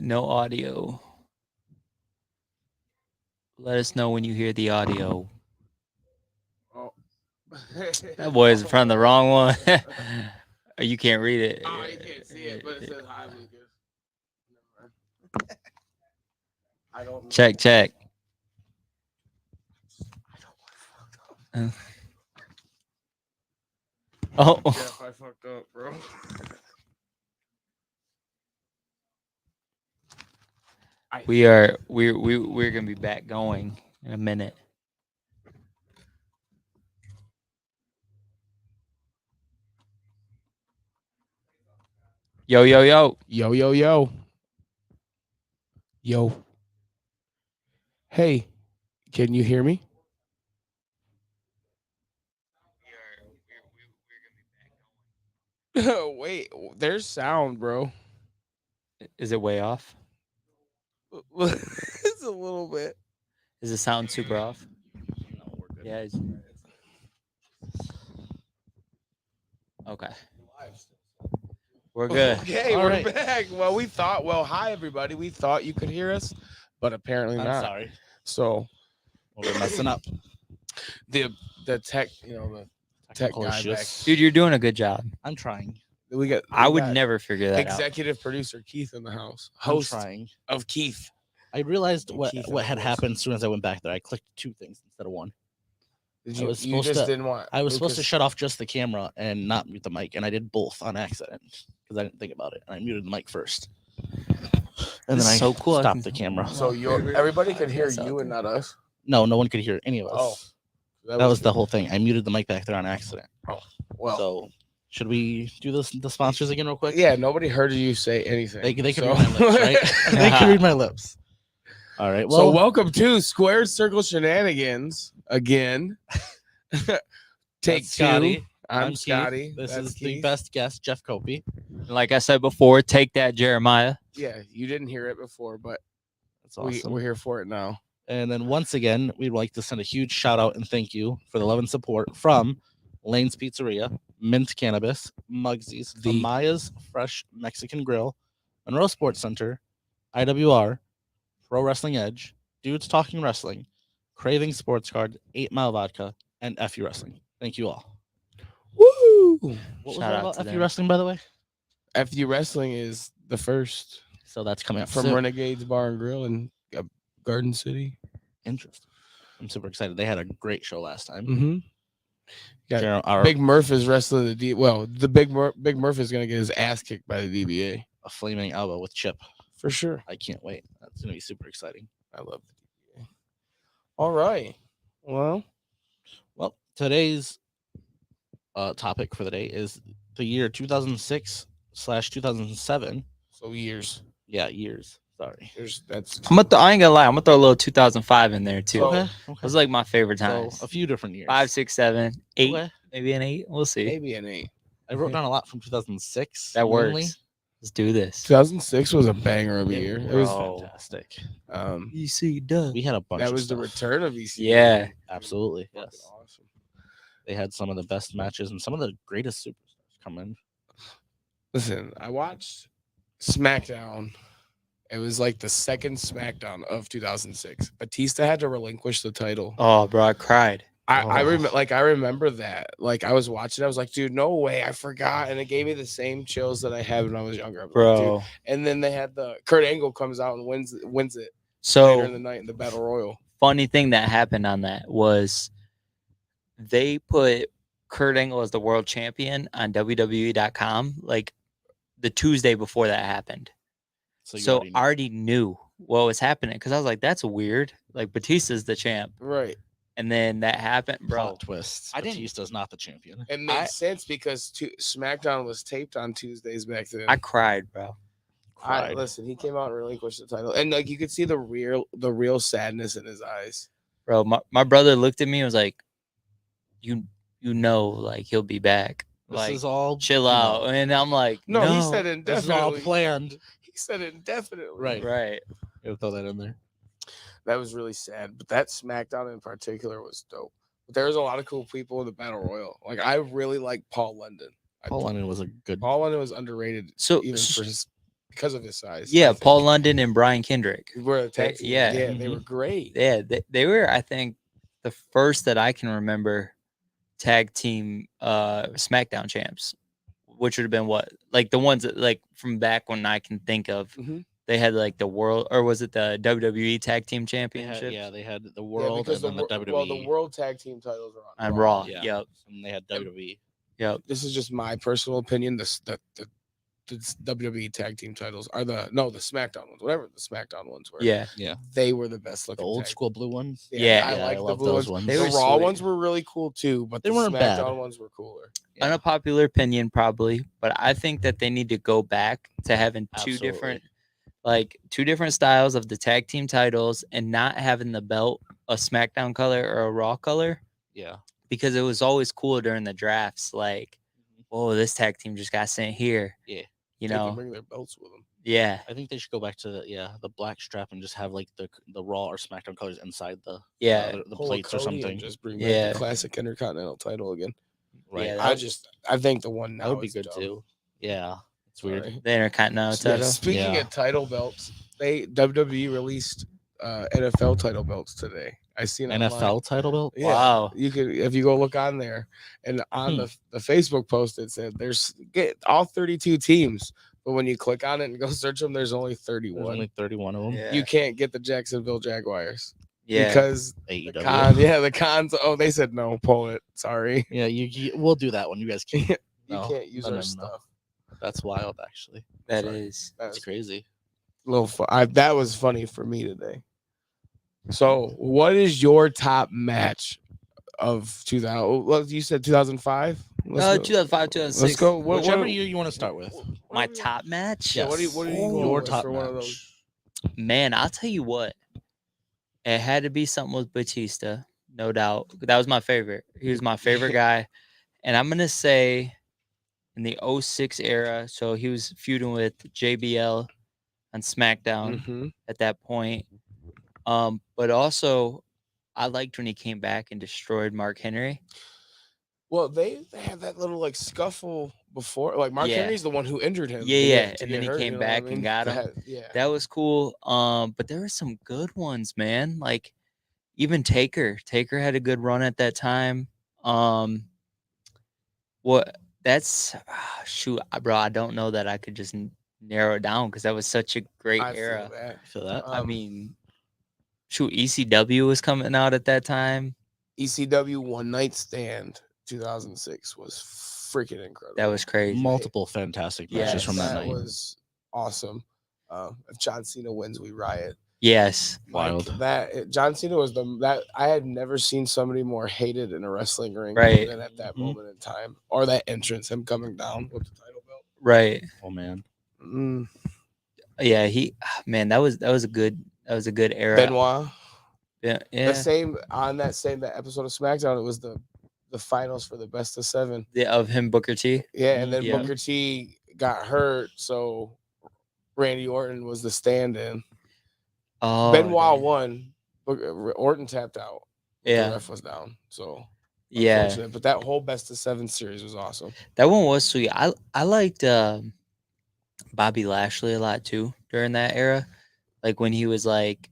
No audio. Let us know when you hear the audio. Oh. That boy is in front of the wrong one. You can't read it. Oh, you can't see it, but it says hi, Lucas. I don't know. Check. Uh, Oh, Jeff, I fucked up, bro. we're gonna be back going in a minute. Yo. Yo. Yo. Hey, can you hear me? Wait, there's sound, bro. Is it way off? It's a little bit. Is the sound super off? No, we're good. Yeah. Okay. We're good. Okay, All we're right. back. Well, hi everybody. We thought you could hear us, but apparently I'm not. sorry. So We're messing up. the tech, the tech Technical guy back. issues. Dude, you're doing a good job. I'm trying. I would got never figure that out. executive producer Keith in the house. I'm Host trying. of Keith. I realized Oh, what Keith what and had Elvis. happened as soon as I went back there. I clicked 2 things instead of 1. Did I you? was You supposed just to- didn't want. I was supposed to Lucas- shut off just the camera and not mute the mic, and I did both on accident because I didn't think about it. And I muted the mic first, and This then I is so cool. I stopped can- the camera. So everybody could hear That's out you and there. not us. No one could hear any of us. Oh, that was the whole thing. I muted the mic back there on accident. well. So should we do the sponsors again real quick? Yeah, nobody heard you say anything. They could so. read my lips, right? They could read my lips. All right. Well, So welcome to Square Circle Shenanigans again. Take that's 2. Scotty. I'm Keith. Scotty. This That's is the Keith. best guest, Jeff Copi. Like I said before, take that, Jeremiah. Yeah, you didn't hear it before, but That's awesome. we're here for it now. And then once again, we'd like to send a huge shout out and thank you for the love and support from Lane's Pizzeria, Mint Cannabis, Mugsy's, Amaya's Fresh Mexican Grill, Monroe Sports Center, IWR, Pro Wrestling Edge, Dudes Talking Wrestling, Craving Sports Card, 8 Mile Vodka, and FU Wrestling. Thank you all. Woo! What was Shout that out about to FU them. Wrestling, by the way? FU Wrestling is the first So that's coming up from soon. Renegades Bar and Grill in Garden City. Interesting. I'm super excited. They had a great show last time. Mm-hmm. Yeah, Our Big Murph is wrestling the D. Well, the Big Murph is gonna get his ass kicked by the DBA a flaming elbow with Chip. for sure. I can't wait. That's gonna be super exciting. I love the DBA. All right. Well, Today's topic for the day is the year 2006/2007. so years. Yeah, years. Sorry. That's I ain't gonna lie. I'm gonna throw a little 2005 in there too. So- It was like my favorite So times. a few different years. 5, 6, 7, 8, Okay. maybe an 8. We'll see. maybe an 8. I wrote down a lot from 2006. That mainly. works. Let's do this. 2006 was a banger of a year. It was Bro. fantastic. EC Duck. We had a bunch. that of was the stuff. return of EC. Yeah. Absolutely. Fucking Yes. awesome. They had some of the best matches and some of the greatest superstars come in. Listen, I watched SmackDown. It was like the second SmackDown of 2006. Batista had to relinquish the title. Oh, bro, I cried. I remember that. Like I was watching, I was like, dude, no way, I forgot, and it gave me the same chills that I had when I was younger. I'm like, Bro. dude. And then they had the Kurt Angle comes out and wins it later So in the night in the Battle Royal. funny thing that happened on that was they put Kurt Angle as the world champion on WWE.com like the Tuesday before that happened. So, you So already I knew. already knew what was happening because I was like, that's weird. Like Batista's the champ. Right. And then that happened, bro. Plot twist. I didn't- Batista's not the champion. It makes sense because SmackDown was taped on Tuesdays back then. I cried, bro. Cried. Listen, he came out and relinquished the title, and like you could see the real sadness in his eyes. Bro, my brother looked at me and was like, you know, like he'll be back. This Like is all chill you know, out. And I'm like, No, no. he said This is all indefinitely. planned. He said indefinitely. Right. Right. Gotta throw that in there. That was really sad, but that SmackDown in particular was dope. But there was a lot of cool people in the Battle Royal. Like I really like Paul London. Paul London was a good. Paul London was underrated, So- even for his because of his size. Yeah, I think. Paul London and Brian Kendrick. Were a tag team. yeah. Yeah, they Mhm. were great. Yeah, they were, I think, the first that I can remember tag team SmackDown champs, which would have been what, like the ones that, like from back when I can think of. Mhm. They had like the world, or was it the WWE Tag Team They had, Championships? they had the Yeah, world because and then the WWE. the world tag team titles are On Raw. Yeah. Yep. And they had WWE. Yep. This is just my personal opinion. The WWE tag team titles are the SmackDown ones, whatever the SmackDown ones were. Yeah. Yeah. They were the best The looking. old tag. school blue ones. Yeah. I Yeah, like I the love blue those ones. ones. They The were Raw sweet. ones were really cool too, but They the weren't SmackDown bad. ones were cooler. Yeah. Unpopular opinion, probably, but I think that they need to go back to having two different styles of the tag team titles and not having the belt a SmackDown color or a Raw color, Yeah. because it was always cool during the drafts. Like, oh, this tag team just got sent here. Yeah. You They can know. bring their belts with them. Yeah. I think they should go back to the black strap and just have like the Raw or SmackDown colors inside the Yeah. the Pull a plates or Cody and something. just bring Yeah. back the classic Intercontinental title again. Right. Yeah, I think the one now That would be is good dumb. too. Yeah. It's weird. Sorry. The Intercontinental Yeah, title. speaking Yeah. of title belts, WWE released NFL title belts today. I seen it NFL online. title belt. Yeah, Wow. you could, if you go look on there, and on the Facebook post it said get all 32 teams, but when you click on it and go search them, there's only There's 31. only 31 of them. Yeah. You can't get the Jacksonville Jaguars Yeah. because AEW. the cons. Oh, they said no, pull it. Sorry, Yeah, we'll do that one. You guys can't. you No, can't use no, our no. stuff. That's wild, actually. That Sorry. is. That's crazy. Little fun. That was funny for me today. So, what is your top match of 2000? Well, you said 2005. 2005, 2006. Let's go. Whichever year you want to start with. My top match? Yeah. What are you going Your with top for match. one of those? Man, I'll tell you what. It had to be something with Batista, no doubt. That was my favorite. He was my favorite guy. And I'm going to say in the 06 era, so he was feuding with JBL on SmackDown Mhm. at that point. But also, I liked when he came back and destroyed Mark Henry. Well, they had that little like scuffle before. Like Mark Yeah. Henry's the one who injured him. Yeah, to and then get he hurt, came you know what I back and mean? got him. Yeah. That was cool. But there were some good ones, man. Like even Taker. Taker had a good run at that time. What that's shoot, bro. I don't know that I could just narrow it down because that was such a great I feel era. that. I feel that. I mean, shoot, ECW was coming out at that time. ECW One Night Stand 2006 was freaking incredible. That was crazy. Multiple fantastic matches Yes. from that That night. was awesome. If John Cena wins, we riot. Yes. Wild. John Cena was that I had never seen somebody more hated in a wrestling ring Right. than at that Mhm. moment in time, or that entrance, him coming down with the title belt. Right. Oh man. Yeah. Man, that was a good era. Benoit. Yeah. That episode of SmackDown, it was the finals for the best of 7. Of him, Booker T. Yeah, and then Yeah. Booker T got hurt, so Randy Orton was the stand-in. Oh, Benoit damn. won. Orton tapped out. Yeah. The ref was down. So Yeah. unfortunate. But that whole best of 7 series was awesome. That one was sweet. I liked Bobby Lashley a lot too during that era. Like when he was like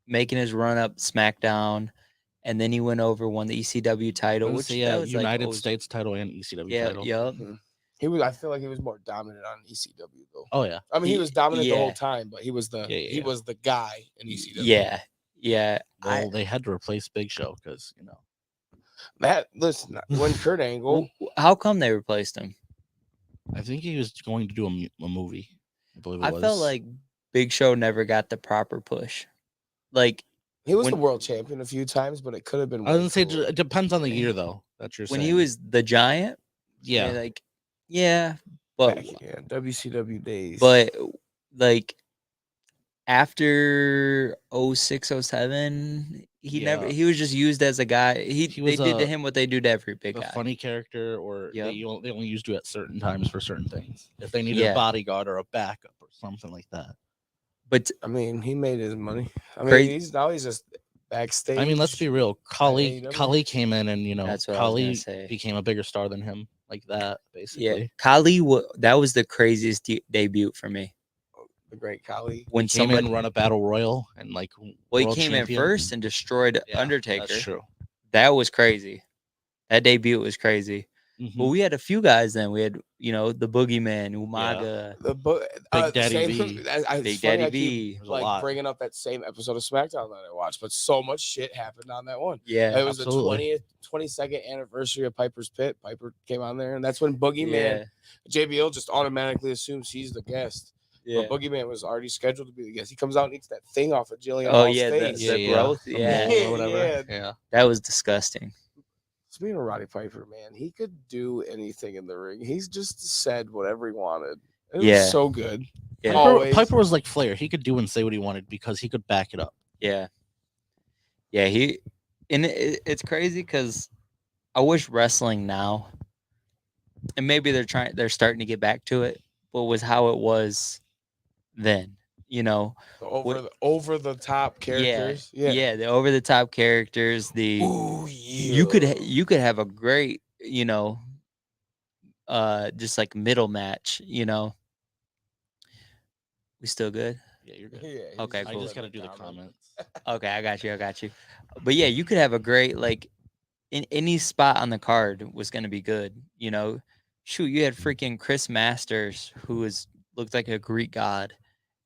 making his run up SmackDown, and then he went over, won the ECW title, which yeah, that was United like, States title and ECW yeah, title. yep. He was. I feel like he was more dominant on ECW though. Oh yeah. I mean, he was dominant the Yeah. whole time, but he was the he was the guy in ECW. Yeah, yeah. Well, they had to replace Big Show because Listen, when Kurt Angle, How come they replaced him? I think he was going to do a movie. I believe it was. I felt like Big Show never got the proper push. Like he was when- the world champion a few times, but it could have been. I was gonna say cooler. it depends on the year though. That's your when saying. he was the Giant. yeah. Like but WCW days. but like after 06, 07, he was just used as a guy. They was did to a- him what they do to every big a guy. funny character, or Yep. they only used you at certain times for certain things. If they needed Yeah. a bodyguard or a backup or something like that. But I mean, he made his money. I mean, Crazy- he's just backstage. I mean, let's be real. Kali AEW. came in and That's what I was gonna Kali say. became a bigger star than him, like that, basically. yeah, Kali, that was the craziest debut for me. the great Khali. when He came somebody, in, run a battle royal, and like well, he world came champion. in first and destroyed Yeah, Undertaker. That's true. That was crazy. That debut was crazy. Mhm. Well, we had a few guys then. We had, the Boogeyman, Umaga, The book, Big Daddy same, V. it's Big funny Daddy I keep V. There's a like lot. bringing up that same episode of SmackDown that I watched, but so much shit happened on that one. Yeah, It was absolutely. the 22nd anniversary of Piper's Pit. Piper came on there, and that's when Boogeyman, yeah, JBL just automatically assumes he's the guest. yeah. But Boogeyman was already scheduled to be the guest. He comes out and eats that thing off of Jillian Oh Hall's yeah, face. the growth. the Yeah, mole or whatever. Yeah. Yeah. that was disgusting. Speaking of Roddy Piper, man, he could do anything in the ring. He's just said whatever he wanted. It Yeah. was so good. Yeah. Piper was like Flair. He could do and say what he wanted because he could back it up. Yeah, yeah. It's crazy because I wish wrestling now, and maybe they're starting to get back to it, but was how it was then. The over the top characters. Yeah, the over the top characters. Ooh, You could have a great, just like middle match. We still good? Yeah, you're good. Yeah, Okay, I cool. just got to do the comments. Okay, I got you. But yeah, you could have a great, like, in any spot on the card was gonna be good. Shoot, you had freaking Chris Masters, who looked like a Greek god.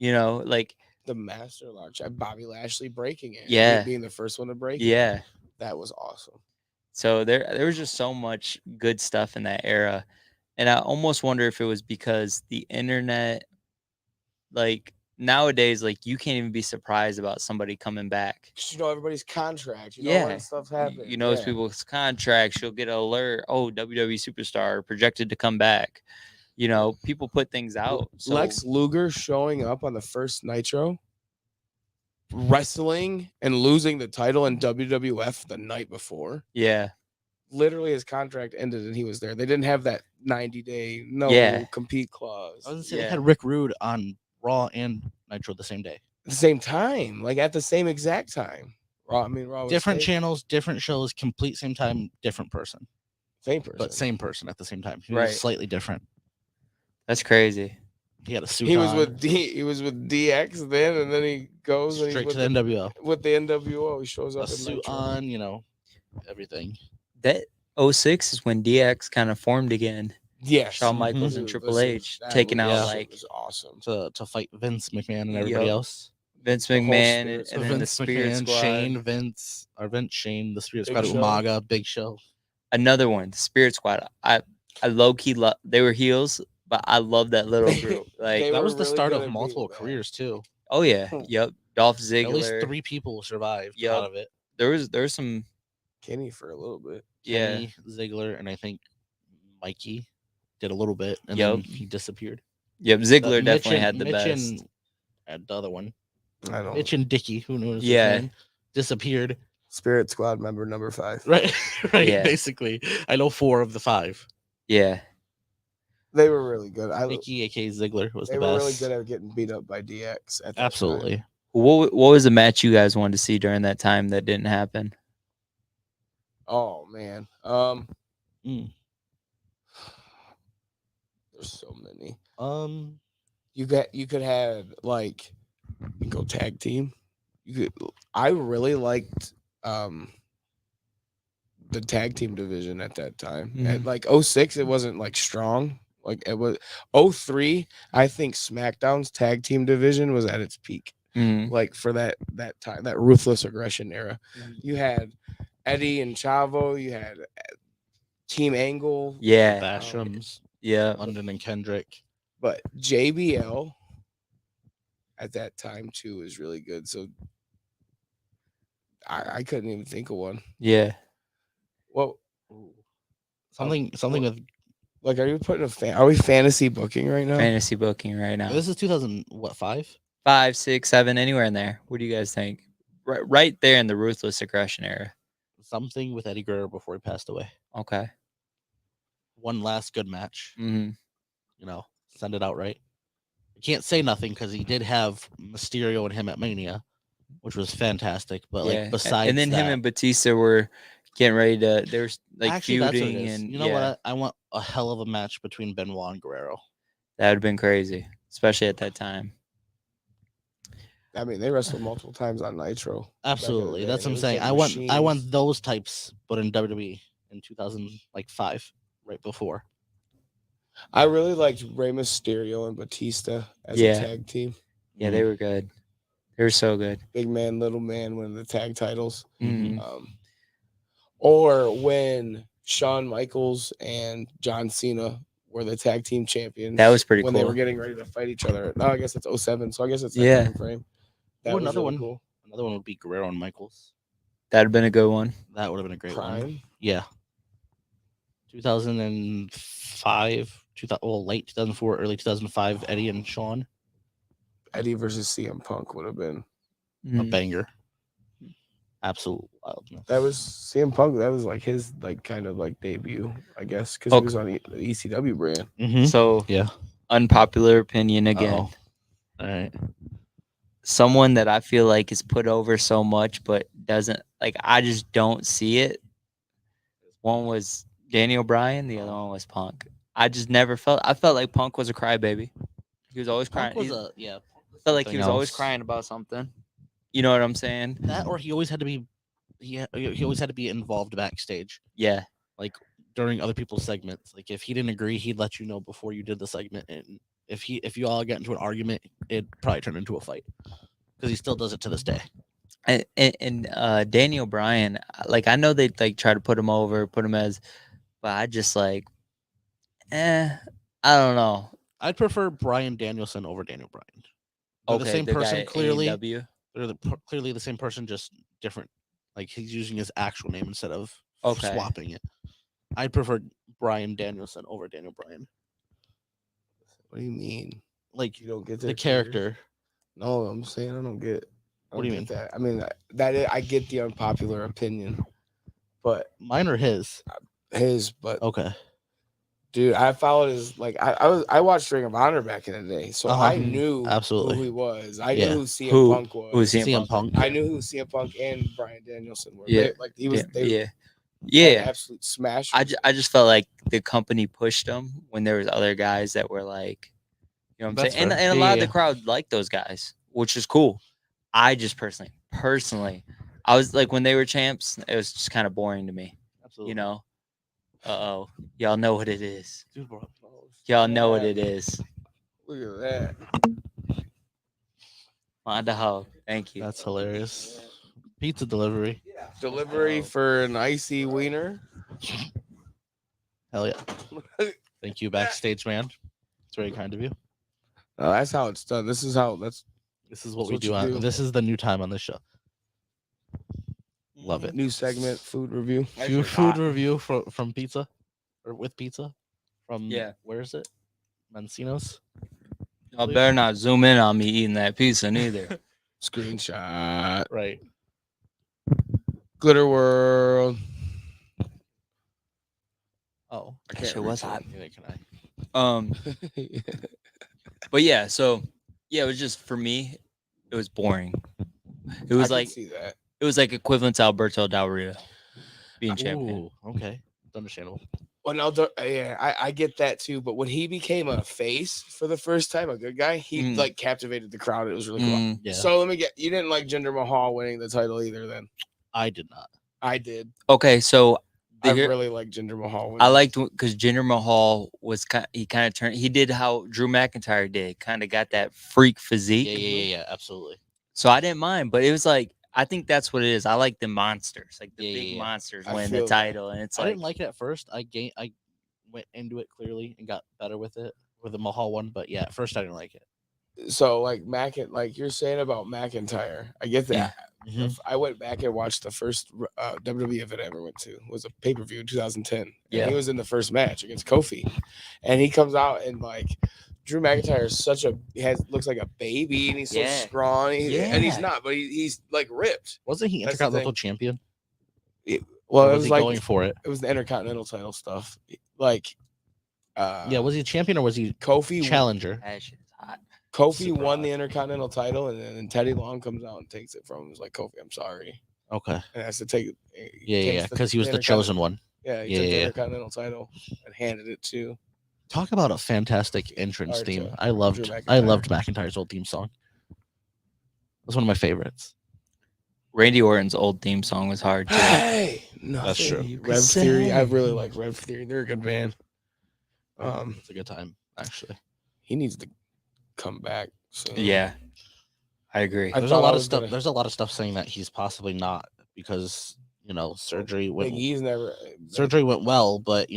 Like, the Master Launch. Bobby Lashley breaking it. Yeah. Being the first one to break it. yeah. That was awesome. So there was just so much good stuff in that era, and I almost wonder if it was because the internet, like nowadays, like you can't even be surprised about somebody coming back. 'Cause you know everybody's contract. You know Yeah. when stuff happens. You know, it's Yeah. people's contracts. You'll get an alert. Oh, WWE superstar projected to come back. People put things out. So, Lex Luger showing up on the first Nitro, wrestling and losing the title in WWF the night before. yeah, Literally, his contract ended and he was there. They didn't have that 90-day Yeah. compete clause I was gonna say Yeah. they had Rick Rude on Raw and Nitro the same day. at the same time, like at the same exact time. Raw was Different taped. channels, different shows, complete same time, different person, Same person. but same person at the same time. He Right. was slightly different. that's crazy. He had a suit. He was on, with he was with DX then, and then he goes and he's straight with to the NWO. with the NWO. He shows up A in suit Nitro. on, everything. That 06 is when DX kind of formed again. Yes, Shawn Michaels and Dude, Triple listen, H that taking was- out Yeah. shit like was awesome. To fight Vince McMahon and everybody Yup. else. Vince whole McMahon Spirit and then the Vince Spirit McMahon, Squad. Shane, the Spirit Big Squad, Show. Umaga, Big Show. Another one, the Spirit Squad. I low key love. They were heels, but I love that little group. Like, They That were was the really start good of at being multiple bad. careers too. oh yeah, yep. Dolph At least Ziggler. 3 people survived Yup. out of it. There was some. Kenny for a little bit. Yeah, Kenny, Ziggler, and I think Mikey did a little bit, and Yup. then he disappeared. yep. Ziggler Mitch definitely and- had the Mitch best. and the other one, I know. Mitch and Dicky, who knows Yeah. his name, disappeared. Spirit Squad member number 5. Right, right. Yeah. Basically, I know 4 of the 5. Yeah, They were really good. Mickey, aka Ziggler, was They the were best. really good at getting beat up by DX. At that Absolutely. time. what was the match you guys wanted to see during that time that didn't happen? Oh man. Mm. There's so many. You You could have like you go tag team. I really liked the tag team division at that time. At Mhm. like 06, it wasn't like strong. Like it was 03, I think SmackDown's tag team division was at its peak. Mhm. Like for that time, that ruthless aggression era. Mhm. You had Eddie and Chavo, you had Team Angle, Yeah, Basham's, yeah, London and Kendrick. but JBL at that time too was really good. So I couldn't even think of one. yeah. Well, Something with like, are you putting are we fantasy booking right now? Fantasy booking right now. this is 2005. 5, 6, 7, anywhere in there. What do you guys think? Right there in the ruthless aggression era. Something with Eddie Guerrero before he passed away. Okay. One last good match. hmm Send it out right. I can't say nothing because he did have Mysterio and him at Mania, which was fantastic. But yeah. like besides and then that, him and Batista were getting ready to. They were like actually, that's what it feuding, is. and You know what? I want a hell of a match between Benoit and Guerrero. That would have been crazy, especially at that time. I mean, they wrestled multiple times on Nitro. back in the Absolutely, day, that's and what it I'm was saying. like I want machines. those types, but in WWE in 2005, right before. I really liked Rey Mysterio and Batista as Yeah. a tag team. Yeah, they were good. They were so good. Big man, little man, winning the tag titles. Mhm. Or when Shawn Michaels and John Cena were the tag team champions. That was pretty when they cool. were getting ready to fight each other. No, I guess it's 07, so I guess it's that Yeah. time frame. That Ooh, was another really one. cool. Another one would be Guerrero and Michaels. That'd have been a good one. That would have been a great one. Prime. Yeah. 2005, late 2004, early 2005. Eddie and Sean, Eddie versus CM Punk would have been. a Mhm. banger. Absolute wildness. That was CM Punk. That was like his kind of debut, I guess, because Okay. he was on the ECW brand. Mhm. So Yeah. unpopular opinion again. Uh-oh. All right. Someone that I feel like is put over so much, but doesn't like. I just don't see it. One was Daniel Bryan. The other one was Punk. I just never felt. I felt like Punk was a crybaby. He was always crying. Punk was He a felt like he was always else. crying about something. You know what I'm saying? That, or he always had to be. He always had to be involved backstage, Yeah. like during other people's segments. Like if he didn't agree, he'd let you know before you did the segment, and if you all get into an argument, it probably turned into a fight. Because he still does it to this day. And Daniel Bryan, like I know they like try to put him over, put him as, but I just like, I don't know. I'd prefer Brian Danielson over Daniel Bryan. They're the Okay, same the guy person, at clearly. A&W. They're clearly the same person, just different. Like he's using his actual name instead of Okay. swapping it. I'd prefer Brian Danielson over Daniel Bryan. What do you mean? Like You don't get the their character. No, I'm saying I don't get. What do you mean? That? I mean I get the unpopular opinion, but Mine or his? his. But Okay. dude, I followed his I watched Ring of Honor back in the day, so I Mhm. knew Absolutely. who he was. I Yeah. knew who CM Who? Punk was. Who was CM CM Punk? Punk. I knew who CM Punk and Brian Danielson were. Yeah. He was. They Yeah. had Yeah. absolute smash. I just felt like the company pushed them when there was other guys that were like, you know what I'm That's saying? And fair. a Yeah, lot of yeah, the crowd liked those guys, which is cool. I just personally, I was like when they were champs, it was just kind of boring to me. Absolutely. You know? Uh-oh. Y'all know what it is. Dude, bro. Y'all know what it is. Look at that. My dog. Thank you. That's hilarious. Pizza delivery. Delivery for an icy wiener. Hell yeah. Thank you, backstage man. It's very kind of you. No, that's how it's done. This is what This is That's what we what do. you do. This is the new time on this show. Love it. new segment, food review. Food review from pizza, or with pizza, from Yeah. Where is it? Mancino's. Y'all better not zoom in on me eating that pizza neither. Screenshot. Right. Glitter World. Oh, I That can't shit was reach hot. neither can I. it. But yeah, so yeah, it was just for me, it was boring. It was I like can see that. it was like equivalent to Alberto Del Rio being champion. Ooh, okay, it's understandable. Well, now, yeah, I get that too. But when he became a face for the first time, a good guy, he like captivated the crowd. It was really cool. Yeah. So let me get. You didn't like Jinder Mahal winning the title either, then? I did not. I did. Okay, so I really like Jinder Mahal. Winning. I liked because Jinder Mahal was he kind of turned. He did how Drew McIntyre did, kind of got that freak physique. Yeah, absolutely. So I didn't mind, but it was like I think that's what it is. I like the monsters, like the Yeah, big yeah. monsters I win feel the that. title, and it's I like didn't like it at first. I went into it clearly and got better with it with the Mahal one. But yeah, at first I didn't like it. So like like you're saying about McIntyre, I get that. Yeah. I went back and watched the first WWE event I ever went to. It was a pay-per-view in 2010. And Yeah. he was in the first match against Kofi. And he comes out and like Drew McIntyre is looks like a baby and he's so scrawny. And he's Yeah. not, but he's like ripped. Wasn't he That's the Intercontinental thing. Champion? Well, Or it was was he like going for it? it was the Intercontinental title stuff. Like Yeah, was he champion or was he Kofi challenger? that shit is hot. Kofi won the Intercontinental title and then Teddy Long comes out and takes it from him. He's like, Kofi, I'm sorry. Okay. And has to take it. Yeah, because he was the chosen one. Yeah, he took the Intercontinental title and handed it to. Talk about a fantastic entrance Or theme. to I loved Drew I McIntyre. loved McIntyre's old theme song. was one of my favorites. Randy Orton's old theme song was hard too. Hey, That's true. You could Rev Theory. I say. really like Rev Theory. They're a good band. It's a good time, actually. He needs to come back. So. Yeah, I agree. I There's a thought I lot of was stuff. gonna- There's a lot of stuff saying that he's possibly not because surgery Big went. E's never. Surgery went well, but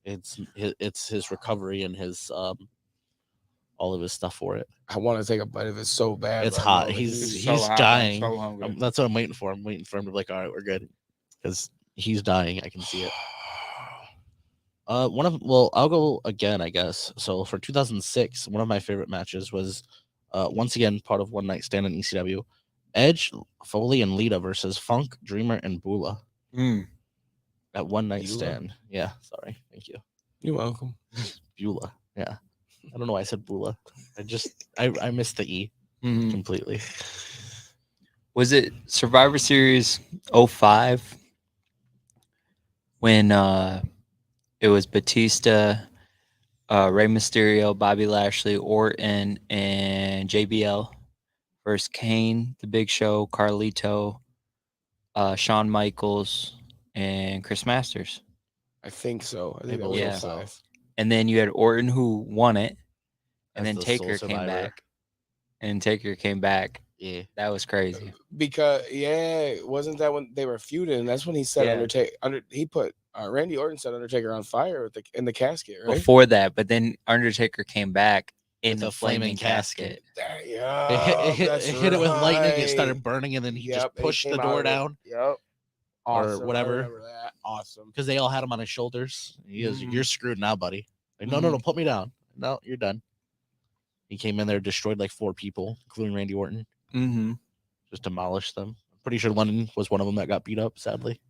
it's his recovery and his all of his stuff for it. I want to take a bite of it so bad. It's right hot. now, but He's so hot, I'm dying. so hungry. That's what I'm waiting for. I'm waiting for him to be like, all right, we're good, because he's dying. I can see it. I'll go again, I guess. So for 2006, one of my favorite matches was, once again, part of One Night Stand in ECW, Edge, Foley, and Lita versus Funk, Dreamer, and Bula at One Night Beulah? Stand. Yeah, sorry, thank you, You're welcome. Beulah. Yeah, I don't know why I said Bula. I missed the E Mhm. completely. Was it Survivor Series 05 when it was Batista, Rey Mysterio, Bobby Lashley, Orton, and JBL versus Kane, The Big Show, Carlito, Shawn Michaels, and Chris Masters? I think so. I I think that was believe 05. And then you had Orton who won it, and As then the Taker sole came survivor. back. And Taker came back. Yeah, That was crazy. Because wasn't that when they were feuding? That's when he said Yeah. Undertaker. He put Randy Orton set Undertaker on fire in the casket, right? Before that, but then Undertaker came back in With the a flaming flaming casket. casket. Yeah, it hit it with lightning. It started burning, and then he Yep, just and he pushed the came out door of it. down Yep. Awesome. whatever. I remember that. Awesome. because they all had him on his shoulders. He is, Mhm. you're screwed now, buddy. Like, no, put me down. No, you're done. He came in there, destroyed like 4 people, including Randy Orton, Mm-hmm. just demolished them. I'm pretty sure London was one of them that got beat up, sadly.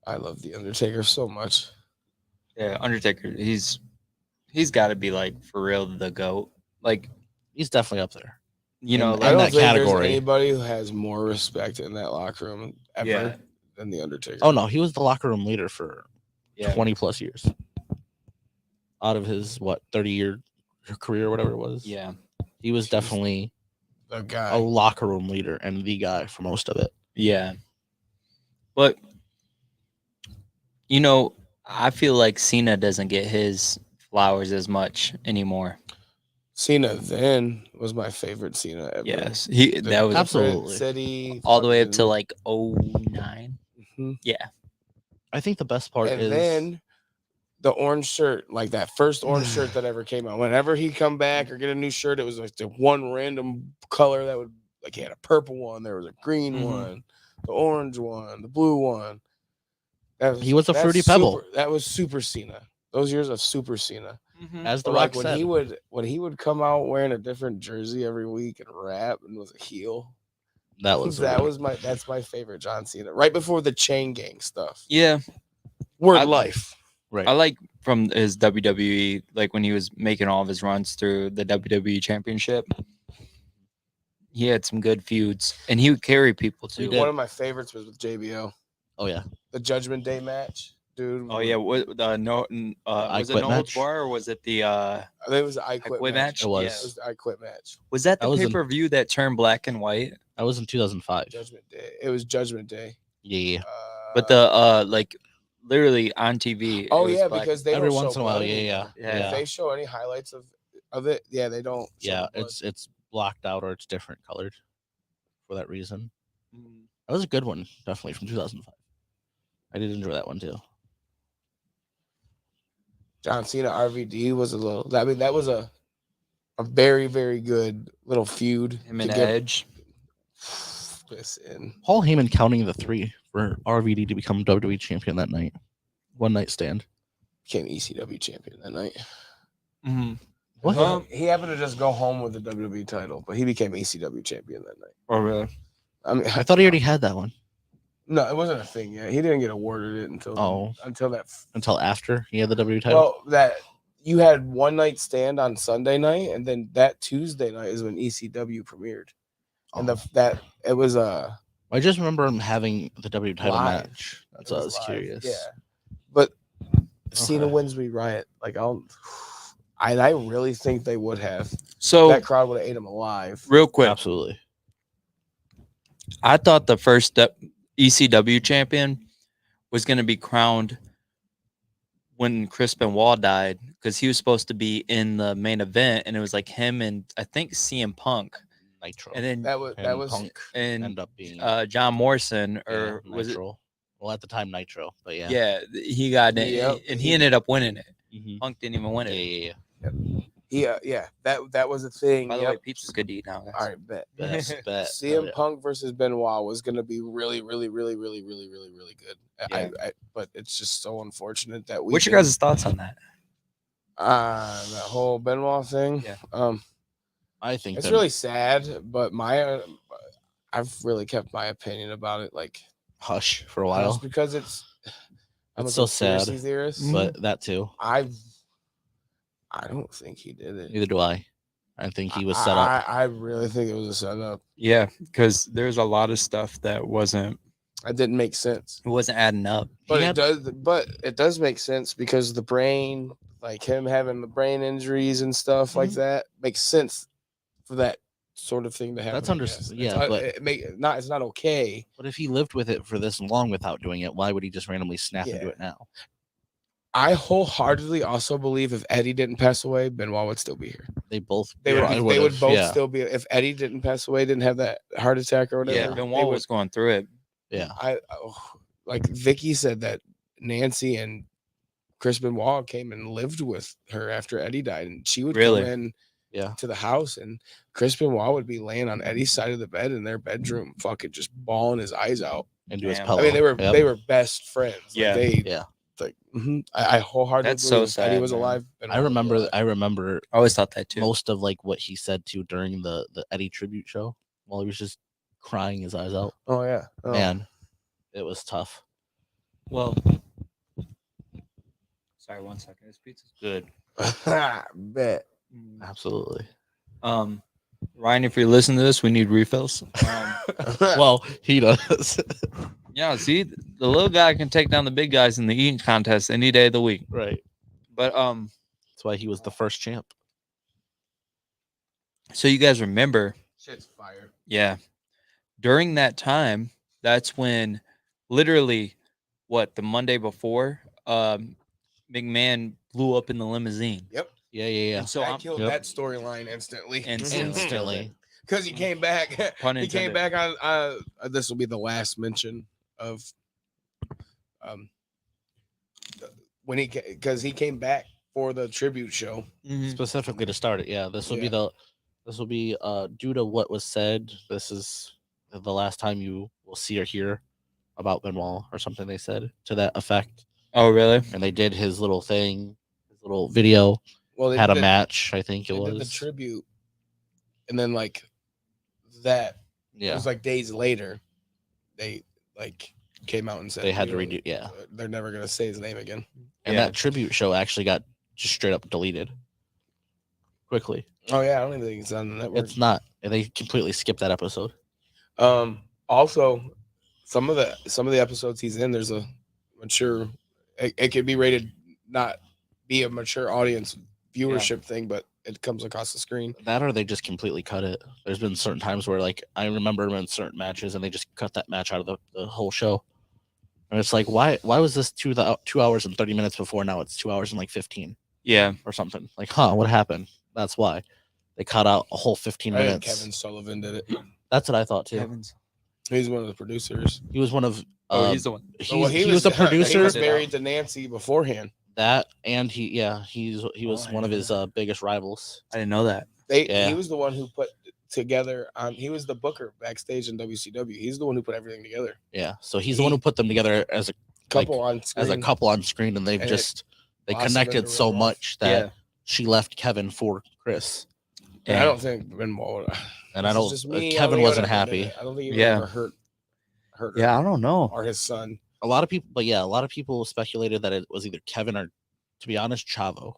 I love the Undertaker so much. Yeah, Undertaker. He's got to be like for real the GOAT. Like He's definitely up there. you know, And I like don't that think category. there's anybody who has more respect in that locker room ever Yeah. than the Undertaker. Oh no, he was the locker room leader for yeah, 20 plus years. Out of his 30-year career, or whatever it was. yeah. He was definitely The guy. a locker room leader and the guy for most of it. Yeah. But you know, I feel like Cena doesn't get his flowers as much anymore. Cena then was my favorite Cena ever. Yes. The That was Absolutely. City, all the way up to fucking- like 09. Mhm. Yeah. I think the best part And is then the orange shirt, like that first orange shirt that ever came out. Whenever he come back or get a new shirt, it was like the one random color that would, like, he had a purple one, there was a green Mhm. one, the orange one, the blue one. He was a that's Fruity Pebble. That was Super Cena. Those years of Super Cena. as the Or Rock like said. when he would come out wearing a different jersey every week and rap and was a heel. That's my favorite John Cena. Right before the chain gang stuff. Yeah. Word I- life. right. I like from his WWE, like when he was making all of his runs through the WWE Championship. He had some good feuds, and he would carry people too. did. One of my favorites was with JBL. Oh yeah. The Judgment Day match, dude. Oh yeah, what was I it Quit No Holds match? Bar or was it the I think it was the I Quit Quit match. match? It was. It was the I Quit match. Was that That the was in- pay per view that turned black and white? That was in 2005. Judgment Day. It was Judgment Day. Yeah. But the like literally on TV. it oh was yeah, black- because they Every don't once show in a while, blood yeah, anymore. yeah. If they show any highlights of it, yeah, they don't. show Yeah, the blood. it's blocked out or it's different colored for that reason. Mm. That was a good one, definitely from 2005. I did enjoy that one too. John Cena RVD was a little. I mean, that was a very, very good little feud. Him to and get Edge. this in. Paul Heyman counting the 3 for RVD to become WWE champion that night. One night stand. Became ECW champion that night. Mm-hmm. What? He happened to just go home with the WWE title, but he became ECW champion that night. Oh really? I mean, I thought he already had that one no, it wasn't a thing yet. He didn't get awarded it until that. until after he had the WWE title. Well, that you had one night stand on Sunday night, and then that Tuesday night is when ECW premiered, and it was I just remember him having the WWE title Live. match. That's it what I was live. curious. Yeah, but if Cena Okay. wins, we riot. Like I really think they would have. So That crowd would have ate him alive. real quick, Absolutely. I thought the first ECW champion was going to be crowned when Chris Benoit died because he was supposed to be in the main event, and it was like him and I think CM Punk, Nitro. and then That was Punk and end up being John Morrison, yeah, or was it? Nitro. Well, at the time Nitro, but yeah. Yeah, he got it, Yep, and he ended up winning it. Mhm. Punk didn't even win Yeah, it. yeah. That was a thing. By the yep. way, pizza's good to eat now. Guys. All right, bet. Bet. CM Punk versus Benoit was gonna be really good. Yeah. But it's just so unfortunate that we. What's your guys' thoughts on that? That whole Benoit thing? Yeah. I think it's really sad, but I've really kept my opinion about it like hush for a just while, because I'm It's a so sad. conspiracy theorist. but that too. I don't think he did it. Neither do I. I think he was set up. I really think it was a setup. Yeah, because there's a lot of stuff that wasn't Didn't make sense. it wasn't adding up. But He it does. But it does make sense because the brain, like him having the brain injuries and stuff like that, makes sense for that sort of thing to happen. That's I understandable. guess. Yeah, but It's not okay. But if he lived with it for this long without doing it, why would he just randomly snap and do Yeah. it now? I wholeheartedly also believe if Eddie didn't pass away, Benoit would still be here. They both They probably would. They would would've, both yeah. still be. If Eddie didn't pass away, didn't have that heart attack or whatever. Yeah, they Benoit would- was going through it. Yeah. Like Vicky said that Nancy and Chris Benoit came and lived with her after Eddie died, and she would Really? come in Yeah. to the house, and Chris Benoit would be laying on Eddie's side of the bed in their bedroom, fucking just bawling his eyes out. Into his Damn. pillow. I mean, they were Yep. they were best friends. Like, Yeah. Yeah. I wholeheartedly That's so believe if Eddie sad, was man. alive. Benoit I would be remember. alive. I remember I always thought that too. most of like what he said to during the Eddie tribute show while he was just crying his eyes out. Oh yeah, oh. Man, it was tough. Well, sorry, 1 second. This pizza's good. Bet. Absolutely. Ryan, if you're listening to this, we need refills. Well, he does. Yeah, see, the little guy can take down the big guys in the eating contest any day of the week. Right. But That's why he was the first champ. so you guys remember, Shit's fire. yeah, during that time, that's when literally the Monday before, McMahon blew up in the limousine. Yep. Yeah. And so I I'm killed Yep. that storyline instantly. Instantly. Because he came back. Pun He came intended. back on. This will be the last mention of, when because he came back for the tribute show. Mhm. Specifically to start it. Yeah. This will be due to what was said. This is the last time you will see or hear about Benoit or something they said to that effect. Oh, really? And they did his little thing, his little video. Well, they Had a did- match, I think it They did the was. tribute, and then like that. It Yeah. was like days later, they like came out and said They had "You to know, redo. Yeah. they're never gonna say his name again. And Yeah. that tribute show actually got just straight up deleted quickly. Oh yeah, I don't even think it's on the network. It's not. They completely skipped that episode. Also, some of the episodes he's in, there's a mature. It could be rated not be a mature audience viewership thing, but it comes across the screen. That or they just completely cut it. There's been certain times where like I remember in certain matches and they just cut that match out of the whole show. And it's like why was this 2 hours and 30 minutes before, now it's 2 hours and like 15 Yeah. or something. Like, what happened? That's why. They cut out a whole 15 I think minutes. Kevin Sullivan did it. That's what I thought too. Heavens. He's one of the producers. He was one of Oh, he's the one. he was a producer. He was married to Nancy beforehand. that and he was Oh, I one of didn't his biggest rivals. I didn't know that. Yeah. He was the one who put together. He was the booker backstage in WCW. He's the one who put everything together. Yeah. So he's the one who put them together as a Couple on screen. as a couple on screen, and they've And they blossomed connected into so real life. much that she left Kevin for Chris. And I don't think Benoit. And This I is don't. just me. I don't Kevin think wasn't he would ever happy. did it. I don't think he would Yeah. ever hurt her. Yeah, I don't know. Or his son. A lot of people speculated that it was either Kevin or, to be honest, Chavo.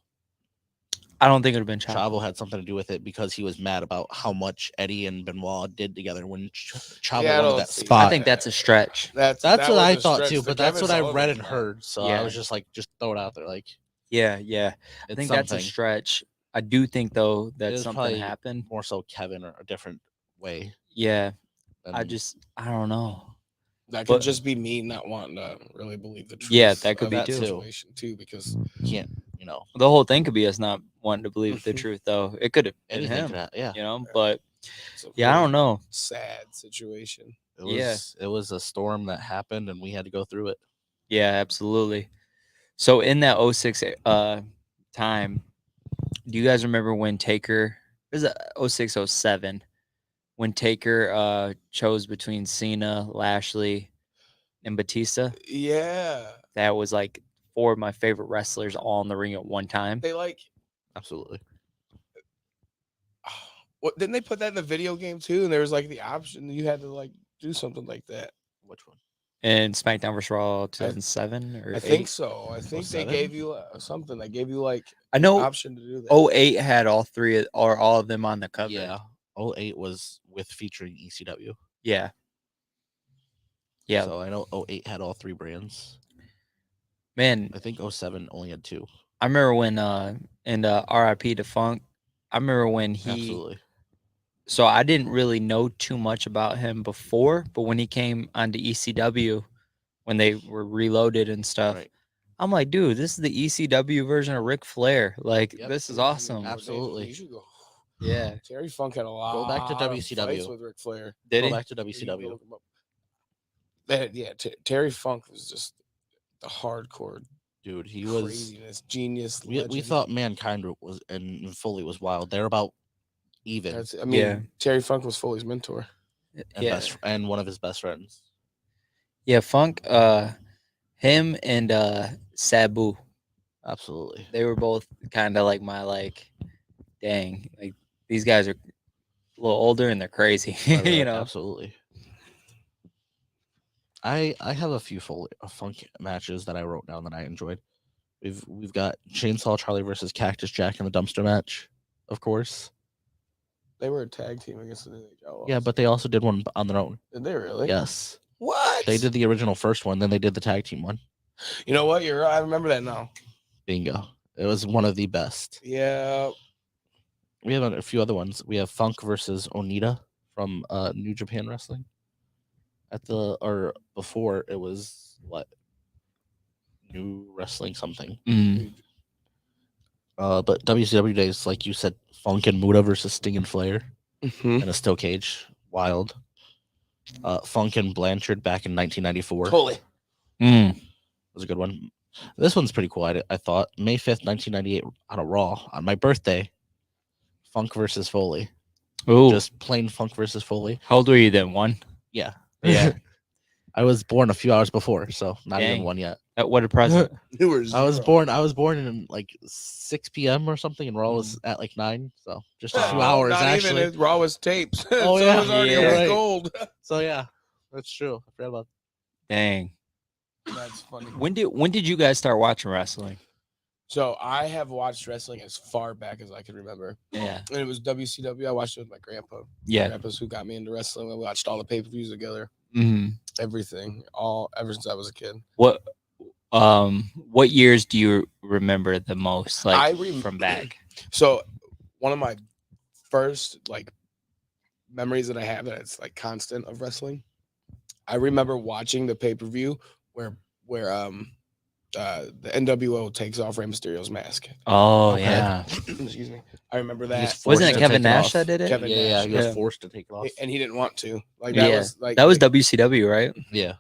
I don't think it would have been Chavo. Chavo had something to do with it because he was mad about how much Eddie and Benoit did together when Chavo Yeah, I wanted don't that see spot. I think that's a stretch. That's that what was I a thought stretch. too, The but that's Kevin what I Sullivan read and spot. heard. So I Yeah. was just like, just throw it out there. Like, Yeah. I it's think that's a something. stretch. I do think though It that is something probably happened. more so Kevin or a different way. Yeah. And I don't know. That could But- just be me not wanting to really believe the truth. Yeah, that could of be the too. situation too, because you can't, you know, The whole thing could be us not wanting to believe the Mhm. truth, though. It could have been anything him, could happen. Yeah. you know. But it's a yeah, I really don't know. sad situation. It was a storm that happened and we had to go through it. Yeah, absolutely. So in that 06 time, do you guys remember when Taker? It was 06, 07, when Taker chose between Cena, Lashley, and Batista. Yeah, That was like 4 of my favorite wrestlers all in the ring at one time. they like. Absolutely. What didn't they put that in the video game too? And there was like the option you had to like do something like that. Which one? And SmackDown vs. Raw 2007 or I 8. think so. I think they 07? gave you something. They gave you like I know option to do that. 08 had all 3 or all of them on the cover. Yeah. 08 was with featuring ECW. Yeah. Yeah. So I know 08 had all 3 brands. Man, I think 07 only had 2. I remember when and RIP to Funk. I remember when he Absolutely. so I didn't really know too much about him before, but when he came onto ECW when they were reloaded and stuff, Right. I'm like, dude, this is the ECW version of Ric Flair. Like, Yep. this is You awesome. should Absolutely. You should go. Yeah. Terry Funk had a lot. Go back to of WCW. fights with Ric Flair. Did Go he? back to You can go WCW. look him up. Yeah, Terry Funk was just the hardcore Dude, he was. craziness, genius. We legend. thought Mankind was and Foley was wild. They're about even. I mean, Yeah. Terry Funk was Foley's mentor. And Yeah. and one of his best friends. Yeah, Funk, him and Sabu, Absolutely. they were both kind of like my dang, like these guys are a little older and they're crazy, Right, you right, know. Absolutely. I have a few Funk matches that I wrote down that I enjoyed. We've got Chainsaw Charlie versus Cactus Jack in the dumpster match, of course. They were a tag team against the New Age Outlaws. Yeah, but they also did one on their own. Did they really? Yes. What? They did the original first one, then they did the tag team one. You know what? You're right. I remember that now. Bingo. It was one of the best. Yeah. We have a few other ones. We have Funk versus Onita from New Japan Wrestling. Before it was what? New Wrestling something. Mm. But WCW days, like you said, Funk and Muda versus Sting and Flair Mm-hmm. in a steel cage. Wild. Funk and Blanchard back in 1994. Totally. Was a good one. This one's pretty cool. I thought May 5th, 1998 on a Raw on my birthday. Funk versus Foley. Ooh, Just plain Funk versus Foley. how old were you then? 1? Yeah. Yeah. I was born a few hours before, so not Dang. even 1 yet. What a present. You were I was zero. born in like 6 p.m. or something, and Raw was at like 9. So just a few Oh, hours not actually. Even, Raw was tapes. Oh, so yeah. it was already Yeah. a week Right. old. So yeah, that's true. I forgot about Dang. That's funny. When did you guys start watching wrestling? So I have watched wrestling as far back as I can remember. Yeah. And it was WCW. I watched it with my grandpa. Yeah. Grandpa's who got me into wrestling. We watched all the pay-per-views together. Mm-hmm. Everything. Ever since I was a kid. What years do you remember the most? Like from back? So one of my first memories that I have that it's like constant of wrestling. I remember watching the pay-per-view where the NWO takes off Rey Mysterio's mask. Oh Okay. yeah. Excuse me. I remember He was that. forced Wasn't it to Kevin take it Nash off. that did it? Kevin Yeah, Nash. he was Yeah. forced to take it off. And he didn't want to. Like Yeah. that was like That was WCW, right? Yeah.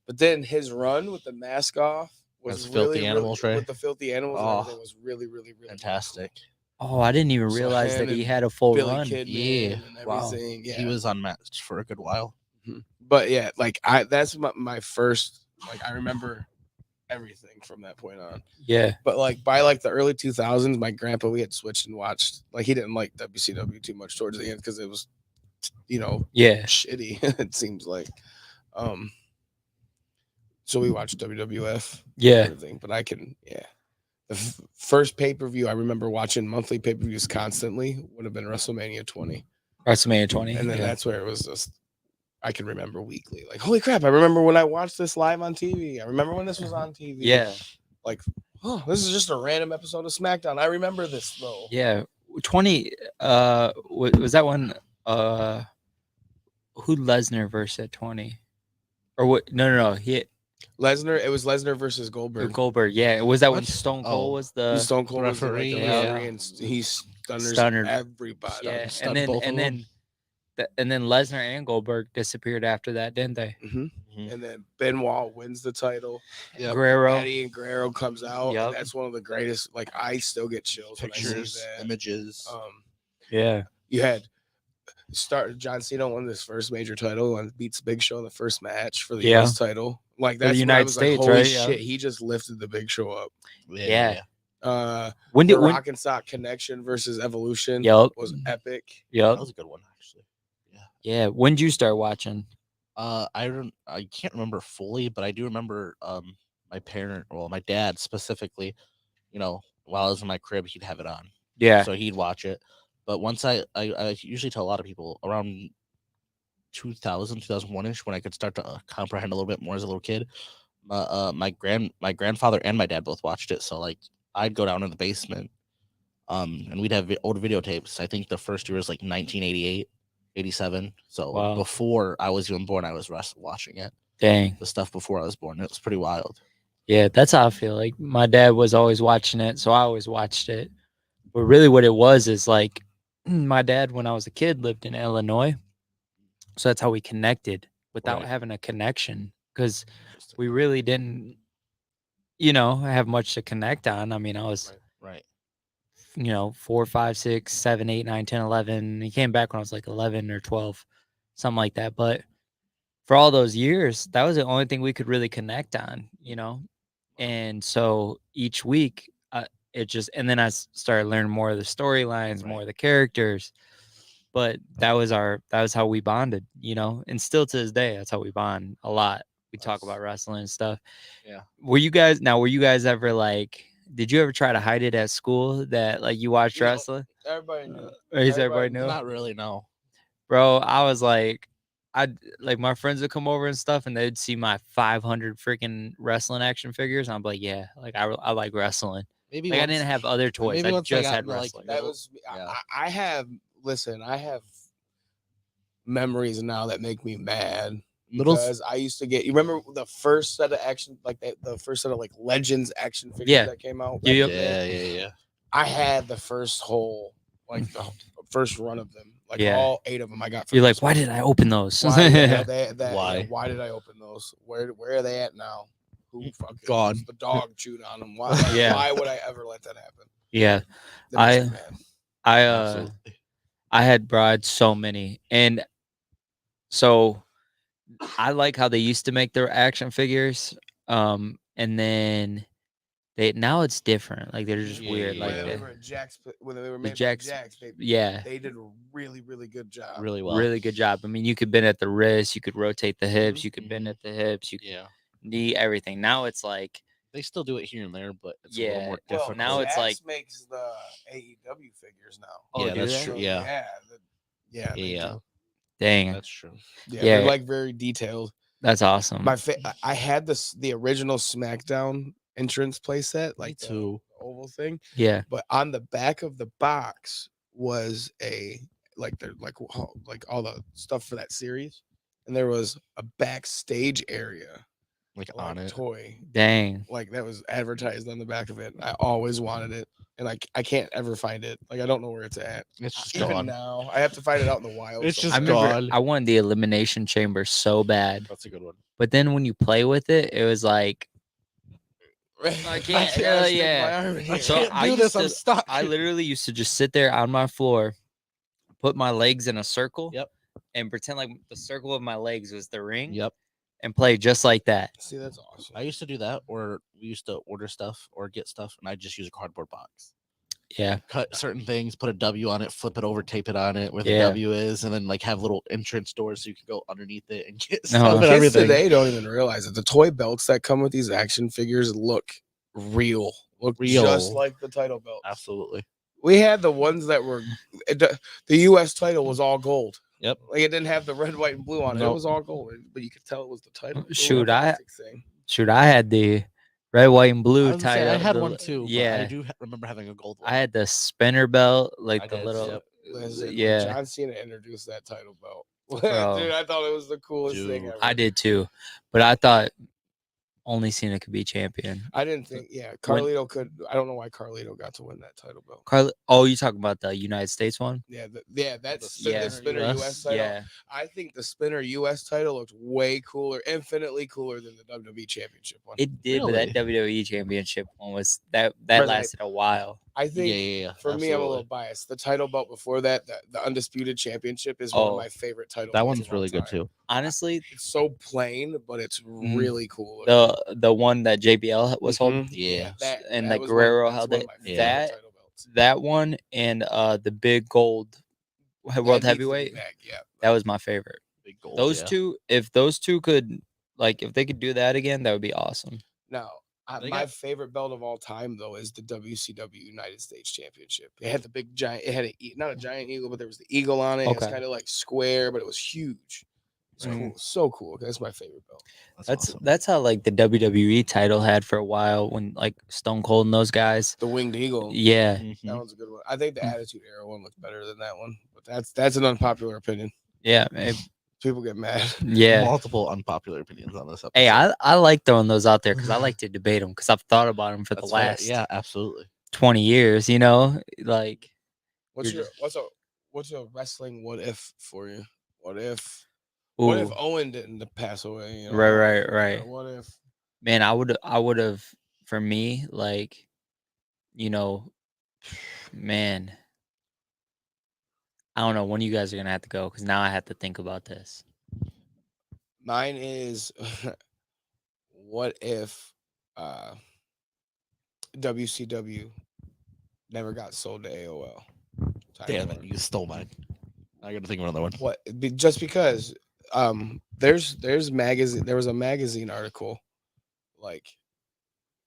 But then his run with the mask off was As really, Filthy Animals, right? with the filthy animals and Oh. everything was really, really, really Fantastic. Oh, I didn't even So realize him that he and had a full Billy run. Kidman Yeah. and Wow. everything. Yeah. He was unmatched for a good while. But yeah, that's my first I remember everything from that point on. Yeah. But by the early 2000s, my grandpa, we had switched and watched he didn't like WCW too much towards the end because it was Yeah. shitty, it seems like. So we watched WWF and Yeah. everything, but I can the first pay-per-view I remember watching monthly pay-per-views constantly would have been WrestleMania 20. WrestleMania 20. And then yeah. that's where it was just I can remember weekly. Holy crap, I remember when I watched this live on TV. I remember when this was on TV. Yeah. Oh, this is just a random episode of SmackDown. I remember this though. Yeah. 20 was that one who Lesnar versus at 20? Or what? No. Lesnar. It was Lesnar versus Goldberg. Goldberg. Yeah, was that when What? Stone Cold Oh. was the Stone Cold was the referee, referee, yeah. and he stunners Stunnered. everybody. Yeah, Stunned both of them. and then Lesnar and Goldberg disappeared after that, didn't they? Mhm. And then Benoit wins the title. Yep. Guerrero. Eddie and Guerrero comes out, Yup. and that's one of the greatest. Like I still get chills when I Pictures, see that. images. Yeah. You had John Cena won his first major title and beats Big Show in the first match for the Yeah. US title. Like For the that's when I United was States, like, holy right? Yeah. shit, he just lifted the Big Show up. Yeah. When When the did Rock and Sock Connection versus Evolution Yup. was epic. That Yep. was a good one, actually. Yeah. Yeah. When did you start watching? I can't remember fully, but I do remember my dad specifically, while I was in my crib, he'd have it on. Yeah. So he'd watch it. But once I usually tell a lot of people around 2001-ish, when I could start to comprehend a little bit more as a little kid, my grandfather and my dad both watched it. So like I'd go down in the basement, and we'd have old videotapes. I think the first year was like 1988, 87. So Wow. before I was even born, I was watching it. Dang. The stuff before I was born. It was pretty wild. Yeah, that's how I feel. Like my dad was always watching it, so I always watched it. But really, what it was is like my dad, when I was a kid, lived in Illinois, so that's how we connected without Right. having a connection because we really didn't, have much to connect on. I mean, I was, Right. 4, 5, 6, 7, 8, 9, 10, 11. He came back when I was like 11 or 12, something like that. But for all those years, that was the only thing we could really connect on, And so each week, and then I started learning more of the storylines, more of the characters. But that was how we bonded, and still to this day, that's how we bond a lot. We talk about wrestling and stuff. Yeah. Were you guys ever like, did you ever try to hide it at school that like you watched wrestling? Everybody knew. Everybody knew? Not really, no. Bro, I was like, my friends would come over and stuff, and they'd see my 500 freaking wrestling action figures. And I'm like, yeah, like I like wrestling. Maybe Like I once- didn't have other toys. maybe I once I just got had into, like, wrestling. That was Yeah. I have memories now that make me mad because I used to get. You remember the first set of action, like the first set of like Legends action figures Yeah. that came out. Yeah, back in the day? Yeah. I had the first whole, like the first run of them, like Yeah. all 8 of them. I got. For You're like, Christmas. why did I open those? Why? Why? Why did I open those? Where are they at now? Who fucking Gone. The dog chewed on them. Why? Yeah. Why would I ever let that happen? Yeah. That makes me mad. Absolutely. I had so many, and so I like how they used to make their action figures, and then now it's different. Like they're just weird. Yeah. Like When they were at Jack's, when they were the made by Jack's- Jack's, yeah, they did a really, really good job. Really well. really good job. I mean, you could bend at the wrist, you could rotate the hips, Mhm. you could bend at the hips, you could Yeah. knee, everything. Now it's like, They still do it here and there, but it's a Yeah, little more well, difficult. now it's like- Jack's makes the AEW figures now. oh, Yeah, do that's they? true. So, Yeah. they Yeah. do. Dang, That's true. Yeah, Yeah. they're like very detailed. that's awesome. I had the original SmackDown entrance playset, like the too. oval thing, Yeah, but on the back of the box was like all the stuff for that series, and there was a backstage area Like like on it. toy, dang. like that was advertised on the back of it. I always wanted it, and I can't ever find it. Like I don't know where it's at. It's just Even gone. now, I have to find it out in the wild. It's just I somewhere. remember gone. I wanted the elimination chamber so bad, That's a good one. but then when you play with it, it was like, I can't, stick yeah. my arm in here. So can't I do used this. I'm to- stuck. I literally used to just sit there on my floor, put my legs in a circle, Yep. and pretend like the circle of my legs was the ring, Yep. and play just like that. See, that's awesome. I used to do that, or we used to order stuff or get stuff, and I just use a cardboard box. Yeah, Cut certain things, put a W on it, flip it over, tape it on it where the Yeah. W is, and then like have little entrance doors so you can go underneath it and get No. stuff and Kids everything. today don't even realize it. The toy belts that come with these action figures look real, Real. just like the title belt. Absolutely. We had the ones that were the U.S. title was all gold. Yep. Like it didn't have the red, white, and blue on it. It Nope. was all gold, but you could tell it was the title. The Shoot, little I- plastic thing. shoot, I had the red, white, and I, blue was gonna say, title. I had the- one too. But Yeah, I do remember having a gold one. I had the spinner belt, like I the did, little. yep. Listen, when Yeah, John Cena introduced that title belt. Dude, I thought it was the coolest thing Dude. ever. I did too, but I thought only Cena could be champion. I didn't think. Yeah, Carlito could. I don't know why Carlito got to win that title belt. Oh, you talking about the United States one? Yeah, that's The the Spinner Spinner US? US title. Yeah, I think the Spinner US title looked way cooler, infinitely cooler than the WWE Championship one. it did, but that WWE Championship one was that For, like, lasted a while. I think Yeah. for me, I'm a little absolutely. biased. The title belt before that, the Undisputed Championship, is one of Oh. my favorite titles. That of one's all really good time. too. Honestly, It's so plain, but it's really cool. looking. the one that JBL was holding, Yeah. and that like was Guerrero that's held one it. of my favorite That title belts. that one and the big gold That world needs to be heavyweight. back, yeah. That was my favorite. Big gold. Those yeah. two, if those two could, like, if they could do that again, that would be awesome. Now, They my got- favorite belt of all time, though, is the WCW United States Championship. It had the big giant. It had not a giant eagle, but there was the eagle on it. It was Okay. kind of like square, but it was huge. It's Mhm. cool, so cool. That's my favorite belt. That's awesome. that's how like the WWE title had for a while when like Stone Cold and those guys. The winged eagle. Yeah, That Mhm. one's a good one. I think the Mm. Attitude Era one looks better than that one, but that's an unpopular opinion. yeah, People get mad. yeah. Multiple unpopular opinions on this episode. Hey, I like throwing those out there because I like to debate them because I've thought about them for the That's fair. last Yeah, absolutely. 20 years. You know, like What's You're what's a wrestling what if for you? What if ooh, Owen didn't pass away? You know? right. What if Man, I would have for me like, you know, man. I don't know. One of you guys are gonna have to go because now I have to think about this. mine is what if WCW never got sold to AOL? Time Damn Warner. it, you stole mine. I got to think of another one. What? Just because there's magazine. There was a magazine article like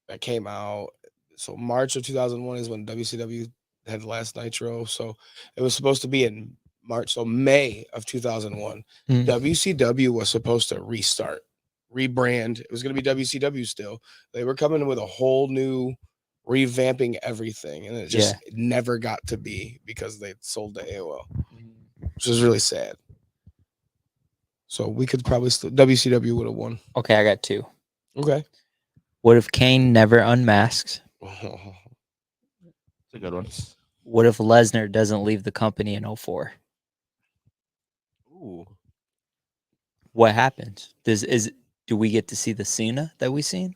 that came out. So March of 2001 is when WCW had the last Nitro. So it was supposed to be in March. So May of 2001, Mm. WCW was supposed to restart, rebrand. It was going to be WCW still. They were coming with a whole new revamping everything, and it just never got to be because they sold to AOL, which is really sad. So we could probably still WCW would have won. Okay, I got two. Okay. What if Kane never unmasks? It's a good one. What if Lesnar doesn't leave the company in 04? Ooh. What happens? Do we get to see the Cena that we seen?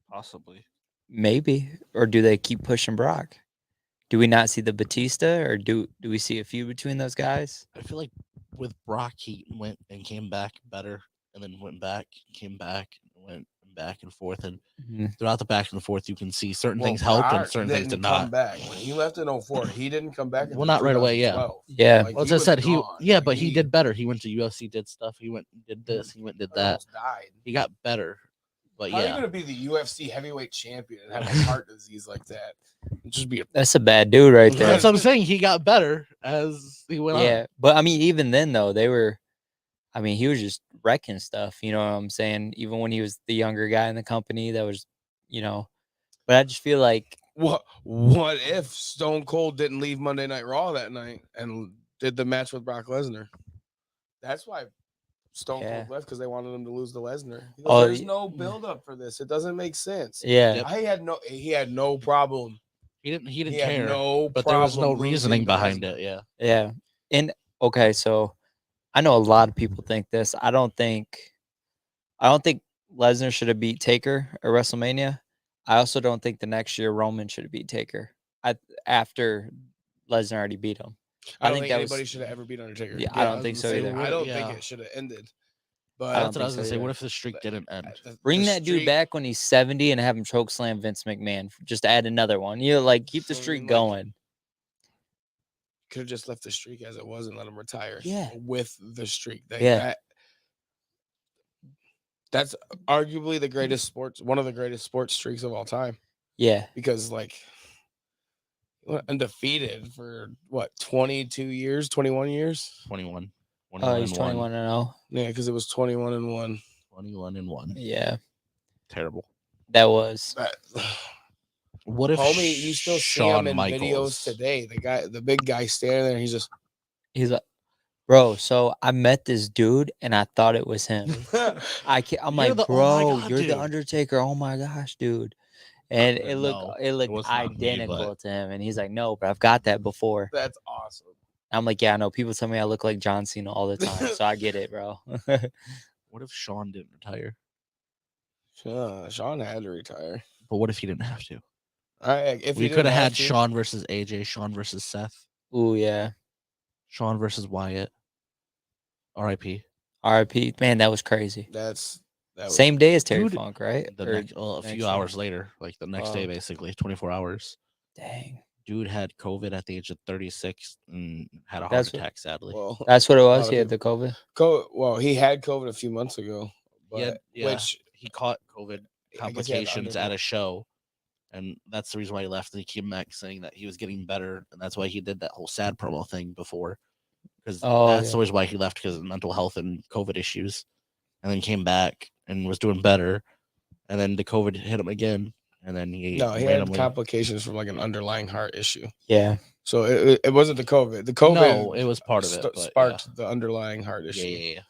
Possibly. Maybe. Or do they keep pushing Brock? Do we not see the Batista, or do we see a feud between those guys? I feel like with Brock, he went and came back better, and then went back, came back, went back and forth, and throughout the back and forth, you can see certain things helped and certain things did not. Come back when he left in 04. He didn't come back. Well, not right away. Yeah. 2012. Yeah. Like, Well, as he I was said, gone. but he did better. He went to UFC, did stuff. He went, did this. He went, did that. Almost died. He got better. But How are you yeah, gonna be the UFC heavyweight champion and have a heart disease like that? Just be That's a bad dude right there. that's what I'm saying. He got better as he went on. Yeah, but I mean, even then though, he was just wrecking stuff. You know what I'm saying? Even when he was the younger guy in the company, that was, But I just feel like what if Stone Cold didn't leave Monday Night Raw that night and did the match with Brock Lesnar? That's why Stone Cold left, because they wanted him to lose to Lesnar. There's no build up for this. It doesn't make sense. Yeah, He had no problem. He didn't He care. had no but there was no problem reasoning losing to behind Lesnar. it. Yeah. yeah. And okay, so I know a lot of people think this. I don't think Lesnar should have beat Taker at WrestleMania. I also don't think the next year Roman should have beat Taker after Lesnar already beat him. I don't think anybody should have ever beat Undertaker. Yeah, I don't think so either. I don't think it should have ended. But That's what I think was gonna so say. either. What if the streak didn't end? Bring that dude back when he's 70 and have him choke slam Vince McMahon. Just add another one. Keep the streak going. Could have just left the streak as it was and let him retire. Yeah. With the streak. Yeah. That's arguably one of the greatest sports streaks of all time. Yeah. Because undefeated for 22 years, 21 years? 21. He's 21-0. Yeah, because it was 21-1. 21-1. Yeah. Terrible. That was. What if homie, you still see him in videos today? The big guy standing there, he's like, Bro, so I met this dude and I thought it was him. I'm You're like, the- oh my bro, God, you're the dude." Undertaker. Oh my gosh, dude. And it looked No, it looked was not me, identical but- to him. And he's like, no, but I've got that before. That's awesome. I'm like, yeah, I know. People tell me I look like John Cena all the time. So I get it, bro. What if Sean didn't retire? Sean had to retire. But what if he didn't have to? If We he could didn't have had to- Sean versus AJ, Sean versus Seth, Ooh, yeah. Sean versus Wyatt. R.I.P. RIP. Man, that was crazy. That was Same day as Terry Dude, Funk, right? The Or next, a next few day? hours later, like the next day, Oh. basically 24 hours. Dang. Dude had COVID at the age of 36 and had a heart That's what- attack. Sadly, Well, That's what it a was. lot of He had the people- COVID. Well, he had COVID a few months ago, but He had- yeah, which he caught COVID I guess he had complications at undergo- a show, and that's the reason why he left. And he came back saying that he was getting better, and that's why he did that whole sad promo thing before, because Oh, that's yeah. always why he left, because of mental health and COVID issues, and then came back and was doing better, and then the COVID hit him again, and then he he had randomly. complications from like an underlying heart issue. Yeah. So it wasn't the COVID. The COVID No, it was part of it, but sparked the underlying heart issue. yeah.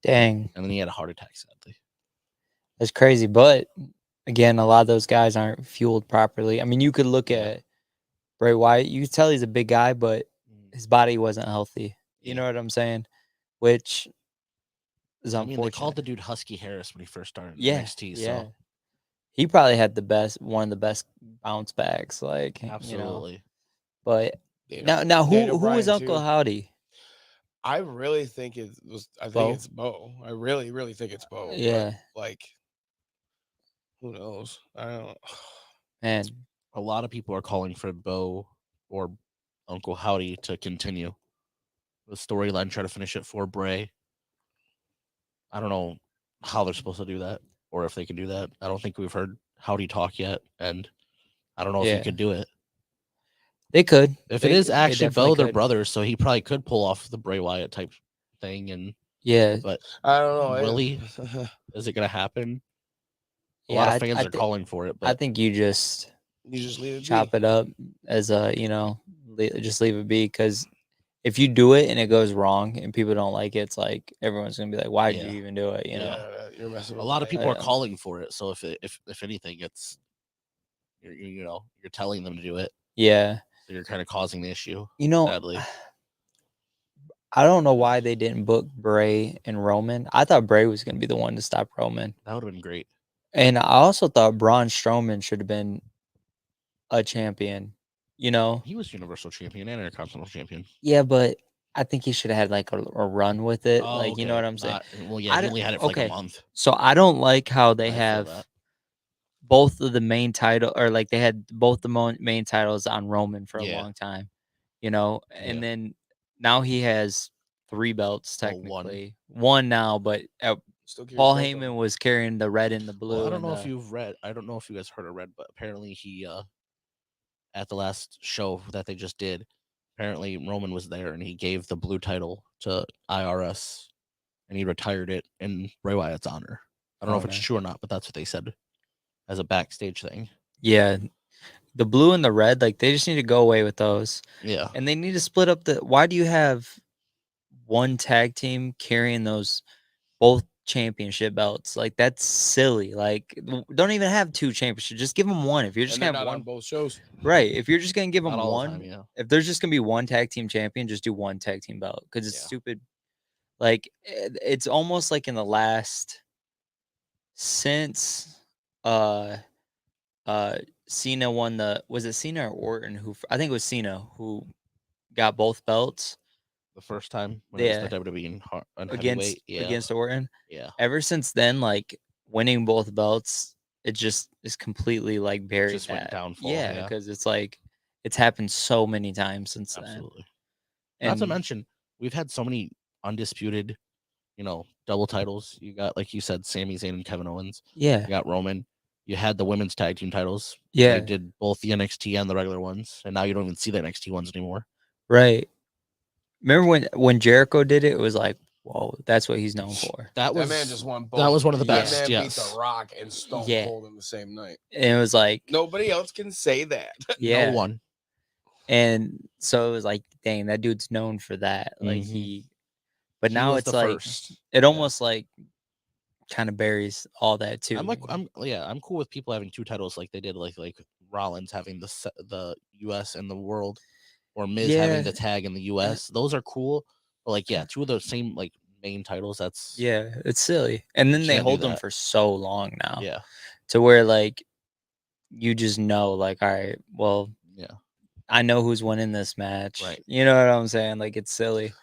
Dang. And then he had a heart attack, sadly. That's crazy. But again, a lot of those guys aren't fueled properly. I mean, you could look Yeah. at Bray Wyatt. You could tell he's a big guy, but his body wasn't healthy. You Yeah. know what I'm saying? Which is I mean, unfortunate. they called the dude Husky Harris when he first started in yeah, NXT. yeah. So He probably had one of the best bounce backs. Like, absolutely. You know, but Dana- now Dana who was Bryan, Uncle too. Howdy? I really think it was. I think Bo? it's Bo. I really, really think it's Bo. but, Yeah. like, who knows? I don't. Man, A lot of people are calling for Bo or Uncle Howdy to continue the storyline, try to finish it for Bray. I don't know how they're supposed to do that, or if they can do that. I don't think we've heard Howdy talk yet, and I don't know if Yeah. he could do it. they could. If They- it is they actually definitely Bo, they're could. brothers, so he probably could pull off the Bray Wyatt type thing. And Yeah. but I don't know. Really? is it gonna happen? A Yeah, lot I- of fans I are thi- calling for it, I but think you just You just leave it. chop it up as a, just leave it be, because if you do it and it goes wrong and people don't like it, it's like everyone's gonna be like, why did Yeah. you even do it? You know? Yeah, you're messing. a with lot of my- people are Yeah. calling for it. So if anything, it's you're telling them to do it, Yeah. so you're kind of causing the issue. You know, Sadly, I don't know why they didn't book Bray and Roman. I thought Bray was gonna be the one to stop Roman. that would have been great. And I also thought Braun Strowman should have been a champion, you know? He was Universal Champion and Intercontinental Champion. Yeah, but I think he should have had like a run with it. Like, you know what I'm saying? Well, yeah, I he don't- only had it for like okay. a month. So I don't like how they I feel have that. both of the main title, or like they had both the main titles on Roman for a Yeah. long time, and Yeah. then now he has 3 belts Well, one. technically. One now, but Still carries Paul both of Heyman them. was carrying the red and the blue. Well, I don't and know if the- you've read. I don't know if you guys heard or read, but apparently he at the last show that they just did, apparently Roman was there and he gave the blue title to IRS and he retired it in Bray Wyatt's honor. I don't know Oh, if it's nice. true or not, but that's what they said as a backstage thing. Yeah, the blue and the red, like they just need to go away with those, Yeah. and they need to split up the. Why do you have one tag team carrying those both championship belts? Like that's silly. Like don't even have 2 championships. Just give them one. If you're just And they're gonna have not one, on both shows. right? If you're just gonna give them Not all the one, time, yeah. if there's just gonna be one tag team champion, just do one tag team belt, because it's Yeah. stupid. Like it's almost like in the last since Cena won was it Cena or Orton I think it was Cena who got both belts The first time when it Yeah. was the WWE and against heavyweight, yeah, against Orton. yeah, Ever since then, like winning both belts, it just is completely like buried. Just went that. downfall, Yeah, yeah. because it's like it's happened so many times since absolutely. then. Not to And mention, we've had so many undisputed, double titles. You got, like you said, Sami Zayn and Kevin Owens. yeah, You got Roman. You had the women's tag team titles. yeah, They did both the NXT and the regular ones, and now you don't even see the NXT ones anymore. right. Remember when Jericho did it? It was like, whoa, that's what he's known for. That was That man just won both. that was one of the That best. man Yes. beat The Rock and Stone Yeah. Cold in the same night. And it was like, Nobody else can say that. yeah, No one. and so it was like, dang, that dude's known for that. Like Mhm. he But He now was it's the like first. it almost like kind of buries all that too. I'm cool with people having 2 titles like they did, like Rollins having the U.S. and the world, or Miz having the tag in the U.S. Those are cool, but like 2 of the same like main titles. That's Yeah, it's silly. And then they Can't do hold them that. for so long now. yeah, To where like you just know, like, all right, well, yeah. I know who's winning this match. Right. You know what I'm saying? Like it's silly.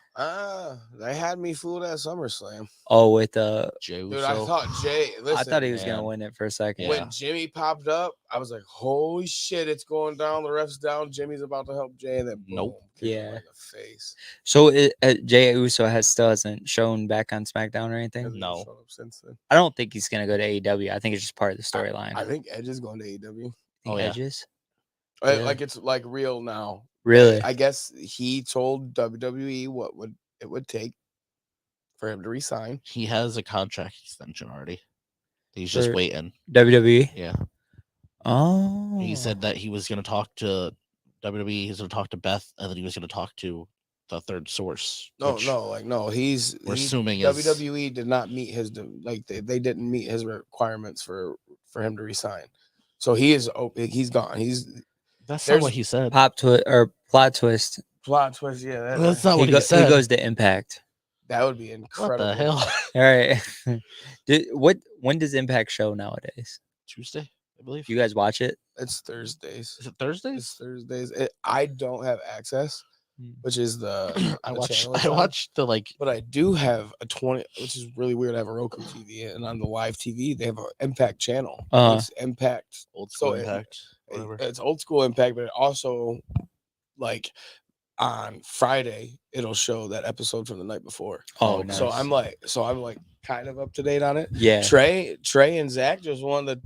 They had me fooled at SummerSlam. Oh, with Jey Dude, I Uso. thought Jay. Listen, I thought he was gonna man. win it for a second. Yeah. when Jimmy popped up, I was like, "Holy shit, it's going down! The ref's down. Jimmy's about to help Jay." And then boom, Nope. kicked him Yeah. right in the face. So Jey Uso still hasn't shown back on SmackDown or anything. Hasn't No. shown up since then. I don't think he's gonna go to AEW. I think it's just part of the storyline. I think Edge is going to AEW. Oh, yeah. Edges. Really? Like it's like real now. Really? I guess he told WWE what it would take for him to resign. He has a contract extension already. He's just For waiting. WWE. Yeah. Oh. He said that he was going to talk to WWE. He was going to talk to Beth, and then he was going to talk to the third source. No, which no. We're assuming is WWE did not meet his they didn't meet his requirements for him to resign. So he is open. He's gone. That's not there's what he said. plot twist. Plot twist. Yeah, That's not what He he said. goes to Impact. that would be What incredible. the hell? All right. When does Impact show nowadays? Tuesday, I believe. You guys watch it? It's Thursdays. Is it Thursdays? It's Thursdays. I don't have access, which is the I the watched. channel it's I on. watched the like. But I do have a 20, which is really weird. I have a Roku TV, and on the live TV, they have an Impact channel. It's Impact. Old school So Impact. Whatever. It's old school Impact, but it also, like, on Friday, it'll show that episode from the night before. Oh, Okay. nice. So I'm like kind of up to date on it. Yeah. Trey and Zach just won the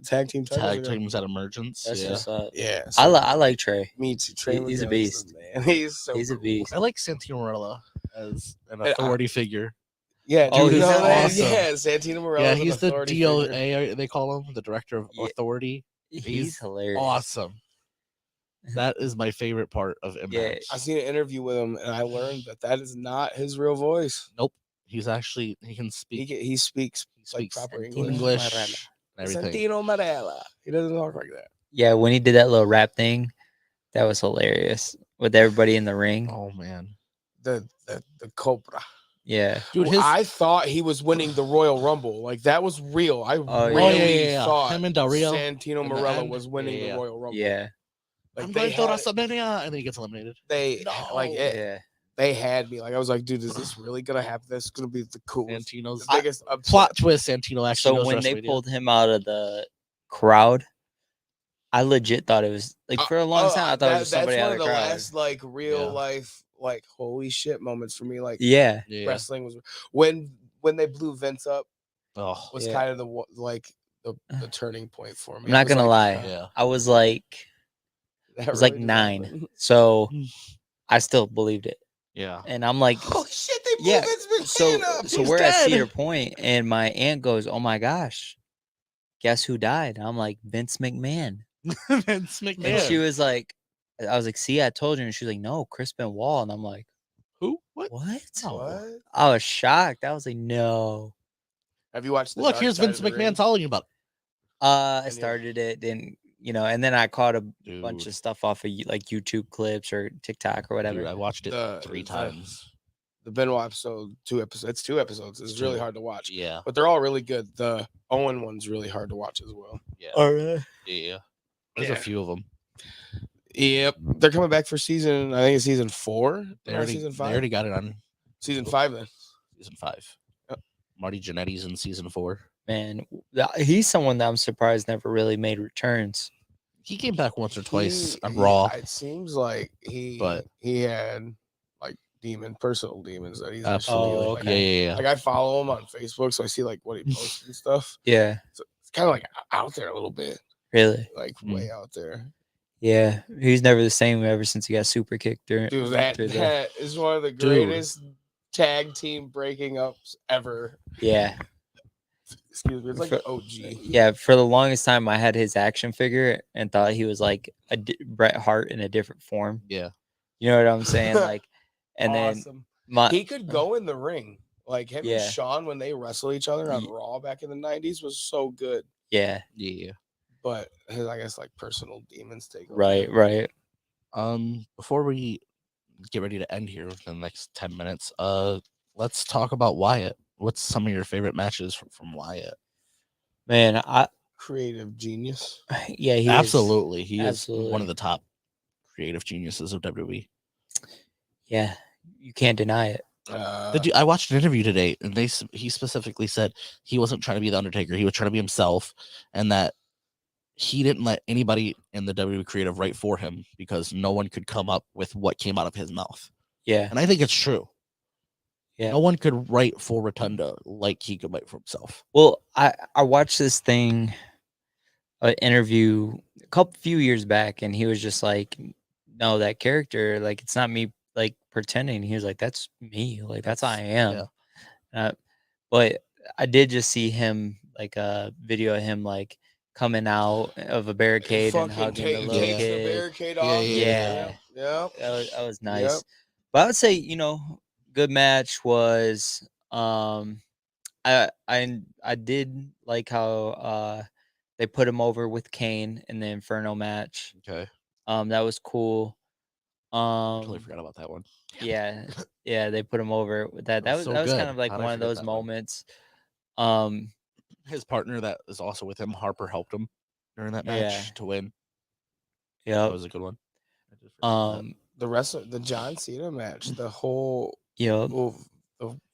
tag team titles. Tag again. teams at Emergence. That's Yeah. what's up. Yeah, I so like Trey. me too. Trey He's a McGinnis, beast. man. He's a cool. beast. I like Santino Marella as an And I- authority figure. Yeah, Oh, dude, you he's know that? awesome. Yeah, Santino Morella. Yeah, he's the DOA. They call him the director of Yeah. authority. He's hilarious. Awesome. That is my favorite part of Impact. I seen an interview with him, and I learned that is not his real voice. Nope. He's actually he can speak. He speaks like speaks proper Santino English. English and everything. Santino Marella. He doesn't talk like that. Yeah, when he did that little rap thing, that was hilarious with everybody in the ring. Oh man, The Cobra. Yeah. dude, I thought he was winning the Royal Rumble. Like that was real. I Oh, yeah. really yeah. thought Him and Del Rio Santino in the Marella end. was winning Yeah. the Royal Rumble. Yeah. Like I'm they going to had, WrestleMania, and then he gets eliminated. like No. it, Yeah. they had me. Like I was like, dude, is this really gonna happen? This is gonna be the coolest, Santino's the biggest upset. plot twist. Santino actually So knows when they WrestleMania. pulled him out of the crowd, I legit thought it was like for a long time I thought it was just somebody that's out one of of the the crowd. last like real Yeah. life like holy shit moments for me. Like Yeah. yeah. wrestling was when they blew Vince up Oh, was Yeah. kind of the turning point for me. I'm not gonna lie. yeah. I was like That it was like really just 9. happened. So I still believed it. Yeah. And I'm like Holy shit, they blew yeah. Vince McMahon So up. so He's we're at dead. Cedar Point and my aunt goes, "Oh my gosh. Guess who died?" I'm like, "Vince McMahon." Vince McMahon. And she was like I was like, "See, I told you." And she's like, "No, Chris Benoit." And I'm like, who? What? "What?" No. What? I was shocked. I was like, "No." Have you watched? The Look, Dark here's Side Vince of the McMahon Ring? telling you about I And you- started it, and and then I caught a it. bunch Dude, of stuff off of like YouTube clips or TikTok or whatever. dude, I watched it The- 3 the- times. The Benoit episode, 2 episodes. It's 2 episodes. It's really 2. hard to watch, Yeah. but they're all really good. The Owen one's really hard to watch as well. Yeah. right. Yeah. There's Yeah. a few of them. Yep, they're coming back for season. I think it's season 4. They Not already, season they 5. already got it on Season 5 then. season 5. Yep. Marty Jannetty's in season 4. Man, he's someone that I'm surprised never really made returns. He came back once or twice on He- Raw. It seems like he had like personal demons that he's Absolutely. Oh, like, okay. Yeah. like I follow him on Facebook, so I see like what he posts and stuff. Yeah, So it's kind of like out there a little bit, really. like Mm. way out there. Yeah, he's never the same ever since he got super kicked during. Dude, that through the- is one of the Dude. greatest tag team breaking ups ever. Yeah, Excuse me, it's like For- an OG. yeah. For the longest time, I had his action figure and thought he was like a Bret Hart in a different form. Yeah. You know what I'm saying? Like, and then Awesome. He could go in the ring. Like him and Yeah. Shawn when they wrestle each other on Ye- Raw back in the 90s was so good. Yeah. Yeah. But his, I guess, like personal demons take over. Right. Before we get ready to end here within the next 10 minutes, let's talk about Wyatt. What's some of your favorite matches from Wyatt? Man, Creative genius. yeah, he Absolutely. is. He is one Absolutely. of the top creative geniuses of WWE. Yeah, you can't deny it. I watched an interview today, and he specifically said he wasn't trying to be the Undertaker. He was trying to be himself, and that he didn't let anybody in the WWE creative write for him because no one could come up with what came out of his mouth. Yeah. And I think it's true. Yeah. No one could write for Rotunda like he could write for himself. Well, I watched this thing, an interview few years back, and he was just like, no, that character, like, it's not me, like, pretending. He was like, that's me, like, that's I am. Yeah. But I did just see him, like, a video of him, like, coming out of a barricade and hugging the little takes the kid. barricade off. Yeah. Yeah. That was nice. But I would say, good match was I did like how they put him over with Kane in the Inferno match. Okay. That was cool. I totally forgot about that one. Yeah, they put him over with that. That was kind good. of like How'd I one of forget those that one? moments. His partner that is also with him, Harper, helped him during that match to win. Yeah, that was a good one. I just forgot that. The rest of the John Cena match, the whole the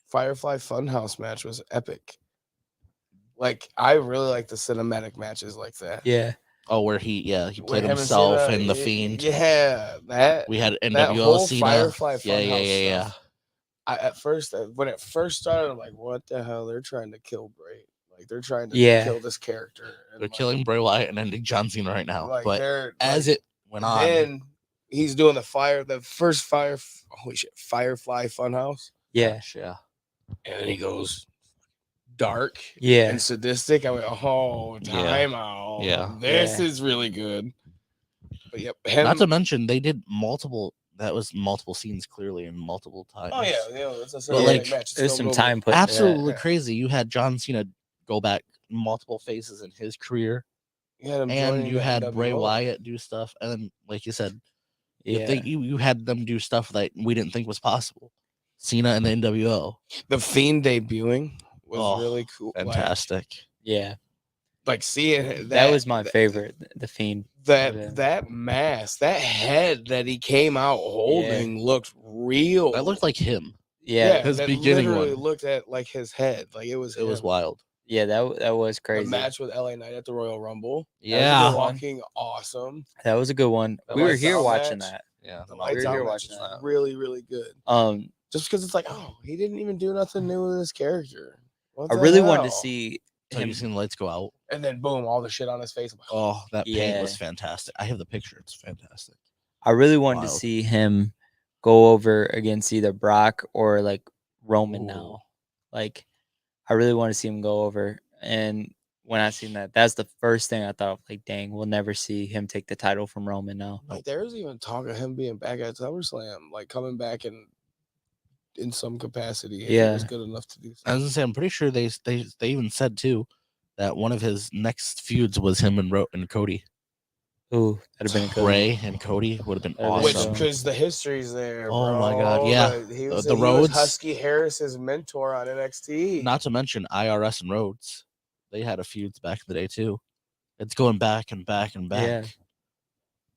Firefly Funhouse match was epic. Like I really like the cinematic matches like that. Yeah. Oh, where he played him himself Cena, and the Fiend. Yeah, that We had that NWO whole Cena. Firefly Funhouse Yeah. stuff. At first, when it first started, I'm like, what the hell? They're trying to kill Bray. Like they're trying to kill this character. And they're killing Bray Wyatt and ending John Cena right now. Like but as like, it went on, then he's doing the first Firefly Funhouse. Yeah. And he goes dark Yeah. and sadistic. I went, oh, time out. Yeah. This is really good. But yep. Not to mention they did multiple scenes clearly in multiple times. Oh yeah, that's a cinematic match. There's some time put absolutely into that. crazy. You had John Cena go back multiple phases in his career. And you had Bray Wyatt do stuff, and then, like you said, you had them do stuff that we didn't think was possible. Cena and the NWO. The Fiend debuting was really cool. Fantastic. Like seeing that was my favorite, the Fiend. That mask, that head that he came out holding looked real. That looked like him. His beginning one looked at like his head. Like it was wild. Yeah, that was crazy. The match with LA Knight at the Royal Rumble. Yeah, fucking awesome. That was a good one. We were here watching that. Yeah, the lights out match was really, really good. Just because it's like, oh, he didn't even do nothing new with his character. I really wanted to see him. You seen the lights go out, and then boom, all the shit on his face. Oh, that paint was fantastic. I have the picture; it's fantastic. I really wanted to see him go over against either Brock or like Roman now. Like, I really want to see him go over. And when I seen that, that's the first thing I thought of. Like, dang, we'll never see him take the title from Roman now. Like, there's even talk of him being back at SummerSlam, like coming back in some capacity. He was good enough to do. I was gonna say, I'm pretty sure they even said too that one of his next feuds was him and Cody. Ooh, that'd have been good. Bray and Cody would have been awesome. Because the history's there. Oh my god, yeah. He was Husky Harris's mentor on NXT. Not to mention IRS and Rhodes. They had a feuds back in the day too. It's going back and back and back. Yeah.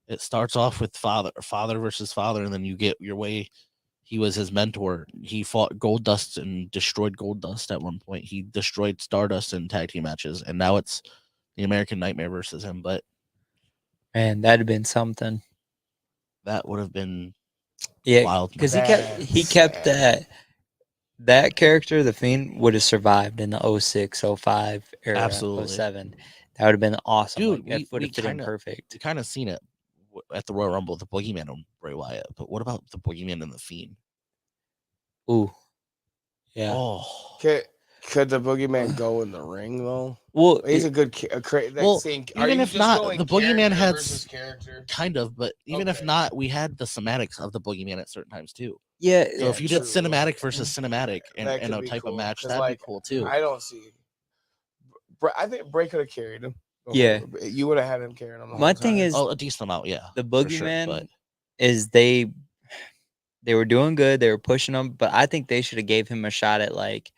It starts off with father versus father, and then you get your way. He was his mentor. He fought Goldust and destroyed Goldust at one point. He destroyed Stardust in tag team matches, and now it's the American Nightmare versus him. But man, that'd have been something. That would have been wild. Because he kept that character, the Fiend, would have survived in the 06, 05 era. Absolutely. 07. That would have been awesome. Dude, that would have fit in perfect. You kind of seen it at the Royal Rumble, the Boogeyman and Bray Wyatt. But what about the Boogeyman and the Fiend? Ooh. Yeah. Oh. Could the Boogeyman go in the ring though? Well, he's a good even if not, the Boogeyman had kind of, but even if not, we had the somatics of the Boogeyman at certain times too. Yeah, So if you did true. cinematic versus cinematic That and could a be type cool, of match, 'cause, that'd like, be cool too. I don't see. I think Bray could have carried him. Yeah. You would have had him carrying him. The My whole thing time. is- Oh, a decent amount, yeah. the for sure, boogeyman but is they were doing good. They were pushing him, but I think they should have gave him a shot at like,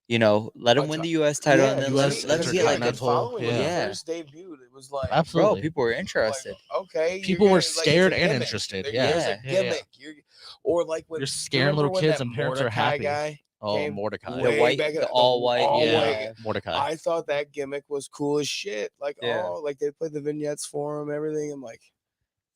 let him win the U.S. title and then US let him get like Intercontinental, following when he yeah. first debuted. It was like, bro, absolutely. people were like, interested. okay, you're People were gonna- like, it's a scared and gimmick. interested. There's Yeah. a Yeah, yeah. gimmick. Or like when You're do you scaring remember little when kids that and parents are Mordecai happy. guy Oh, came Mordecai. The way white- back in the all white, all yeah. white. Mordecai. I thought that gimmick was cool as shit. Like, Yeah. like they played the vignettes for him, everything. I'm like,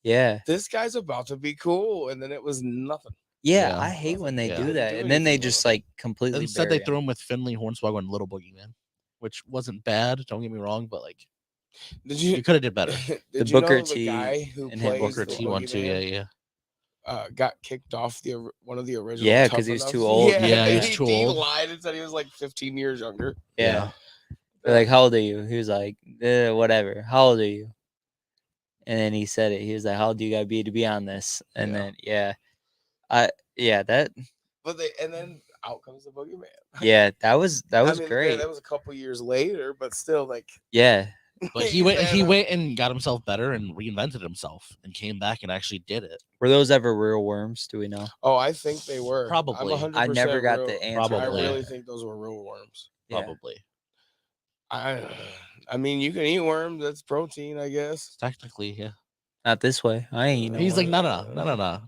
Yeah. this guy's about to be cool, and then it was nothing. Yeah, Yeah. I hate when they Yeah. do Didn't that, do and then they anything with just him. like completely. Instead, they bury threw him. him with Finley, Hornswoggle, and Little Boogeyman, which wasn't bad. Don't get me wrong, but like Did you you? could have did better. Did The you Booker know the T guy who and him, plays Booker the T1 too. Yeah, Boogeyman, yeah. got kicked off one of the original. Yeah, Tough 'cause he was Enough. too old. Yeah, he was too he old. lied and said he was like 15 years younger. Yeah. They're like, how old are you? He was like, whatever. How old are you? And then he said it. He was like, how old do you gotta be to be on this? And Yeah. then that But and then out comes the Boogeyman. that was I mean, great. That was a couple years later, but still, like, Yeah. But he went and got himself better and reinvented himself and came back and actually did it. Were those ever real worms? Do we know? Oh, I think they were. Probably. I'm 100% I never got real. the answer. Probably. I really think those were real worms. Yeah. Probably. I mean, you can eat worms. That's protein, I guess. Technically, yeah. Not this way. I ain't eating no He's like, worm.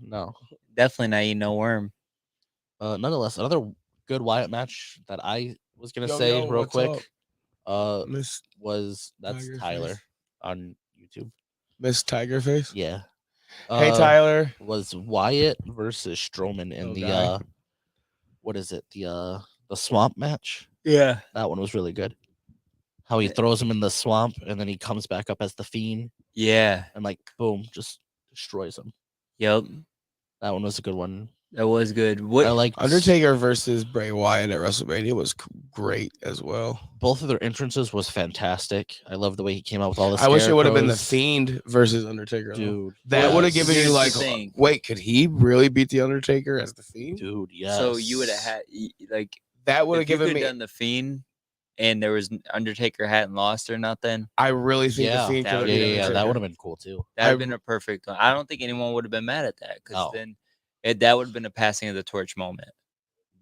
no. Definitely not eating no worm. Nonetheless, another good Wyatt match that I was gonna Yo, say yo, real what's quick. Miss That's Tiger Tyler Face? on YouTube. Miss Tigerface. Yeah. Hey, Tyler. Was Wyatt versus Strowman in Oh, the guy. what is it? The swamp match. Yeah. That one was really good. How he throws him in the swamp and then he comes back up as the Fiend Yeah. and like boom, just destroys him. Yep. That one was a good one. That was good. What I like Undertaker versus Bray Wyatt at WrestleMania was great as well. both of their entrances was fantastic. I love the way he came out with all the I wish it would have been the scarecrows. Fiend versus Undertaker. though. Dude. That would have yes. given you Here's the like, thing. wait, could he really beat the Undertaker as the Fiend? Dude, yes. So you would have had like That would have if you given could me. done the Fiend, and there was Undertaker hadn't lost or nothing. I really think Yeah, the Fiend that could have would yeah, beat yeah, yeah, Undertaker. that would have been cool too. That would have been a perfect one. I don't think anyone would have been mad at that because No. then that would have been a passing of the torch moment.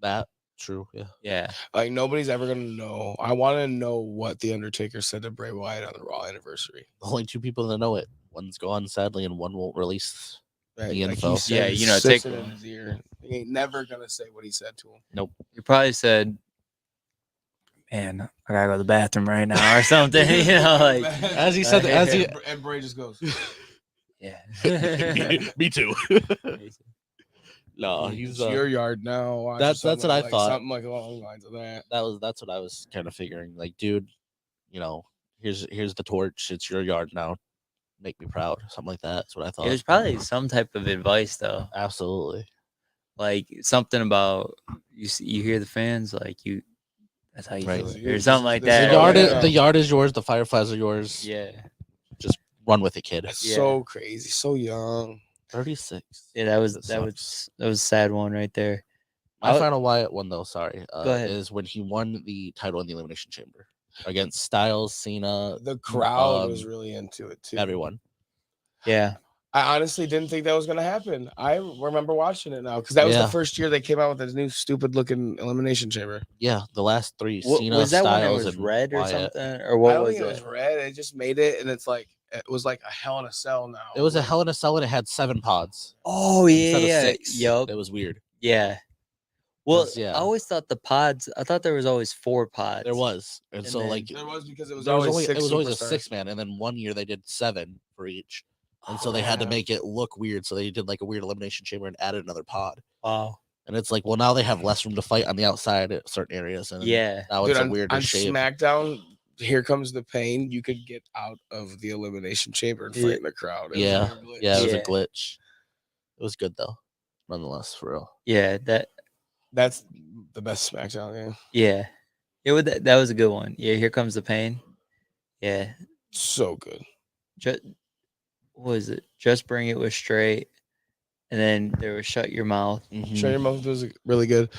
That true, yeah. Yeah. Like nobody's ever gonna know. I want to know what the Undertaker said to Bray Wyatt on the Raw anniversary. The only two people that know it. One's gone sadly, and one won't release. Right? The Like info. he said, Yeah, it you know, sits take- it in his ear. He ain't never gonna say what he said to him. You probably said, "Man, I gotta go to the bathroom right now" or something. You know, like As he said, as he and Bray just goes. yeah. me too. No, he's It's your yard now. Watch," or that's something what I like, thought. Something like along the lines of that. that's what I was kind of figuring. Like, dude, here's the torch. It's your yard now. Make me proud. Something like that. That's what I thought. It was probably some type of advice though, Absolutely. like something about you hear the fans like you. That's how you Right. do it, or something like This that. The yard, yeah. the yard is yours. The fireflies are yours. Yeah. Run with it, kid. That's Yeah. so crazy. So young. 36. Yeah, that was sucks. a sad one right there. My final Wyatt one though. Sorry, Go ahead. is when he won the title in the Elimination Chamber against Styles, Cena, The crowd um, was really into it too. everyone. Yeah. I honestly didn't think that was gonna happen. I remember watching it now because that was Yeah. the first year they came out with this new stupid looking elimination chamber. Yeah, the last three. What, Cena, was that when it Styles, was and red or Wyatt. something, or I what don't was think it? it was red. It just made it, and it was like a Hell in a Cell now. It was a Like, Hell in a Cell and it had 7 pods Oh yeah, instead yeah. of 6. Yup. It was weird. Yeah. Well, 'Cause, yeah. I always thought the pods. I thought there was always 4 pods. There was, and And so then- like There was because it was there was always only six it was always a superstars. 6-man, and then one year they did 7 for each, and so they had to Yeah. make it look weird. So they did like a weird elimination chamber and added another pod. Wow. And it's like, well, now they have less room to fight on the outside at certain areas, and Yeah. now Dude, it's a on weirder on shape. SmackDown, Here Comes the Pain. You could get out of the elimination chamber and Yeah. fight in the crowd. It was Yeah. like a glitch. Yeah, it was a Yeah. glitch. It was good though, nonetheless, for real. Yeah. That's the best SmackDown game. Yeah. That was a good one. Yeah. Here Comes the Pain. Yeah. So good. Just what was it? Just Bring It was straight, and then there was Shut Your Mouth. Mhm. Shut Your Mouth was really good.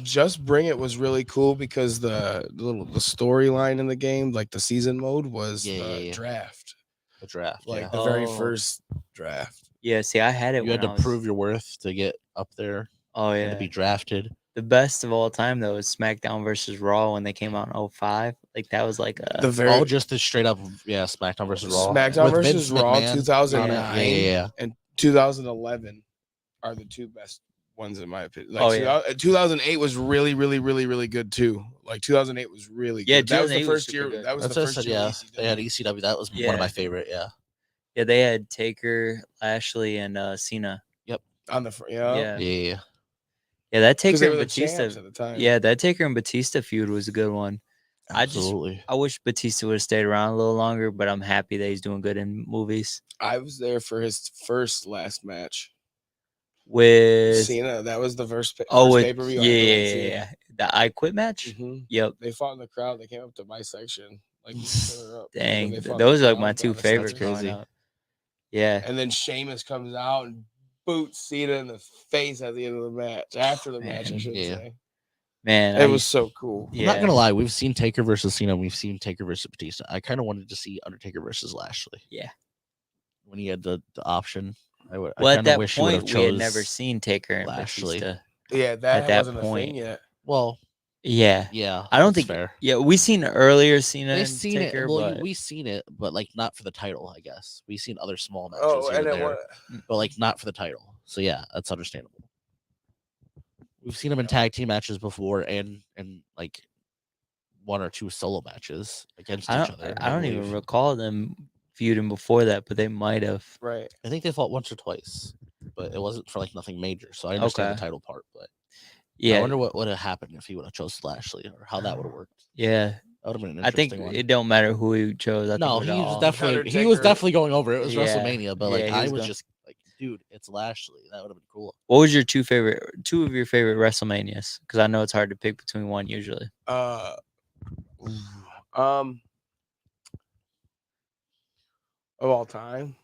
Just Bring It was really cool because the storyline in the game, like the season mode, was the draft, The draft, like yeah. the very Oh. first draft. Yeah, see, I had it You when had I to was. prove your worth to get up there. Oh You yeah. had to be drafted. The best of all time though is SmackDown versus Raw when they came out in 05. Like that was like a The very All just the straight up, SmackDown versus Raw. SmackDown With versus Vince Raw McMahon 2009 on it. Yeah. and 2011 are the two best ones in my opinion. Like Oh, yeah. 2008 was really, really, really, really good too. Like 2008 was really Yeah, good. That was the 2008 was first super year. good. That was That's the what I first said. year. Yeah, ECW. they had ECW. That was one of Yeah. my favorite. Yeah. Yeah, they had Taker, Lashley, and Cena. on the Yeah. Yeah. Yeah, that because Taker they were and the Batista. champs at the time. Yeah, that Taker and Batista feud was a good one. Absolutely. I wish Batista would have stayed around a little longer, but I'm happy that he's doing good in movies. I was there for his last match. With Cena, that was the first with pay-per-view. yeah. The I Quit match. Mm-hmm. Yep. They fought in the crowd. They came up to my section, like stood her up. Dang, They fought in those the are like my crowd two on the favorites stairs. growing crazy. up. Yeah. And then Sheamus comes out and boots Cena in the face at the end of the match. After the match, I should say. Man, It was so cool. I'm not gonna lie. We've seen Taker versus Cena. We've seen Taker versus Batista. I kind of wanted to see Undertaker versus Lashley. Yeah. When he had the option, I Well, kind at of that wish he would have point, we had never chose. seen Taker and Lashley. Batista. Yeah, that At that wasn't a point. thing yet. Well, Yeah. I don't that's think. fair. Yeah, we seen earlier Cena They've and seen Taker, it. Well, but we seen it, but like not for the title. I guess we seen other small matches Oh, here and and it there, was, but like not for the title. So yeah, that's understandable. We've seen him in tag team matches before, and like one or two solo matches against each other. I don't even believe. recall them feuding before that, but they might have. right. I think they fought once or twice, but it wasn't for like nothing major. So I understand Okay. the title part, but Yeah. I wonder what would have happened if he would have chose Lashley or how that would have worked. Yeah. That would have been an I think interesting one. it don't matter who he chose. I No, think he we'd was all- definitely going over. It was Yeah. WrestleMania, but like Yeah, he I was was go- just like, dude, it's Lashley. That would have been cool. What was your two of your favorite WrestleManias? Because I know it's hard to pick between one usually. Of all time,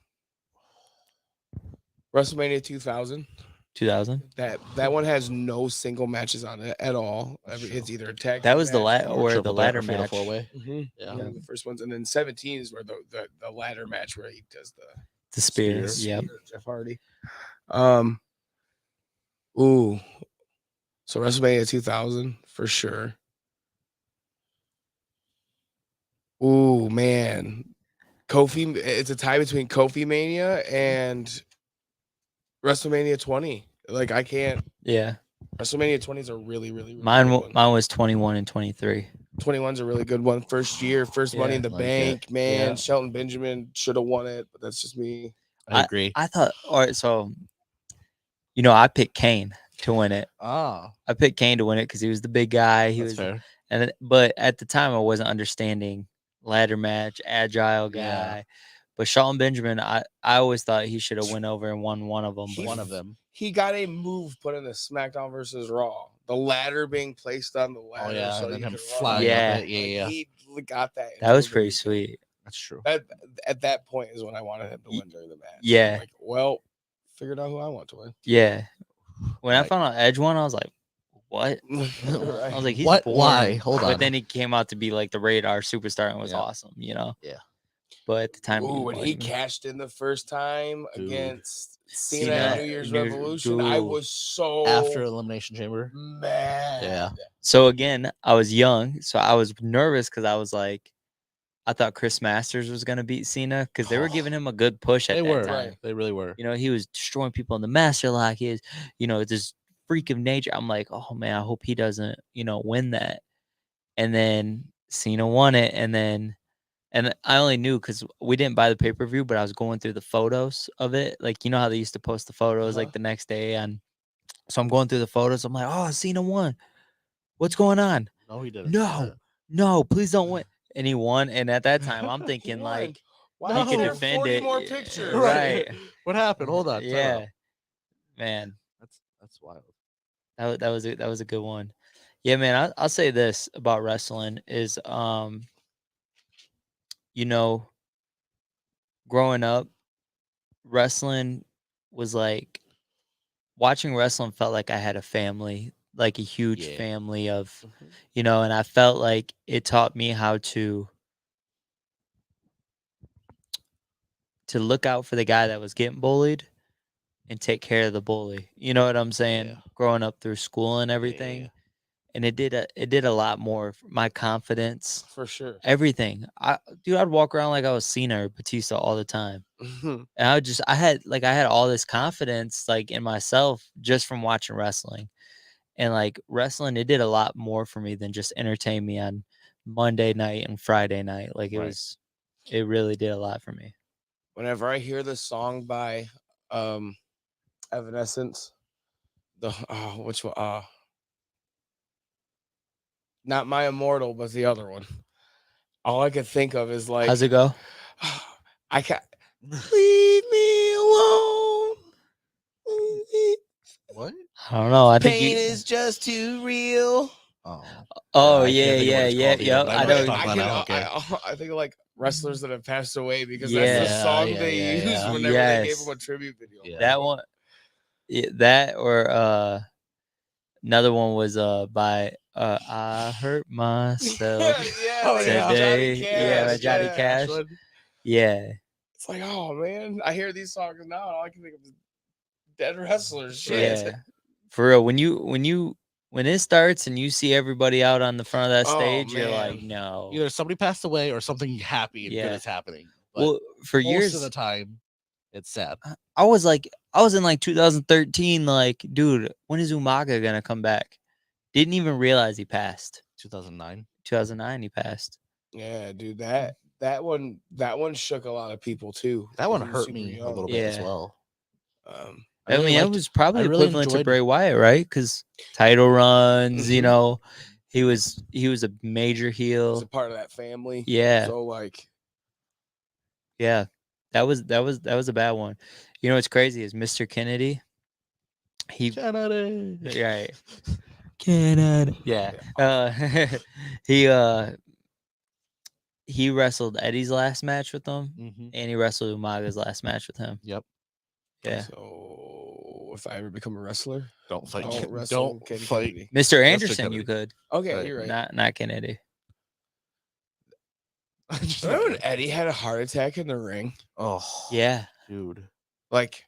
WrestleMania 2000. 2000. That one has no single matches on it at all. It's either a tag. That team was the match or the ladder match. four-way. Mm-hmm. Yeah. One of the first ones, and then 17 is where the ladder match where he does The spear. spear, Yeah. Jeff Hardy. Ooh. So WrestleMania 2000 for sure. Ooh, man. Kofi, it's a tie between Kofi Mania and WrestleMania 20. Like I can't. Yeah. WrestleMania 20 is a really, really, really Mine good one. mine was 21 and 23. 21's a really good one. First year, first Money in the like Bank, it. man. Yeah. Shelton Benjamin should have won it, but that's just me. I agree. I thought, all right, so I picked Kane to win it. I picked Kane to win it because he was the big guy. He that's was, fair. but at the time I wasn't understanding ladder match, agile guy. Yeah. But Shelton Benjamin, I always thought he should have went over and won one of them. But One of them. He got a move put in the SmackDown versus Raw. The ladder being placed on the ladder. Oh yeah, so and then you him could flying run. Yeah. up it. Yeah. He got that. that was in pretty WWE. sweet. That's true. At that point is when I wanted him to win during the match. Yeah. I'm like, well, figured out who I want to win. Yeah. When I Like- found out Edge won, I was like, what? I Right. was like, he's What? boring. Why? Hold But on. then he came out to be like the radar superstar and was Yeah. awesome, Yeah. But at the time, Ooh, when he wasn't. cashed in the first time Dude. against Cena Cena, at New Year's Revolution, I dude. was so After Elimination Chamber. mad. Yeah. So again, I was young, so I was nervous because I was like, I thought Chris Masters was gonna beat Cena because they were giving him a good push at They that were. time. Right. They really were. He was destroying people in the Master Lock. He is, this freak of nature. I'm like, oh man, I hope he doesn't, win that. And then Cena won it, and I only knew because we didn't buy the pay-per-view, but I was going through the photos of it. Like, how they used to post the photos like the next day. So I'm going through the photos. I'm like, oh, Cena won. What's going on? No, he didn't. No, please don't win. And he won. And at that time, I'm thinking He won. like, Why No. is there defend 40 it. more pictures? Right. What happened? Hold on. time Yeah. out. Man, That's wild. that was a good one. Yeah, man, I'll say this about wrestling is, growing up, wrestling was like watching wrestling felt like I had a family, like a huge Yeah. family of, Mhm. and I felt like it taught me how to look out for the guy that was getting bullied and take care of the bully. You know what I'm saying? Yeah. Growing up through school and Yeah, everything. yeah. And it did a lot more for my confidence, For sure. everything. I'd walk around like I was Cena or Batista all the time. And I had all this confidence like in myself just from watching wrestling. And like wrestling, it did a lot more for me than just entertain me on Monday night and Friday night. Like Right. it really did a lot for me. Whenever I hear this song by Evanescence, which one? Not My Immortal, but the other one. All I can think of is like, How's it go? I can't leave me alone. What? I don't know. I think Pain you. is just too real. Oh. Oh I can't yeah, think of what yeah, it's yeah, called either, yeah. but I I know what know. you're talking about now. Okay. I think of like wrestlers that have passed away because that's the Yeah. song Yeah, they yeah, used yeah. whenever they gave Yes. him a tribute video. Yeah. That one. Yeah, that or another one was by I hurt myself Yeah, they got today. Johnny Yeah, by Cash. Johnny Yeah. Cash. Yeah. It's like, oh man, I hear these songs now, and all I can think of is dead wrestlers. Shit. Yeah. For real. When it starts and you see everybody out on the front of that Oh, stage, you're like, man. no. Either somebody passed away or something happy and Yeah. good is happening. But Well, for most years of the time, it's sad. I was in like 2013, like, dude, when is Umaga gonna come back? Didn't even realize he passed. 2009. 2009 he passed. Yeah, dude, that one shook a lot of people too. That one He was hurt super me a young. little bit as Yeah. well. I mean, it was probably I really equivalent to enjoyed- Bray Wyatt, right? Because title runs, Mhm. he was a major He heel. was a part of that family. Yeah. So like, Yeah, that was a bad one. You know what's crazy is Mr. Kennedy. He Kennedy. right. Kennedy. Yeah. He wrestled Eddie's last match with him, Mhm. and he wrestled Umaga's last match with him. Yep. Yeah. so if I ever become a wrestler, Don't fight. don't wrestle Don't Kenny fight. Kennedy. Mr. Anderson, you Kennedy. could. Okay, Right. you're right. Not Kennedy. Just Remember when like- Eddie had a heart attack in the ring? Oh Yeah. dude. Like,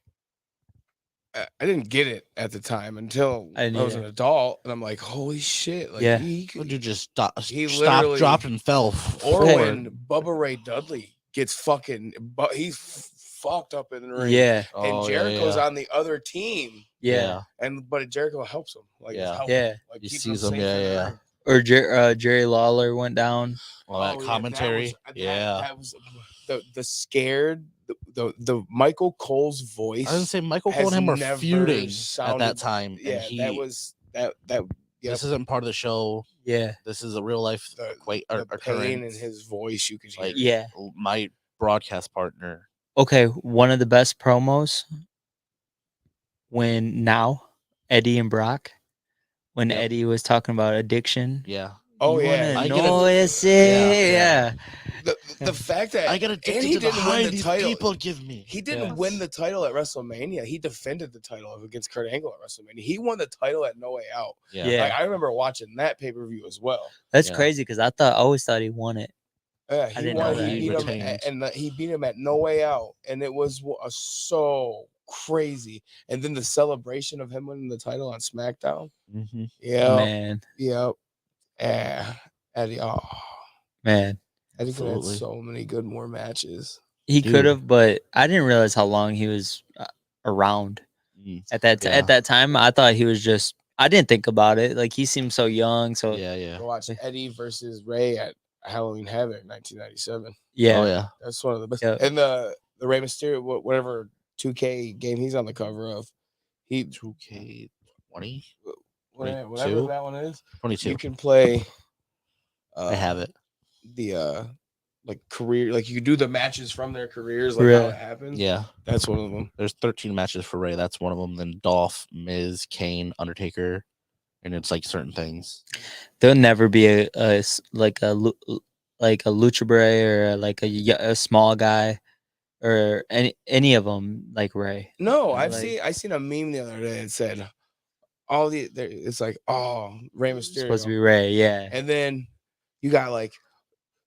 I didn't get it at the time until I I, didn't was an either. adult, and I'm like, holy shit! Like, Yeah. he Would could, you just stop? He Stopped, literally- dropped, and fell or forward. when Bubba Ray Dudley gets fucking, but he's fucked up in the ring. Yeah. And Oh, Jericho's yeah. on the other team, Yeah. but Jericho helps him. Like, Yeah. helping Yeah. him, like He keeping sees him, safe yeah, in the yeah. ring. Or Jerry Lawler went down. All that commentary. That was the scared, the Michael Cole's voice. I didn't say Michael Cole has and him were never feuding at sounded- that time. Yeah, and that was that. Yep. This isn't part of the show. Yeah. This is a real life The pain occurrence. in his voice, you could hear. Like, Yeah. my broadcast partner. Okay, one of the best promos when Eddie and Brock, when Yep. Eddie was talking about addiction. Yeah. Oh, You yeah. wanna I get know it. it's it? Yeah. Yeah. The fact that I get addicted and he to the didn't high win the these title. people give me. He didn't Yeah. win the title at WrestleMania. He defended the title against Kurt Angle at WrestleMania. He won the title at No Way Out. Yeah. Yeah. Like, I remember watching that pay-per-view as well. That's Yeah. crazy because I always thought he won it. Yeah, I he didn't won. know that. He He beat him, retained. and he beat him at No Way Out, and it was so crazy. And then the celebration of him winning the title on SmackDown. Mm-hmm. Yeah, Man, yeah. Eddie, man. Eddie could have had Absolutely. so many good more matches. He Dude. could have, but I didn't realize how long he was around at that Yeah. at that time. I thought he was just. I didn't think about it. Like he seemed so young. So Yeah. Go watch Eddie versus Ray at Halloween Havoc, 1997. yeah. Oh yeah. That's one of the best. Yeah. And the Rey Mysterio, whatever 2K game he's on the cover of, he 2K 20, whatever 22? that one is, 22. you can play. I have it. The like career, like you do the matches from their careers, like how Right. it happens. Yeah. That's one of them. There's 13 matches for Ray. That's one of them. Then Dolph, Miz, Kane, Undertaker, and it's like certain things. There'll never be a lucha Bray or like a small guy or any of them like Ray? No, Like- I seen a meme the other day that said it's like Rey It's supposed to be Mysterio, Ray, yeah. and then you got like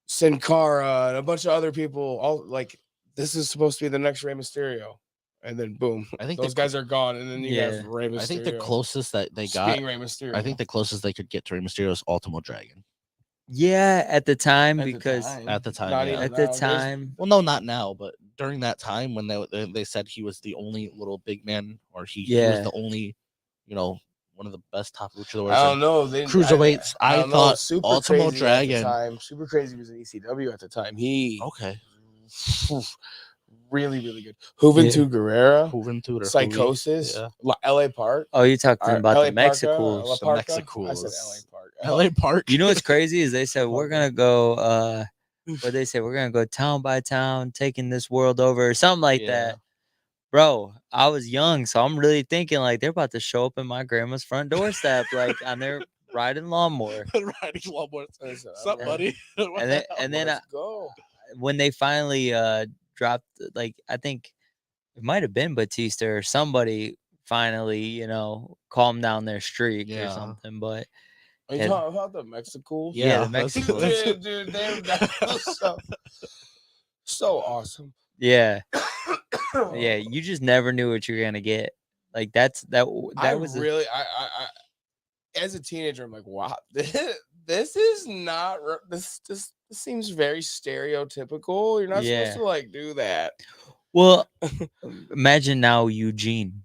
Sin Cara and a bunch of other people. All like this is supposed to be the next Rey Mysterio, and then boom, I think those guys are gone, and then you Yeah. have Rey Mysterio. I think the closest that they just got, being Rey Mysterio. I think the closest they could get to Rey Mysterio is Ultimo Dragon. Yeah, at the time, At the because time. At the time, Not yeah. even at now. the There's- time, Well, no, not now, but during that time when they said he was the only little big man, or he was Yeah. the only, one of the best top luchadors. I don't and know. Cruiserweights, I don't know. thought Super Ultimo Crazy Dragon- at the time. Super Crazy was in ECW at the time. He Okay, really, really good. Juventud Guerrera, Juventud or Psychosis, yeah. LA Park. oh, you talking Or about LA the Mexicools. La The Parka? I Mexicools. said LA Park. LA Park. You know what's crazy is they said we're Parker. gonna go what they say, we're gonna go town by town, taking this world over or something like Yeah. that. Bro, I was young, so I'm really thinking like they're about to show up in my grandma's front doorstep, like on their riding lawnmower. Riding lawnmower. What's up, buddy? And then Let's go. when they finally dropped, like I think it might have been Batista or somebody finally, calmed down their streak or Yeah. something. But Are you And- talking about the Mexicools? Yeah, the that's- Mexicools. that's- Dude, that was so awesome. yeah, yeah, you just never knew what you were gonna get. Like that was really I as a teenager I'm like, wow, this is not this seems very stereotypical. You're not Yeah. supposed to like do that. well. Imagine now Eugene.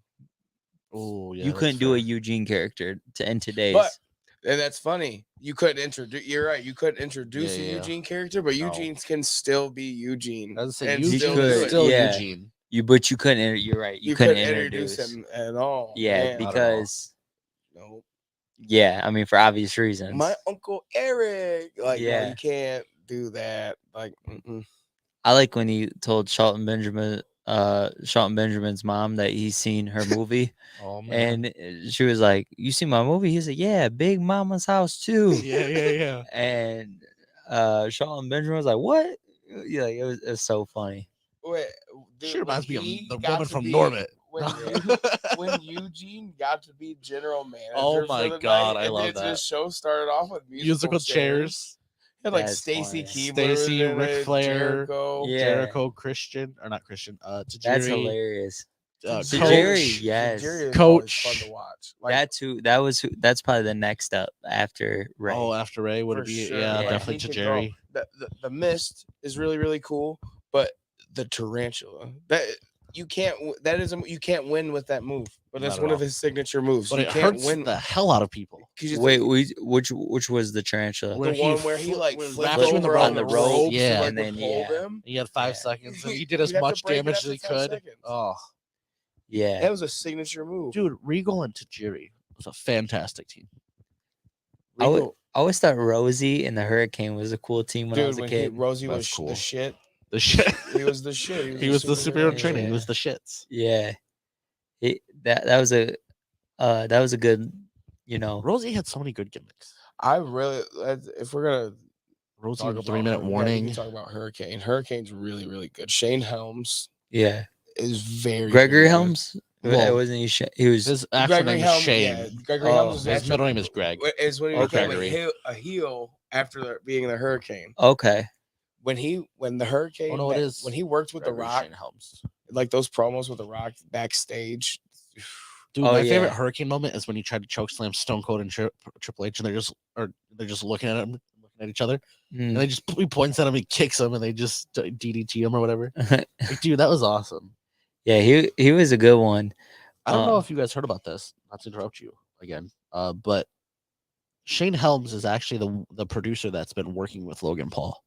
Oh yeah, You that's couldn't do a fair. Eugene character in today's. But and that's funny. You couldn't introduce. You're right. You couldn't introduce Yeah, a yeah. Eugene character, but No. Eugene can still be Eugene. I was saying and You Eugene could, is still yeah. Eugene. But you couldn't. You're right. You couldn't introduce him at all. Yeah, man. Not at all. because No. yeah, I mean for obvious reasons. My Uncle Eric. Like, no, Yeah. you can't do that. Like, I like when he told Shelton Benjamin's mom that he's seen her movie, Oh man. and she was like, "You see my movie?" He said, "Yeah, Big Mama's House too." yeah. And Shelton Benjamin was like, "What?" Yeah, like, it was so funny. wait, She dude, reminds when me he of the got woman to from be- Norbit. When Eugene got to be general manager, Oh for my the God, night, I and love then that. The show started off with Musical chairs. Had like That's Stacy funny. Keebler, Stacy, was in Ric it, Flair, Jericho. Yeah. Jericho, Christian, or not Christian, That's Tajiri, hilarious. Coach, Tajiri, yes. Tajiri is Coach. always fun to watch. Like, That's probably the next up after Ray. Oh, after Ray would for it be? sure, Yeah, like, definitely he could Tajiri. go. The Mist is really really cool, but the Tarantula you can't win with that move. But that's Not at one of all. his signature moves. But you it can't hurts win. the hell out of people. 'Cause you Wait, think- which was the tarantula? Where the one where he like wraps flipped you in the over rope. on the ropes, Yeah. and, And like, then, would hold yeah. him. He had 5 Yeah. seconds and he did You'd as have to much break it damage as after he 5 could. seconds. Oh, Yeah, That was a signature move. dude, Regal and Tajiri was a fantastic team. I would- Regal- I always thought Rosie and the Hurricane was a cool team when I was a when kid. Rosie That's was cool. the shit. The shit. He was the shit. He was the superhero superhero. training. He Yeah. was the shits. Yeah, that was a good, Rosie had so many good gimmicks. I really, if we're gonna Rosie talk in about 3 minute we warning. can talk about Hurricane. Hurricane's really really good. Shane Helms yeah. is very Gregory very good. Helms. Well, Wasn't he? He was. His actual Gregory name is Helms, Shane. yeah, Gregory Oh, Helms is his actually- middle name is Greg. Is when he Or became Gregory. a heel after being the Hurricane. Okay. When the Hurricane, Oh no, it is. when he worked with Gregory the Rock, Shane Helms. like those promos with the Rock backstage. Dude, Oh, my yeah. favorite Hurricane moment is when he tried to choke slam Stone Cold and Triple H, and they're just looking at him, looking at each other, and Mm. he points at him, he kicks him, and they just DDT him or whatever. Like, dude, that was awesome. Yeah, he was a good one. I don't know Um, if you guys heard about this. Not to interrupt you again, but Shane Helms is actually the producer that's been working with Logan Paul.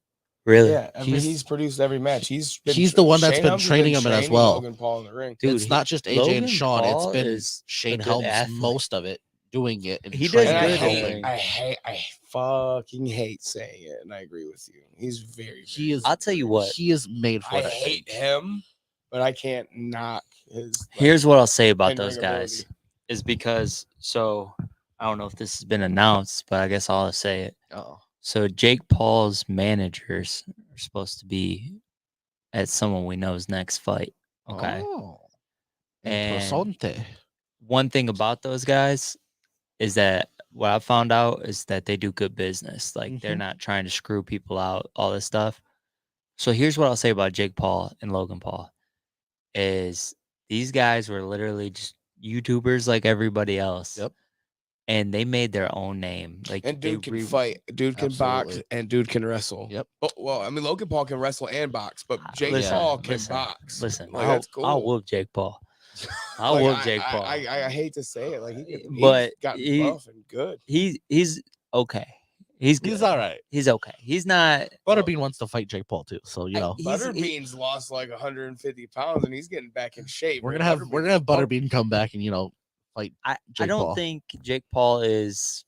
Really, Yeah, He's- he's produced every match. He's the one that's been Helms has training him in as training well. Logan Paul in the ring. Dude, It's not just AJ Logan and Sean. Paul It's been is a Shane good Helms athlete. most of it, doing it. And He does And I good in the hate, ring. I fucking hate saying it, and I agree with you. He's very. He is. I'll tell you what. He is made for I that hate stage. him, but I can't knock his. like, Here's what I'll say about in-ring those guys ability. is because I don't know if this has been announced, but I guess I'll say it. Oh, So Jake Paul's managers are supposed to be at someone we know's next fight. Okay. Oh, And interessante. one thing about those guys is that what I found out is that they do good business. Like they're Mhm. not trying to screw people out, all this stuff. So here's what I'll say about Jake Paul and Logan Paul is these guys were literally just YouTubers like everybody else. Yep. And they made their own name. Like And they dude can fight, dude can box, Absolutely. and dude can wrestle. Yep. Oh, well, I mean, Logan Paul can wrestle and box, but Jake Listen, Paul can listen, box. Listen, Like, that's cool. I'll whoop Jake Paul. I'll Like, whoop Jake Paul. I hate to say it, like But he's got he- buff and good. He's okay. He's good. He's all right. He's okay. He's not. Butterbean wants to fight Jake Paul too, so you know Butterbean's lost like 150 pounds, and he's getting back in shape. we're man. gonna have Butterbean come back and fight. I Jake don't Paul. think Jake Paul is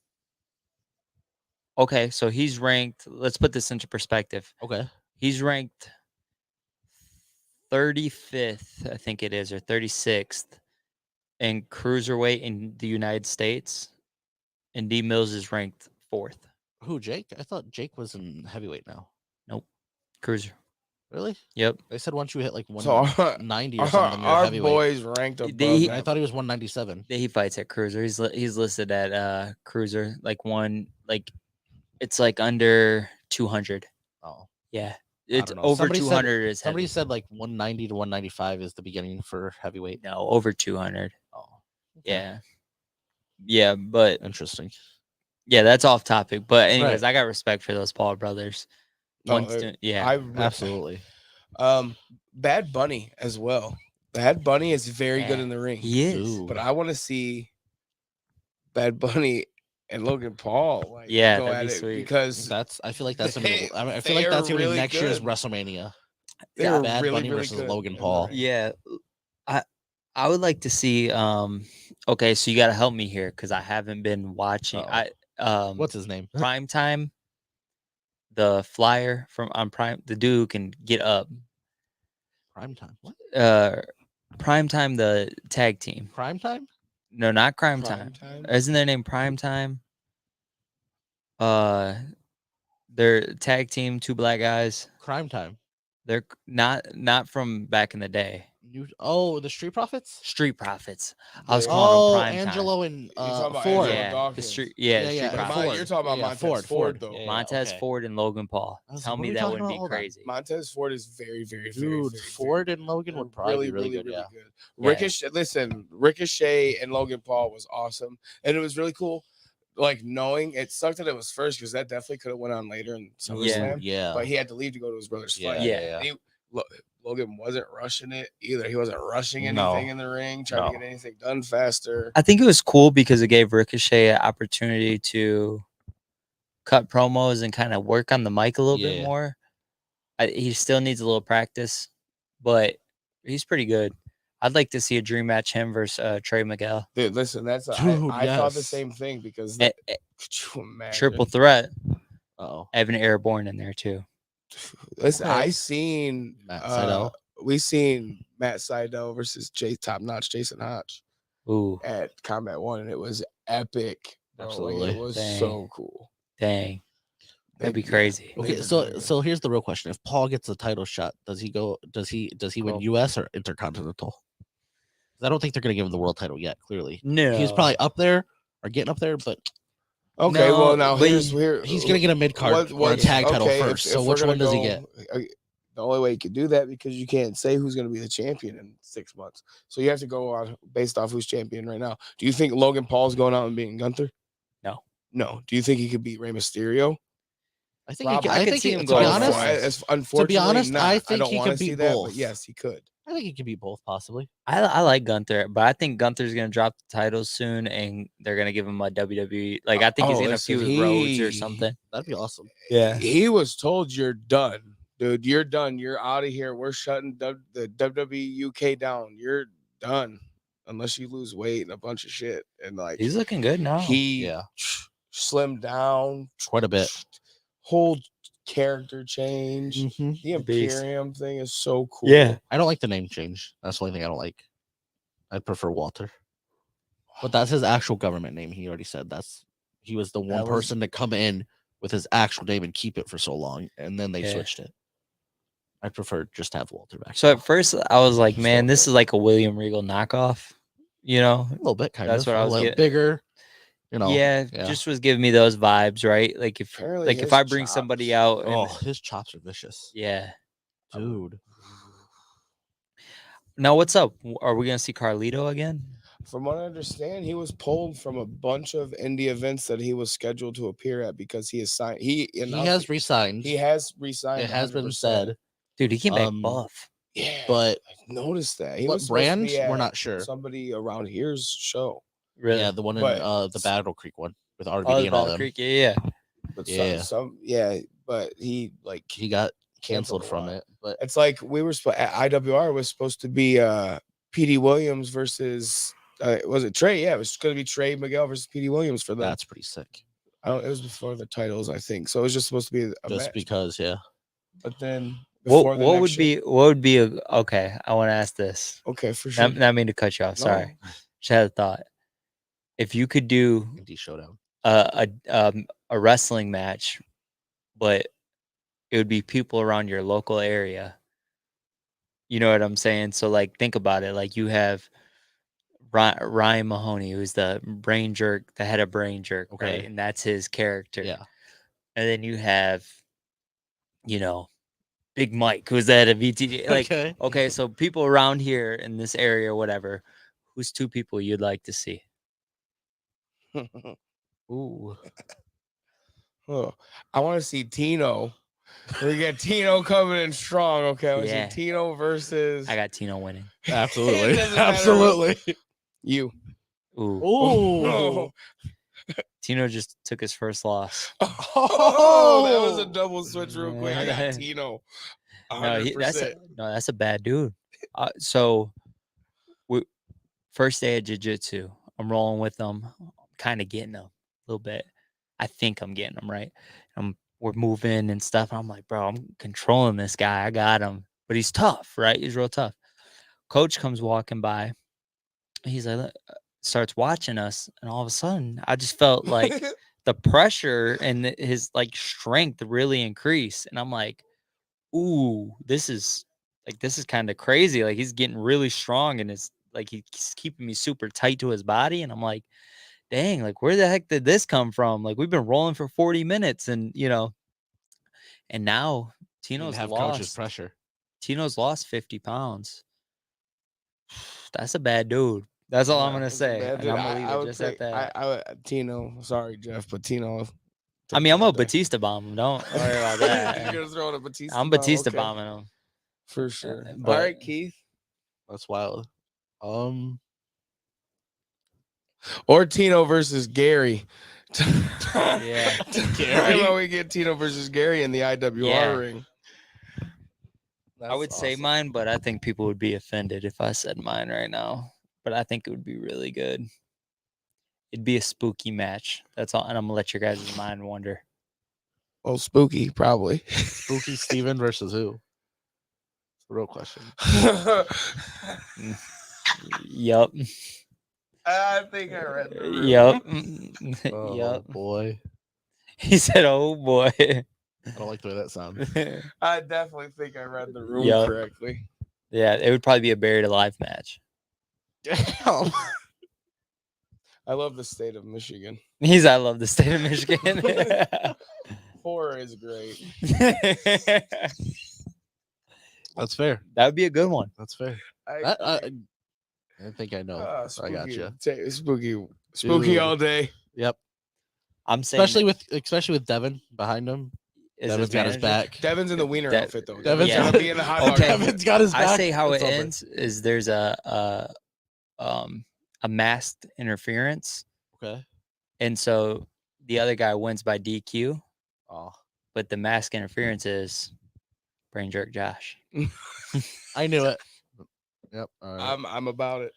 okay. So he's ranked. Let's put this into perspective. Okay. He's ranked 35th, I think it is, or 36th in cruiserweight in the United States, and D Mills is ranked 4th. Who, Jake? I thought Jake was in heavyweight now. Cruiser. Really? Yep. They said once you hit like So 190 or something, you're our heavyweight. boys ranked above. He- I thought he was 197. He fights at cruiser. He's listed at cruiser, like it's like under 200. Oh, Yeah. I It's don't know. over Somebody said- 200 is somebody heavy. said like 190 to 195 is the beginning for heavyweight. No, over 200. Oh, okay. Yeah. Yeah, but Interesting. yeah, that's off topic. But anyways, Right. I got respect for those Paul brothers. No, Yeah. Absolutely. Bad Bunny as well. Bad Bunny is very good Yeah, in the ring. He is. Ooh. But I want to see Bad Bunny and Logan Paul go that'd at be it sweet. because I feel like that's gonna be. I feel they like that's are gonna be really next year's good. WrestleMania. they are Bad really, Bunny really versus good Logan in the Paul. ring. Yeah. I would like to see okay, so you gotta help me here because I haven't been watching. What's his name? Prime Time, the flyer from on Prime, the dude who can get up. Prime time. What? Prime Time, the tag team. Prime time? No, not Crime Prime Time. Time? Isn't their name Prime Time? They're tag team, two black guys. Crime time. They're not from back in the day. The Street Profits? Street Profits. I was calling them Prime Angelo and You're talking about Ford. Angelo Time. Yeah, the Dawkins. Street. Yeah, Street yeah, Profits. Ford. You're talking about Yeah, Montez Ford. though. Yeah, Montez okay. Ford and Logan Paul. I was Tell like, what me are we that talking wouldn't about? be Hold on. crazy. Montez Ford is very, very, very, Dude, very, Ford very, and Logan they're would probably be really good. Yeah. good. Yeah. Ricochet, listen, Ricochet and Logan Paul was awesome, and it was really cool. Like knowing it sucked that it was first because that definitely could have went on later in SummerSlam. Yeah. But he had to leave to go to his brother's fight. Yeah. And Logan wasn't rushing it either. He wasn't rushing No. anything in the ring, trying to get anything done faster. I think it was cool because it gave Ricochet an opportunity to cut promos and kind of work on the mic a little bit Yeah. more. He still needs a little practice, but he's pretty good. I'd like to see a dream match him versus Trey Miguel. Dude, listen, I thought the yes. same thing because Eh, could you imagine? Triple threat. Oh. Evan Airborne in there too. Listen, Okay. I seen Matt Seidel. We seen Matt Seidel versus Top Notch Jason Hodge Ooh, at Combat One, and it was epic. Bro. Like, Absolutely. it was Dang. so cool. dang. That'd be Yeah. crazy. They Okay, were so very good. so here's the real question: if Paul gets a title shot, does he win Oh. U.S. or Intercontinental? 'Cause I don't think they're gonna give him the world title yet. Clearly, No. he's probably up there or getting up there, but Okay, No, well now but here's he's gonna get a mid card or a tag title first. So which one does he get? The only way you could do that because you can't say who's going to be the champion in 6 months. So you have to go on based off who's champion right now. Do you think Logan Paul's going out and beating Gunther? No. No. Do you think he could beat Rey Mysterio? I think. Rob, He, I I could think. see He, him to going be for honest, it. Unfortunately, honest, not. I think don't he wanna could see beat that, both. but yes, he could. I think he could beat both possibly. I like Gunther, but I think Gunther's gonna drop the titles soon, and they're gonna give him a WWE. Like I think he's gonna listen, feud with Rhodes or something. That'd be awesome. Yeah. He was told you're done. Dude, you're done. You're out of here. We're shutting the WWE UK down. You're done. Unless you lose weight and a bunch of shit. And like He's looking good now. he Yeah. slimmed down Quite a bit. whole character change. Mhm. The Beast. Imperium thing is so cool. Yeah. I don't like the name change. That's the only thing I don't like. I'd prefer Walter. But that's his actual government name. He already said he was the one That was- person to come in with his actual name and keep it for so long, and then they Yeah. switched it. I prefer just to have Walter back. So at first I was like, Just man, don't this do is like a William Regal knockoff. You know, a little bit, kind That's of. what I a was little getting- bigger. You know. yeah, just was giving me those vibes, right? Like if Apparently if his I bring somebody chops- out, and, Oh, his chops are vicious, yeah. dude. Now what's up? Are we gonna see Carlito again? From what I understand, he was pulled from a bunch of indie events that he was scheduled to appear at because he is signed. He Has resigned. He has resigned. It has been 100%. said. Dude, he came back Um, buff. Yeah, But I noticed that he what was supposed to brand? be We're at not sure. Somebody around here's show, Really? Yeah, the one in But- the Battle Creek one with RVD Oh, the and all Battle them. Creek, yeah. but Yeah. but he like He got Canceled canceled a from lot. it, but it's like we were at IWR was supposed to be PD Williams versus was it Trey? Yeah, it was going to be Trey Miguel versus PD Williams for the. that's pretty sick. I don't. It was before the titles, I think. So it was just supposed to be a Just match. because, yeah. But then What before the what next would show- be what would be a okay? I want to ask this. okay for sure. Not mean to cut you off. Sorry, No. just had a thought. If you could do Indie Showdown. a wrestling match, but it would be people around your local area. You know what I'm saying? So like, think about it. Like you have Ryan Mahoney, who's the BrainJerk, the head of BrainJerk, right? Okay. And that's his character. Yeah. And then you have, you know, Big Mike, who's the head of VTG. Like, okay, so people around here in this area, or whatever. Who's two people you'd like to see? Ooh, Oh, I want to see Tino. We got Tino coming in strong. Okay, I want to Yeah. see Tino versus I got Tino winning. Absolutely. It doesn't matter. Absolutely. you. Ooh, Ooh. Tino just took his first loss. Oh, that was a double switch real quick. I got Tino. No, 100%. that's a bad dude. So, first day of jiu-jitsu, I'm rolling with them, kind of getting them a little bit. I think I'm getting them right. We're moving and stuff. And I'm like, bro, I'm controlling this guy. I got him, but he's tough, right? He's real tough. Coach comes walking by. He's like, starts watching us, and all of a sudden, I just felt like the pressure and his like strength really increased, and I'm like, ooh, this is kind of crazy. Like he's getting really strong, and it's like he's keeping me super tight to his body, and I'm like, dang, like where the heck did this come from? Like we've been rolling for 40 minutes, and and now Tino's have coach's lost. pressure. Tino's lost 50 pounds. That's a bad dude. That's all I'm gonna say, and I'm gonna leave it just at that. Tino. Sorry, Jeff, but Tino. I mean, I'm a Batista bomb him. Don't worry about that. You're gonna throw in a Batista. I'm bomb? Batista Okay, bombing him. for sure. but- All right, Keith That's wild. or Tino versus Gary. Yeah. How about we get Tino versus Gary in the IWR Yeah. ring? I would say mine, but I think people would be offended if I said mine right now. But I think it would be really good. It'd be a spooky match. That's all, and I'm gonna let your guys' mind wander. Well, spooky, probably. Spooky Steven versus who? It's the real question. Yup. I think I read the room. Yup. Oh Yup. boy. He said, "Oh boy." I don't like the way that sounds. I definitely think I read the room Yup. correctly. Yeah, it would probably be a buried alive match. Damn. I love the state of Michigan. I love the state of Michigan. Horror is great. That's fair. That would be a good one. That's fair. I I think I know. spooky. I got you. Spooky Dude. all day. Yep. I'm saying, Especially with Devin behind him. is Devin's got his manager- back. Devin's in the wiener Dev- outfit though. Devin's Yeah. gonna be in the hot dog. Devin's got his back. I say how It's it over. ends is there's a masked interference, Okay. and so the other guy wins by DQ, Oh, but the mask interference is BrainJerk Josh. I knew it. Yep. All right. I'm about it.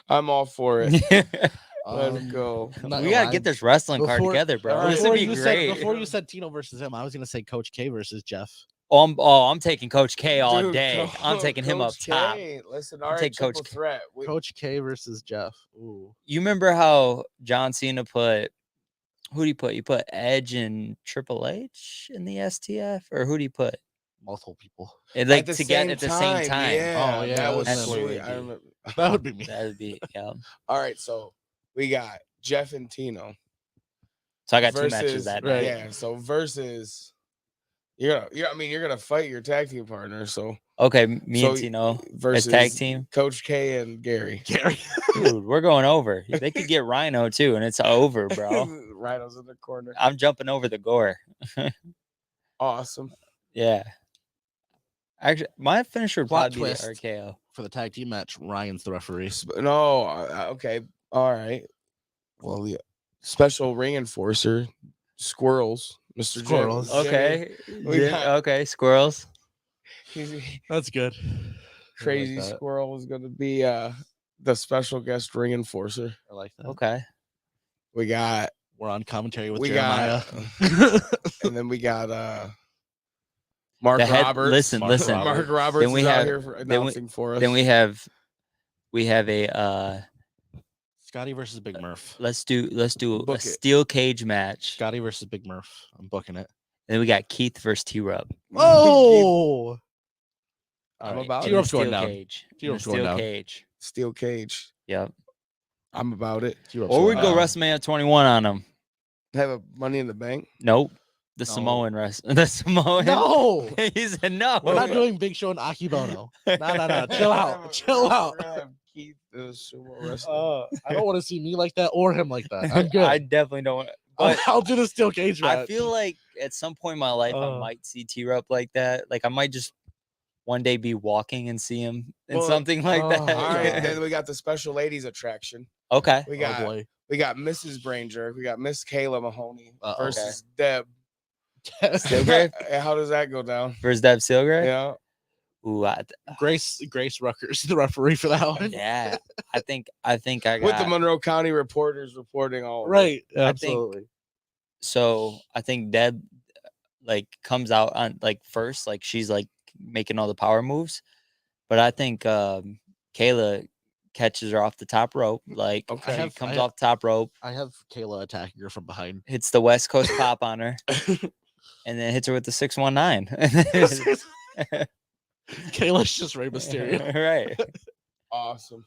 I'm all for it. Let's go. I'm not We gonna gotta lie. get this wrestling card Before- together, bro. Alright. This would be you great. before you said Tino versus him, I was gonna say Coach K versus Jeff. I'm taking Coach K all Dude, day. I'm taking him up Coach top. K. Listen, I'll all right, take Coach triple K. threat. Coach K versus Jeff. Ooh. You remember how John Cena put? Who do you put? You put Edge and Triple H in the STF, or who do you put? multiple people. And like together at the same time. Yeah, Oh, yeah, that was that's what it sweet. would I be. remember. That would be me. That would be All right, so we got Jeff and Tino. So I got two matches that right. night. Yeah, so versus you're gonna fight your tag team partner. So Okay, me so and Tino as versus tag team. Coach K and Gary. Gary. Dude, we're going over. They could get Rhino too, and it's over, bro. Rhino's in the corner. I'm jumping over the gore. Awesome. Yeah. Actually, my finisher would Plot probably be twist. the RKO. For the tag team match, Ryan's the referee. No, okay, all right. Well, yeah. Special ring enforcer, Squirrels, Mr. Jim- Squirrels. Jimmy. Okay. We got- Okay, squirrels. That's good. Crazy that. Squirrel is gonna be the special guest ring enforcer. I like that. Okay. We got We're on commentary with We Jeremiah. and then we got Mark The head- Roberts. listen, Mark listen. Roberts. Mark Roberts Then we is out have- here for then we- announcing for us. Then we have a Scotty versus Big Murph. let's do Book a it. steel cage match. Scotty versus Big Murph. I'm booking it. And then we got Keith versus T-Rub. Oh, I'm Alright, about in it. the T-Rub's going steel down. cage. In the T-Rub's going steel down. cage. Steel cage. Yep. I'm about it. Or we'd go WrestleMania 21 on them. Have a Money in the Bank. Nope. The No. Samoan wrestler. The Samoan. No, He said no. we're not doing Big Show and Akibono. No. Chill out. Chill out. We're gonna have Keith, the sumo wrestler. I don't want to see me like that or him like that. I'm good. I definitely don't. But I'll do the steel cage match. I feel like at some point in my life, I might see T-Rub like that. Like I might just one day be walking and see him in Well, something like that. oh, All right, Yeah. then we got the special ladies attraction. Okay. We Oh, got boy. we got Mrs. BrainJerk. We got Miss Kayla Mahoney Uh-oh. versus Deb. Steelgrave How does that go down? versus Deb Steelgrave. Yeah. Ooh, Grace Rucker's the referee for that one. yeah. I think I got. With the Monroe County reporters reporting all of it. Right. think- Absolutely. So I think Deb like comes out on like first, like she's like making all the power moves, but I think Kayla catches her off the top rope. Like Okay. she comes off the top rope, I have Kayla attacking her from behind. hits the West Coast pop on her, and then hits her with the 619. Kayla's just Rey Mysterio. Right. Awesome.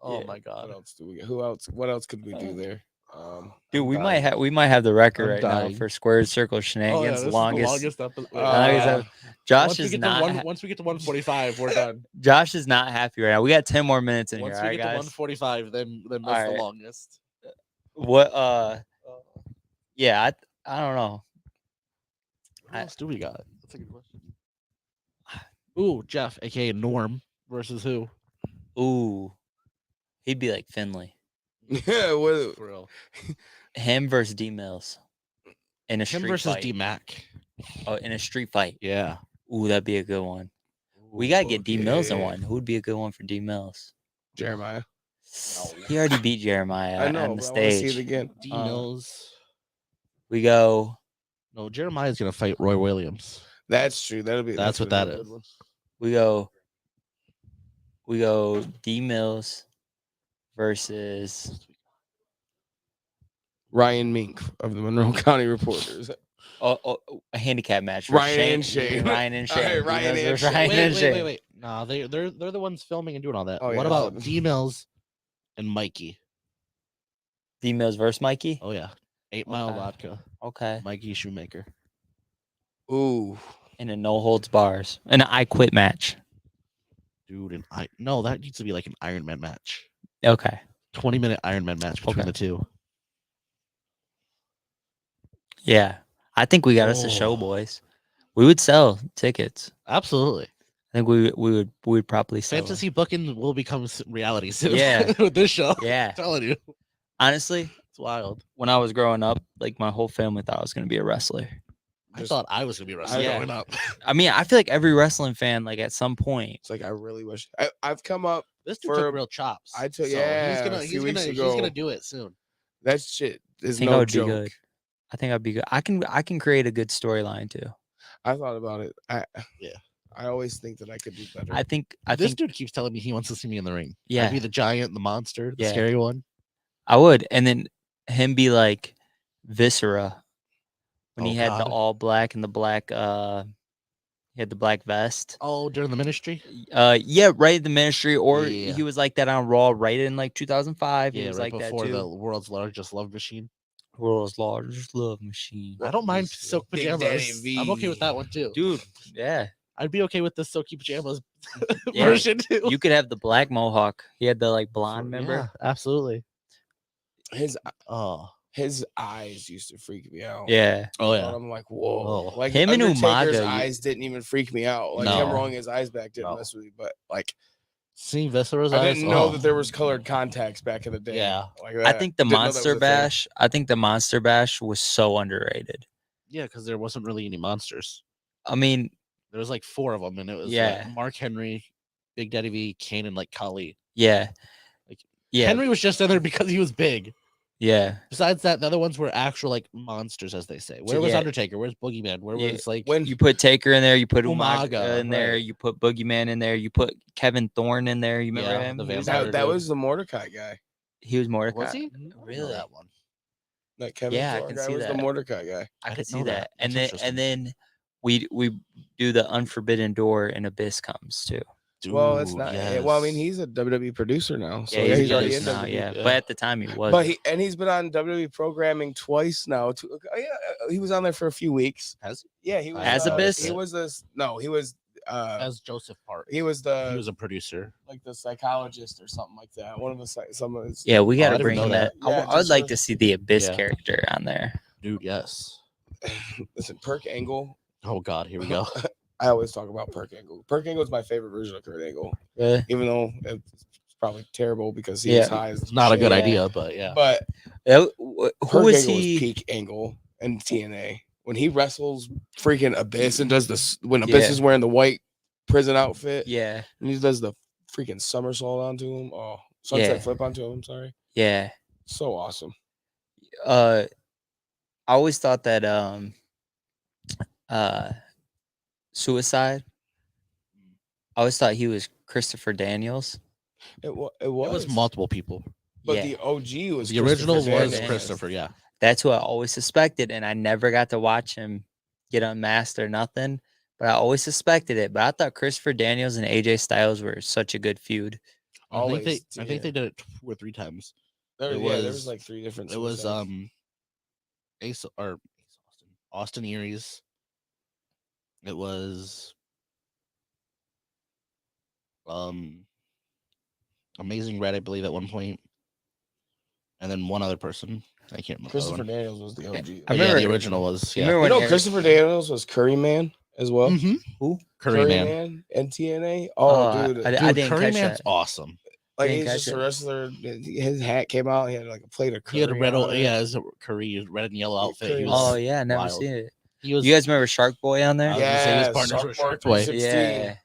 Oh Yeah. my What god. else do we? Who else? What else could we do there? Dude, I'm we dying. might have the record I'm right now dying. for Squared Circle Oh, yeah, Shenanigans. this is the longest. episode. longest Uh, episode. Josh once we is get not. to once we get to 145, we're done. Josh is not happy right now. We got 10 more minutes in Once here, we all right, get to guys. 145, then that's the Alright. longest. What? Yeah, I don't know. What else do we got? That's a good question. Ooh, Jeff, aka Norm, versus who? Ooh, he'd be like Finley. yeah. What, For real. Him versus D Mills in a Him street versus fight. D Mac. Oh, in a street fight. Yeah. Ooh, that'd be a good one. We gotta get D Mills in yeah. one. Who would be a good one for D Mills? Jeremiah. He already beat Jeremiah I know. on the But I want to see it stage. again. D Mills. We go. No, Jeremiah's gonna fight Roy Williams. That's true. That'll be. That's what gonna that be a is. good one. We go. D Mills versus. Ryan Mink of the Monroe County Reporters. Oh, a handicap match. for Ryan and Shane. Ryan and All right, Shane. Ryan D Mills and versus Shane. Ryan and Shane. Wait. Nah, they're the ones filming and doing all that. Oh, What yeah, about so- D Mills and Mikey? D Mills versus Mikey. Oh yeah, 8 Mile Okay. Vodka. Okay. Mikey Shoemaker. Ooh. In a no holds bars. An I quit match. Dude, and no, that needs to be like an Iron Man match. Okay. 20-minute Iron Man match between Okay. the two. Yeah. I think we got us a show, Oh. boys. We would sell tickets. Absolutely. I think we would probably sell. them. Fantasy booking will become reality soon. Yeah. with this show. Yeah. I'm telling you, Honestly, it's wild. when I was growing up, like my whole family thought I was gonna be a wrestler. I Just- thought I was gonna be wrestling Yeah. growing up. I mean, I feel like every wrestling fan, like at some point, It's like I really wish I've come up. This dude For- took real chops. I took- so yeah, he's a gonna few weeks he's ago. gonna do it soon. That shit I is think I no would joke. be good. I think I'd be good. I can create a good storyline too. I thought about it. Yeah. I always think that I could do better. I think This dude keeps telling me he wants to see me in the ring. Yeah. I'd be the giant, the monster, the Yeah. scary one. I would, and then him be like Viscera when Oh, he had the God. all black and the black he had the black vest. Oh, during the ministry. Yeah, right in the ministry, or Yeah. he was like that on Raw right in like 2005. He Yeah, was right like that before too. the world's largest love machine. World's largest love machine. I don't mind Big silk Daddy pajamas. V. I'm okay with that one too. Dude, yeah. I'd be okay with the silky pajamas Yeah, version too. You could have the black mohawk. He had the like blonde, remember? Yeah, absolutely. His Oh, his eyes used to freak me out. Yeah. oh And yeah. I'm like, whoa. Oh. Like Him and Undertaker's Umaga, eyes didn't even freak me out. Like him No. rolling his eyes back didn't No. mess with me. But like Seeing Viscera's I eyes. didn't know oh. that there was colored contacts back in the day. Yeah. Like I that. think the Didn't know that Monster was a thing. Bash. I think the Monster Bash was so underrated. Yeah, because there wasn't really any monsters. I mean, There was like 4 of them, and it was Yeah. like Mark Henry, Big Daddy V, Kane, and like Kali. yeah. Like, Yeah. Henry was just in there because he was big. Yeah. Besides that, the other ones were actual like monsters, as they say. Where was Yeah. Undertaker? Where's Boogeyman? Where Yeah. was like When You put Taker in there, you put Umaga Umaga, in there, right. you put Boogeyman in there, you put Kevin Thorne in there. You remember Yeah, him? the He was vampire that dude. was the Mordecai guy. He was Mordecai. Was he? Mhm. I don't know Really? that one. That Kevin Yeah, I Thorne can guy see was that. the Mordecai guy. I I could didn't see know that. that. And That's then we do the Unforbidden Door and Abyss comes too. Well, it's Dude, not. yes. Well, I mean, he's a WWE producer now, so Yeah, yeah, he's, he's already good in now, WWE. yeah. yeah. But at the time he was. But he's been on WWE programming twice now. He was on there for a few weeks. Has Yeah, he was As Abyss? He was this. No, he was. as Joseph Park. He was he was a producer. like the psychologist or something like that. One of the some of his. Yeah, we I got to didn't bring know in that. that. Yeah, I would just like for- to see the Abyss Yeah. character on there. Dude, yes. Listen, Perk Angle. Oh God, here we go. I always talk about Perk Angle. Perk Angle is my favorite version of Kurt Angle, Really? even though it's probably terrible because he was Yeah. high as It's not a good Yeah. idea, but yeah. But Who Perk was Angle he? was peak Angle in TNA when he wrestles freaking Abyss and does this when Abyss Yeah. is wearing the white prison outfit Yeah, and he does the freaking somersault onto him. Oh, sunset Yeah. flip onto him. I'm sorry, yeah. so awesome. I always thought that Suicide. I always thought he was Christopher Daniels. It was. It was multiple people. But Yeah. the OG was The original Christopher was Daniels. Christopher, yeah. That's who I always suspected, and I never got to watch him get unmasked or nothing. But I always suspected it. But I thought Christopher Daniels and AJ Styles were such a good feud. I think they Always, did it 2 or 3 times. There, it yeah, there was- was like 3 different. It was suicides. Austin Aries. It was Amazing Red, I believe, at one point. And then one other person. I can't remember. Christopher Daniels was the OG. I Yeah, remember- the original was. You Yeah. remember You when know, Eric- Christopher Daniels was Curry Man as well. Mhm. Who? Curry Man. and TNA. Oh, dude, I Dude, didn't Curry catch Man's that. awesome. like didn't he's catch just a it. wrestler. His hat came out. He had like a plate of curry. He had a red, on it. yeah, his Curry red and yellow outfit. He Curry. was, Oh yeah, I never wild. seen it. he was. You guys remember Shark Boy on I there? was gonna say he was Yeah, partners with Shark Shark Boy Boy. 316. Yeah,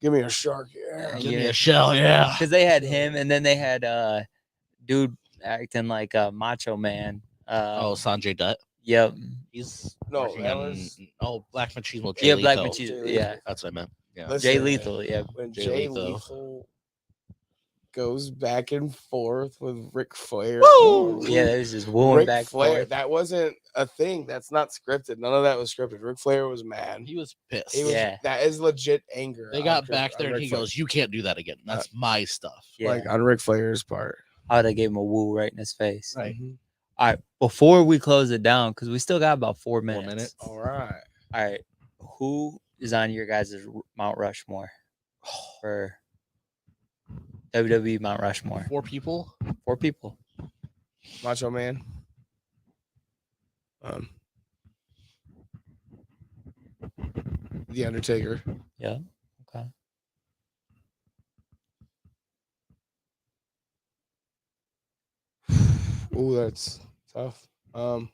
Give me a shark. Yeah. Give me Yeah. a shell, yeah. because they had him, and then they had dude acting like a Macho Man. Oh, Sanjay Dutt. Yep. He's No, working that on. was- Oh, Black Machismo. Yeah, Jay Black Lethal. Machismo. Jay Yeah, Lethal. That's what I meant. Yeah. Listen, Jay Lethal. Yeah, When Jay Jay Lethal. Lethal goes back and forth with Ric Flair. Woo! yeah. There's just wooing Ric back and Flair. forth. That wasn't a thing. That's not scripted. None of that was scripted. Ric Flair was mad. He was pissed. He was, Yeah. That is legit anger. They on got Ric- back on there and Ric he Flair. goes, "You can't do that again. That's my stuff." Yeah, Like on Ric Flair's part. I would have gave him a woo right in his face. Right. Mhm. All right, before we close it down, because we still got about 4 minutes. minutes. All right. All right, who is on your guys' Mount Rushmore for WWE Mount Rushmore? 4 people. 4 people. Macho Man. The Undertaker. Yeah. Okay. Ooh, that's tough. I've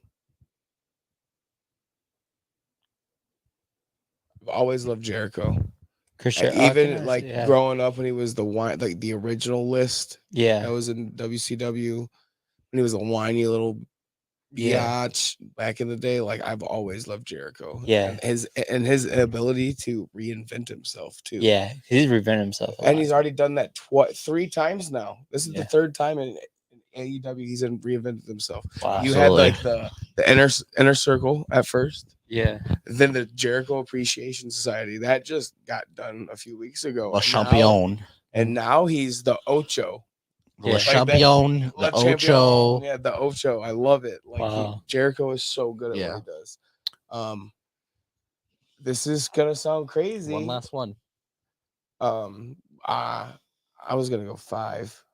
always loved Jericho. Christian, Even like yeah. growing up when he was like the original list Yeah. that was in WCW, when he was a whiny little Yeah. biatch back in the day. Like I've always loved Jericho. Yeah. and his ability to reinvent himself too. Yeah. He's reinvented himself. a And lot. he's already done that 3 times now. This is Yeah. the 3rd time in AEW, he's reinvented himself. Wow. You had Absolutely. like the inner circle at first, Yeah. then the Jericho Appreciation Society that just got done a few weeks ago. La and now- Champion. And now he's the Ocho. La Yeah. Champion. La The Champion. Ocho. Yeah, the Ocho. I love it. Like Wow. Jericho is so good at Yeah. what he does. This is gonna sound crazy. One last one. I was gonna go 5.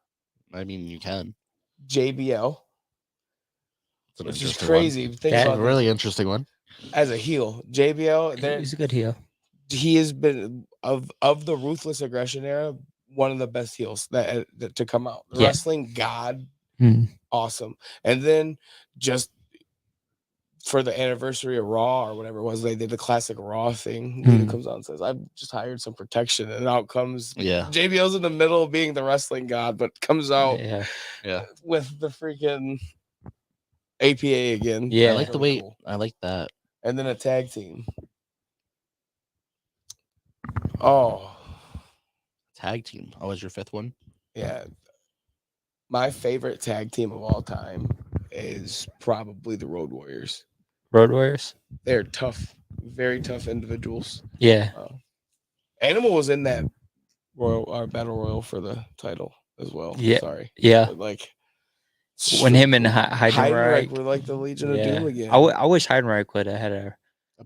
I mean, you can. JBL, It's an which is interesting crazy. Think Yeah. One. about A really interesting one. as a heel. JBL, He's a good heel. he has been of the ruthless aggression era, one of the best heels that to come out. The Yeah. wrestling god, Hmm. awesome. And then just for the anniversary of Raw or whatever it was, they did the classic Raw thing. Lita comes out and says, "I've just hired some protection," and out comes Yeah. JBL's in the middle of being the wrestling god, but comes out Yeah. with the freaking APA again. Yeah. I like the Really way. cool. I like that. And then a tag team. Oh, Tag team. Oh, was your 5th one? yeah. My favorite tag team of all time is probably the Road Warriors. Road Warriors. They're tough, very tough individuals. Yeah. Animal was in that battle royal for the title as well. Yeah. Sorry. Yeah. But like When him and Heidenreich. were like the Legion of Yeah. Doom again. I wish Heidenreich would have had a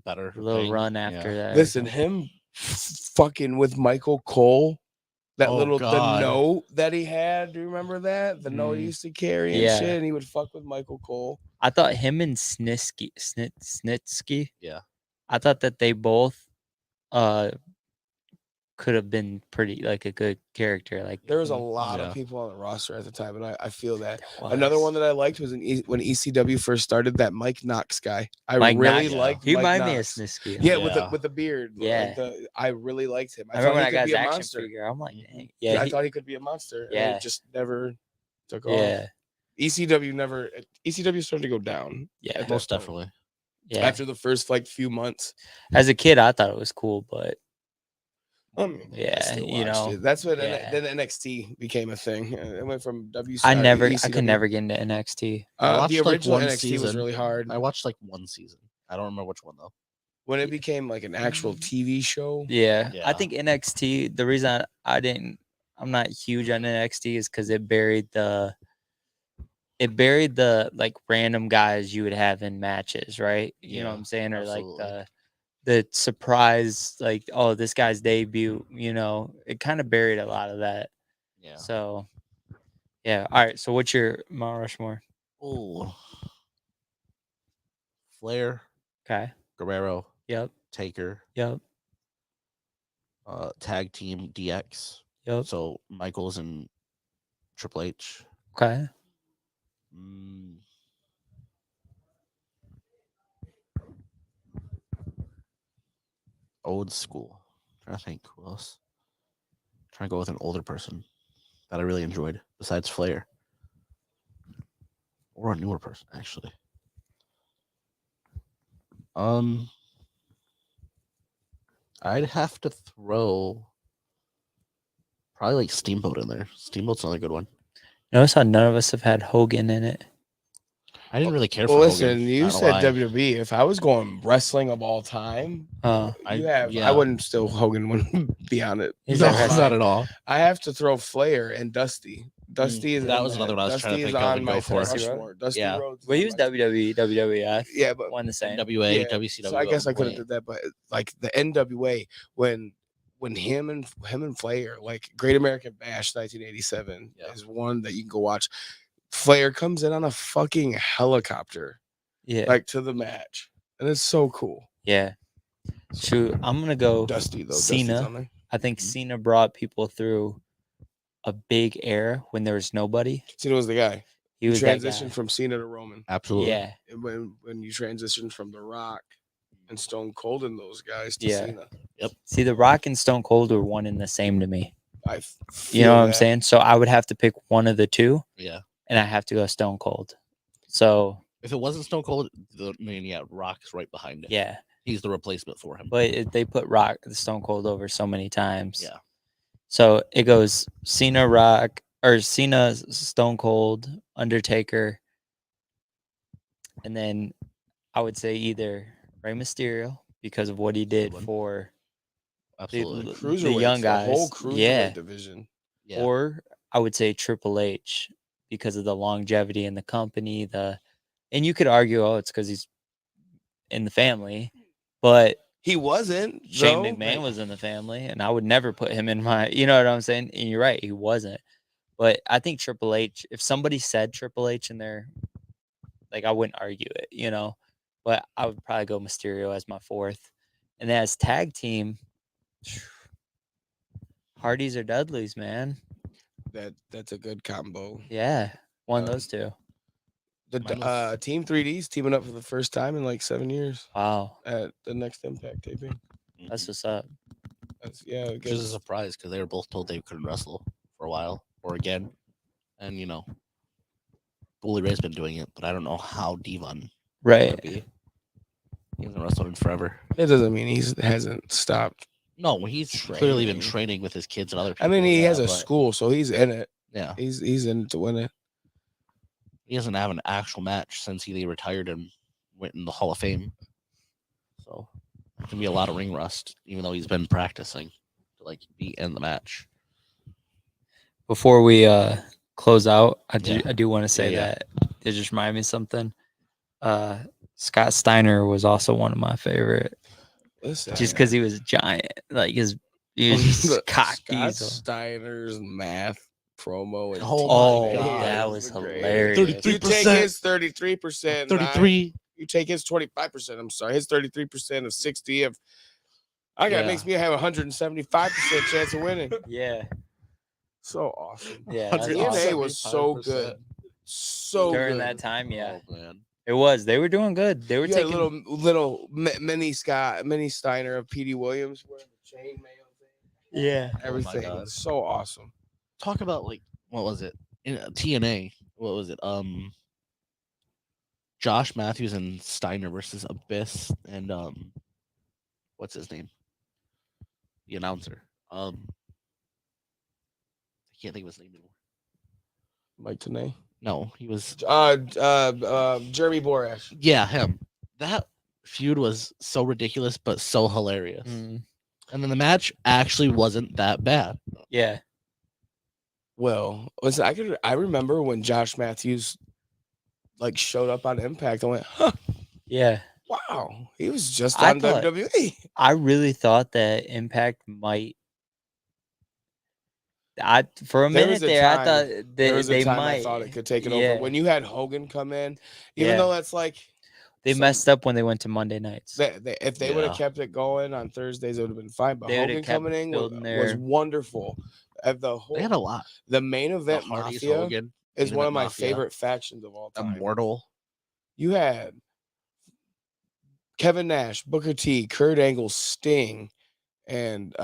better little thing. run after that. Listen, him fucking with Michael Cole, that Oh, little God. the note that he had. Do you remember that? The note he Mm. used to carry and Yeah. shit, and he would fuck with Michael Cole. I thought him and Snitsky. Yeah. I thought that they both could have been pretty like a good character. Like There was a lot Yeah. of people on the roster at the time, and I feel that. there Another was. one that I liked was when ECW first started. That Mike Knox guy, I Mike really Knox, liked. He Mike reminded me of Knox. Snitsky. Yeah, Yeah. with the beard. Yeah. I really liked him. I remember when thought I he got could his be a action monster. figure. I'm like, Mhm. dang. Yeah, Yeah. I thought he could be a monster. And Yeah. it just never took off. Yeah. ECW started to go down. Yeah. at that Most point. definitely. Yeah. After the first like few months. As a kid, I thought it was cool, but I mean, I Yeah, still you watched know, it. That's when yeah. then NXT became a thing. It went from I ECW. could never get into NXT. I watched, The like, original one NXT was season. really hard. I watched like one season. I don't remember which one though. When it became like an actual TV show. Yeah. Yeah. I think NXT, the reason I'm not huge on NXT is because it buried the like random guys you would have in matches, right? You know what Yeah, I'm saying? Or like absolutely. the surprise, like, oh, this guy's debut, it kind of buried a lot of that. Yeah. So yeah. All right. So what's your Mount Rushmore? Oh. Flair, Okay. Guerrero, Yep. Taker, Yep. tag team DX. Yep. So Michaels and Triple H. Okay. Old school. Trying to think who else. Trying to go with an older person that I really enjoyed besides Flair. Or a newer person, actually. I'd have to throw probably like Steamboat in there. Steamboat's another good one. Notice how none of us have had Hogan in it. I didn't really care Well, for listen, Hogan. you not said gonna lie. WWE. If I was going wrestling of all time, Oh, I wouldn't still Hogan wouldn't be on it. He's No, not wrestling. not at all. I have to throw Flair and Dusty. Dusty is that in was there. another one I was trying to Dusty think is of on and my go for. Dusty Rushmore. Dusty Yeah. Rhodes. well, he is was on my- WWE, WWF. Yeah, but One the same. NWA, yeah, WCW. so I guess I could have wait. did that, but like the NWA when him and Flair, like Great American Bash 1987 Yeah. is one that you can go watch. Flair comes in on a fucking helicopter, Yeah. like to the match, and it's so cool. Yeah. Shoot, I'm gonna go Dusty though, Dusty's Cena. on there. I think Mhm. Cena brought people through a big era when there was nobody. Cena was the guy. He You was that guy. transitioned from Cena to Roman. Absolutely. Yeah. And when you transitioned from The Rock and Stone Cold and those guys to Yeah. Cena. See, The Rock and Stone Cold were one and the same to me. I You feel know what I'm that. saying? So I would have to pick one of the two, Yeah. and I have to go Stone Cold. So If it wasn't Stone Cold, Rock's right behind it. yeah, He's the replacement for him. but they put Stone Cold over so many times. Yeah. So it goes Cena, Rock, or Cena, Stone Cold, Undertaker, and then I would say either Rey Mysterio because of what he did one. for Absolutely. the young Cruiserweights, the guys. whole cruiserweight Yeah. division. Yeah. Or I would say Triple H because of the longevity in the company. And you could argue, oh, it's because he's in the family, but He wasn't. Shane though. McMahon was in the family, and I would never put him in my. You know what I'm saying? And you're right, he wasn't. But I think Triple H. If somebody said Triple H in there, like I wouldn't argue it, you know. But I would probably go Mysterio as my fourth, and then as tag team, Hardys or Dudleys, man. That's a good combo. Yeah, one of Um, those two. Mine was- Team 3Ds teaming up for the first time in like 7 years Wow, at the next Impact taping. that's Mhm. what's up. That's yeah. Which is a surprise because they were both told they couldn't wrestle for a while or again. And, Bully Ray's been doing it, but I don't know how Devon Right. would be. He hasn't wrestled in forever. It doesn't mean he hasn't stopped. No, he's clearly been Training. training with his kids and other people. I mean, he has a but, school, so he's in it. Yeah. He's in it to win it. He doesn't have an actual match since he retired and went in the Hall of Fame. So it can be a lot of ring rust, even though he's been practicing to be in the match. Before we close out, I Yeah. do want to say Yeah. that it just reminded me of something. Scott Steiner was also one of my favorite, Listen, just because he was a giant. Like he was just cock Scott diesel. Steiner's math promo. And Oh my my God, that is was the greatest. hilarious. You take 33%. his 33%. 33. You take his 25%. I'm sorry, his 33% of 60 of. Yeah. Makes me have 175% chance of winning. Yeah, So awesome. yeah. that's TNA awesome. was so 75%. good. So During good. that time, yeah, Oh, man. it was. They were doing good. They were You had taking little mini Steiner of P.D. Williams wearing the chainmail thing. yeah. Everything. God. So awesome. Talk about what was it in TNA? What was it? Josh Matthews and Steiner versus Abyss and what's his name? The announcer. I can't think of his name anymore. Mike Tenay. No, he was. Jeremy Borash. Yeah, him. That feud was so ridiculous, but so hilarious. Mm, And then the match actually wasn't that bad. yeah. Well, listen, I remember when Josh Matthews showed up on Impact. I went, huh, Yeah. wow, he was just I on thought- WWE. I really thought that Impact might. For a There minute was a there, I time- thought There was a they time might. I thought it could take it Yeah. over. When you had Hogan come in, even Yeah. though that's They some- messed up when they went to Monday nights. if they would have Yeah. kept it going on Thursdays, it would have been fine. But They would've Hogan kept coming in was building their- wonderful. The whole They had a lot. the main The event Hardys, Mafia Hogan, is Main one Event of my Mafia, favorite factions of all time. Immortal. You had Kevin Nash, Booker T, Kurt Angle, Sting, and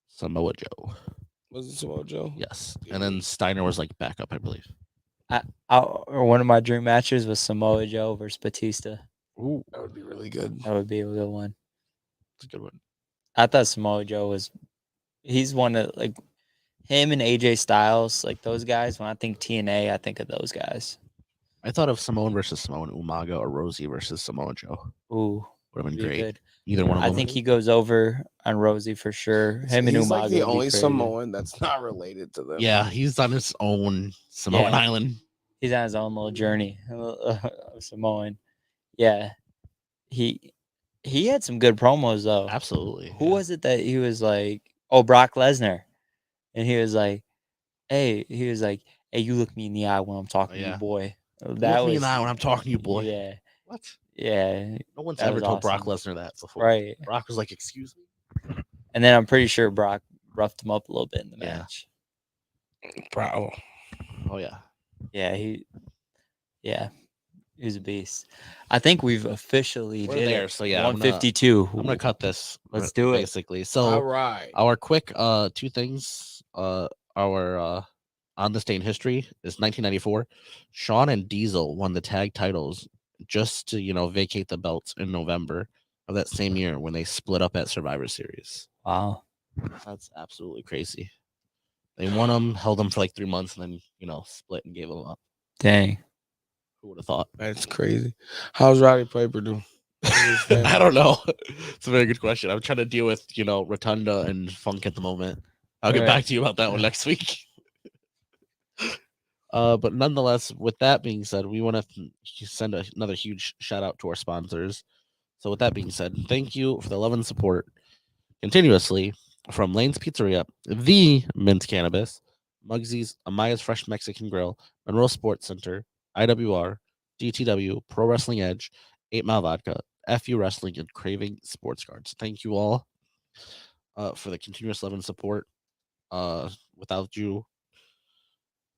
Samoa Joe. was it Samoa Joe? Yes. And then Steiner was backup, I believe. Or one of my dream matches was Samoa Joe versus Batista. Ooh, That would be really good. That would be a good one. that's a good one. I thought Samoa Joe was. He's one of him and AJ Styles, those guys. When I think TNA, I think of those guys. I thought of Samoan versus Samoan, Umaga or Rosie versus Samoa Joe. Ooh, Would have been be great. good. Either one of I them. think he goes over on Rosie for sure. Him and He's Umaga like the would be only crazy. Samoan that's not related to them. Yeah, he's on his own Samoan Yeah. island. He's on his own little journey. Samoan. Yeah, he had some good promos though. Absolutely. Who was it that he was like? Oh, Brock Lesnar, and he was like, "Hey," "You look me in the eye when I'm talking to yeah. you, boy." Look me in the eye when I'm talking to you, boy. Yeah, What? yeah, No one's That ever was told Brock awesome. Lesnar that before. right. Brock was like, "Excuse me." And then I'm pretty sure Brock roughed him up a little bit in the Yeah. match. Bro. Oh yeah. Yeah, he was a beast. I think we've officially We're did there, it. so yeah, I'm gonna- 152. I'm gonna cut this. Let's do it. Basically, All so right. our quick two things. Our on this day in history is 1994. Shawn and Diesel won the tag titles just to vacate the belts in November of that same year when they split up at Survivor Series. Wow. That's absolutely crazy. They won them, held them for like 3 months, and then split and gave them up. Dang. Who would have thought? That's crazy. How's Roddy Piper doing? I don't know. It's a very good question. I'm trying to deal with Rotunda and Funk at the moment. I'll get Right. back to you about that one next week. But nonetheless, with that being said, we want to send another huge shout out to our sponsors. So with that being said, thank you for the love and support continuously from Lane's Pizzeria, The Mint Cannabis, Mugsy's, Amaya's Fresh Mexican Grill, Monroe Sports Center, IWR, DTW, Pro Wrestling Edge, 8 Mile Vodka, FU Wrestling, and Craving Sports Cards. Thank you all for the continuous love and support. Without you,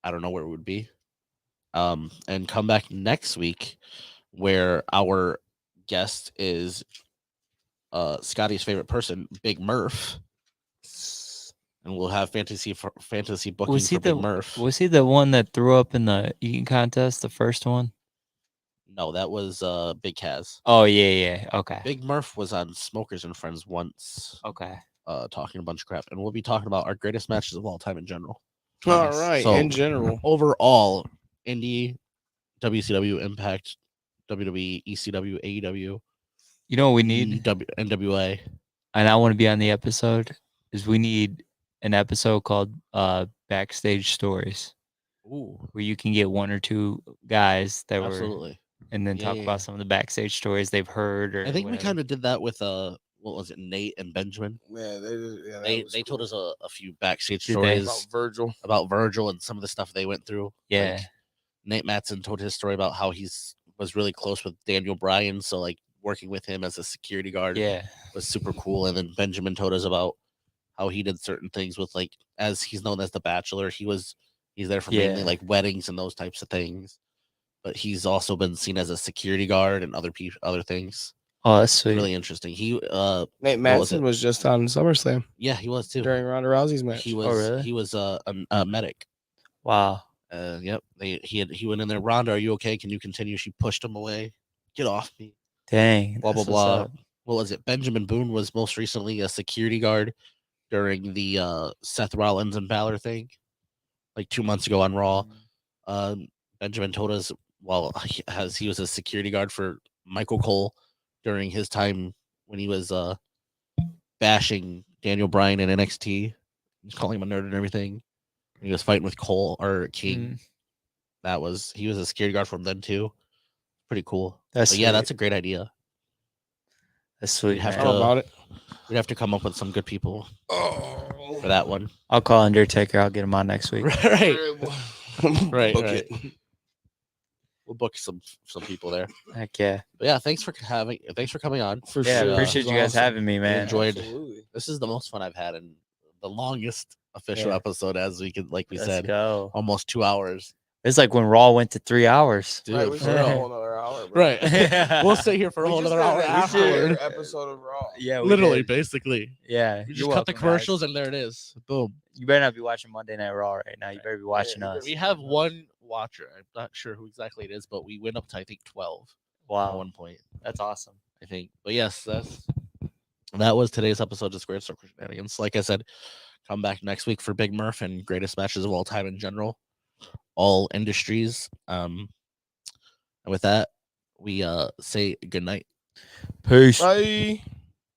I don't know where it would be. And come back next week where our guest is Scotty's favorite person, Big Murph. And we'll have fantasy booking for Big Murph. Was he the one that threw up in the eating contest, the first one? No, that was Big Kaz. Oh, yeah. Okay. Big Murph was on Smokers and Friends once. Okay. Talking a bunch of crap. And we'll be talking about our greatest matches of all time in general. All right. So, in general. Overall, Indie, WCW, Impact, WWE, ECW, AEW. You know what we need? NWA. And I want to be on the episode, is we need an episode called Backstage Stories. Ooh. Where you can get one or two guys that Absolutely. were, and then talk about some of the backstage stories they've heard. Or I think whatever. we kind of did that with what was it, Nate and Benjamin? Yeah, they told us a few backstage Did stories about Virgil and some of the stuff they went through. Yeah. Like, Nate Matson told his story about how was really close with Daniel Bryan, so like working with him as a security guard was super cool. And then Benjamin told us about how he did certain things with, like, as he's known as the Bachelor, he's there for mainly like weddings and those types of things, but he's also been seen as a security guard and other things. Oh, that's sweet. Really interesting. Nate Matson was just on SummerSlam. Yeah, he was too during Ronda Rousey's match. He was. Oh, really? He was a medic. Wow. Yep. He went in there. Ronda, are you okay? Can you continue? She pushed him away. Get off me. Dang. Blah blah blah. What was it? Benjamin Boone was most recently a security guard during the Seth Rollins and Balor thing, like 2 months ago on Raw. Benjamin told us he was a security guard for Michael Cole during his time when he was bashing Daniel Bryan in NXT. He's calling him a nerd and everything. He was fighting with Cole or King. He was a security guard from then too. Pretty cool. That's a great idea. That's sweet. We'd have to come up with some good people for that one. I'll call Undertaker. I'll get him on next week. Right. We'll book some people there. Heck yeah. But yeah, thanks for coming on. For sure. Appreciate you guys having me, man. Enjoyed. Absolutely. This is the most fun I've had in the longest official episode, as we could, like we said, almost 2 hours. It's like when Raw went to 3 hours. Dude, we should have a whole another hour. Bro. Right. We'll stay here for a whole another hour after. Episode of Raw. Yeah, literally, basically. Yeah. You just cut the commercials and there it is. Boom. You better not be watching Monday Night Raw right now. You better be watching us. We have one watcher. I'm not sure who exactly it is, but we went up to, I think, 12. Wow. At one point. That's awesome. I think. But yes, that was today's episode of Circle Shenanigans. Like I said, come back next week for Big Murph and greatest matches of all time in general. All industries. And with that, we say good night. Peace. Bye.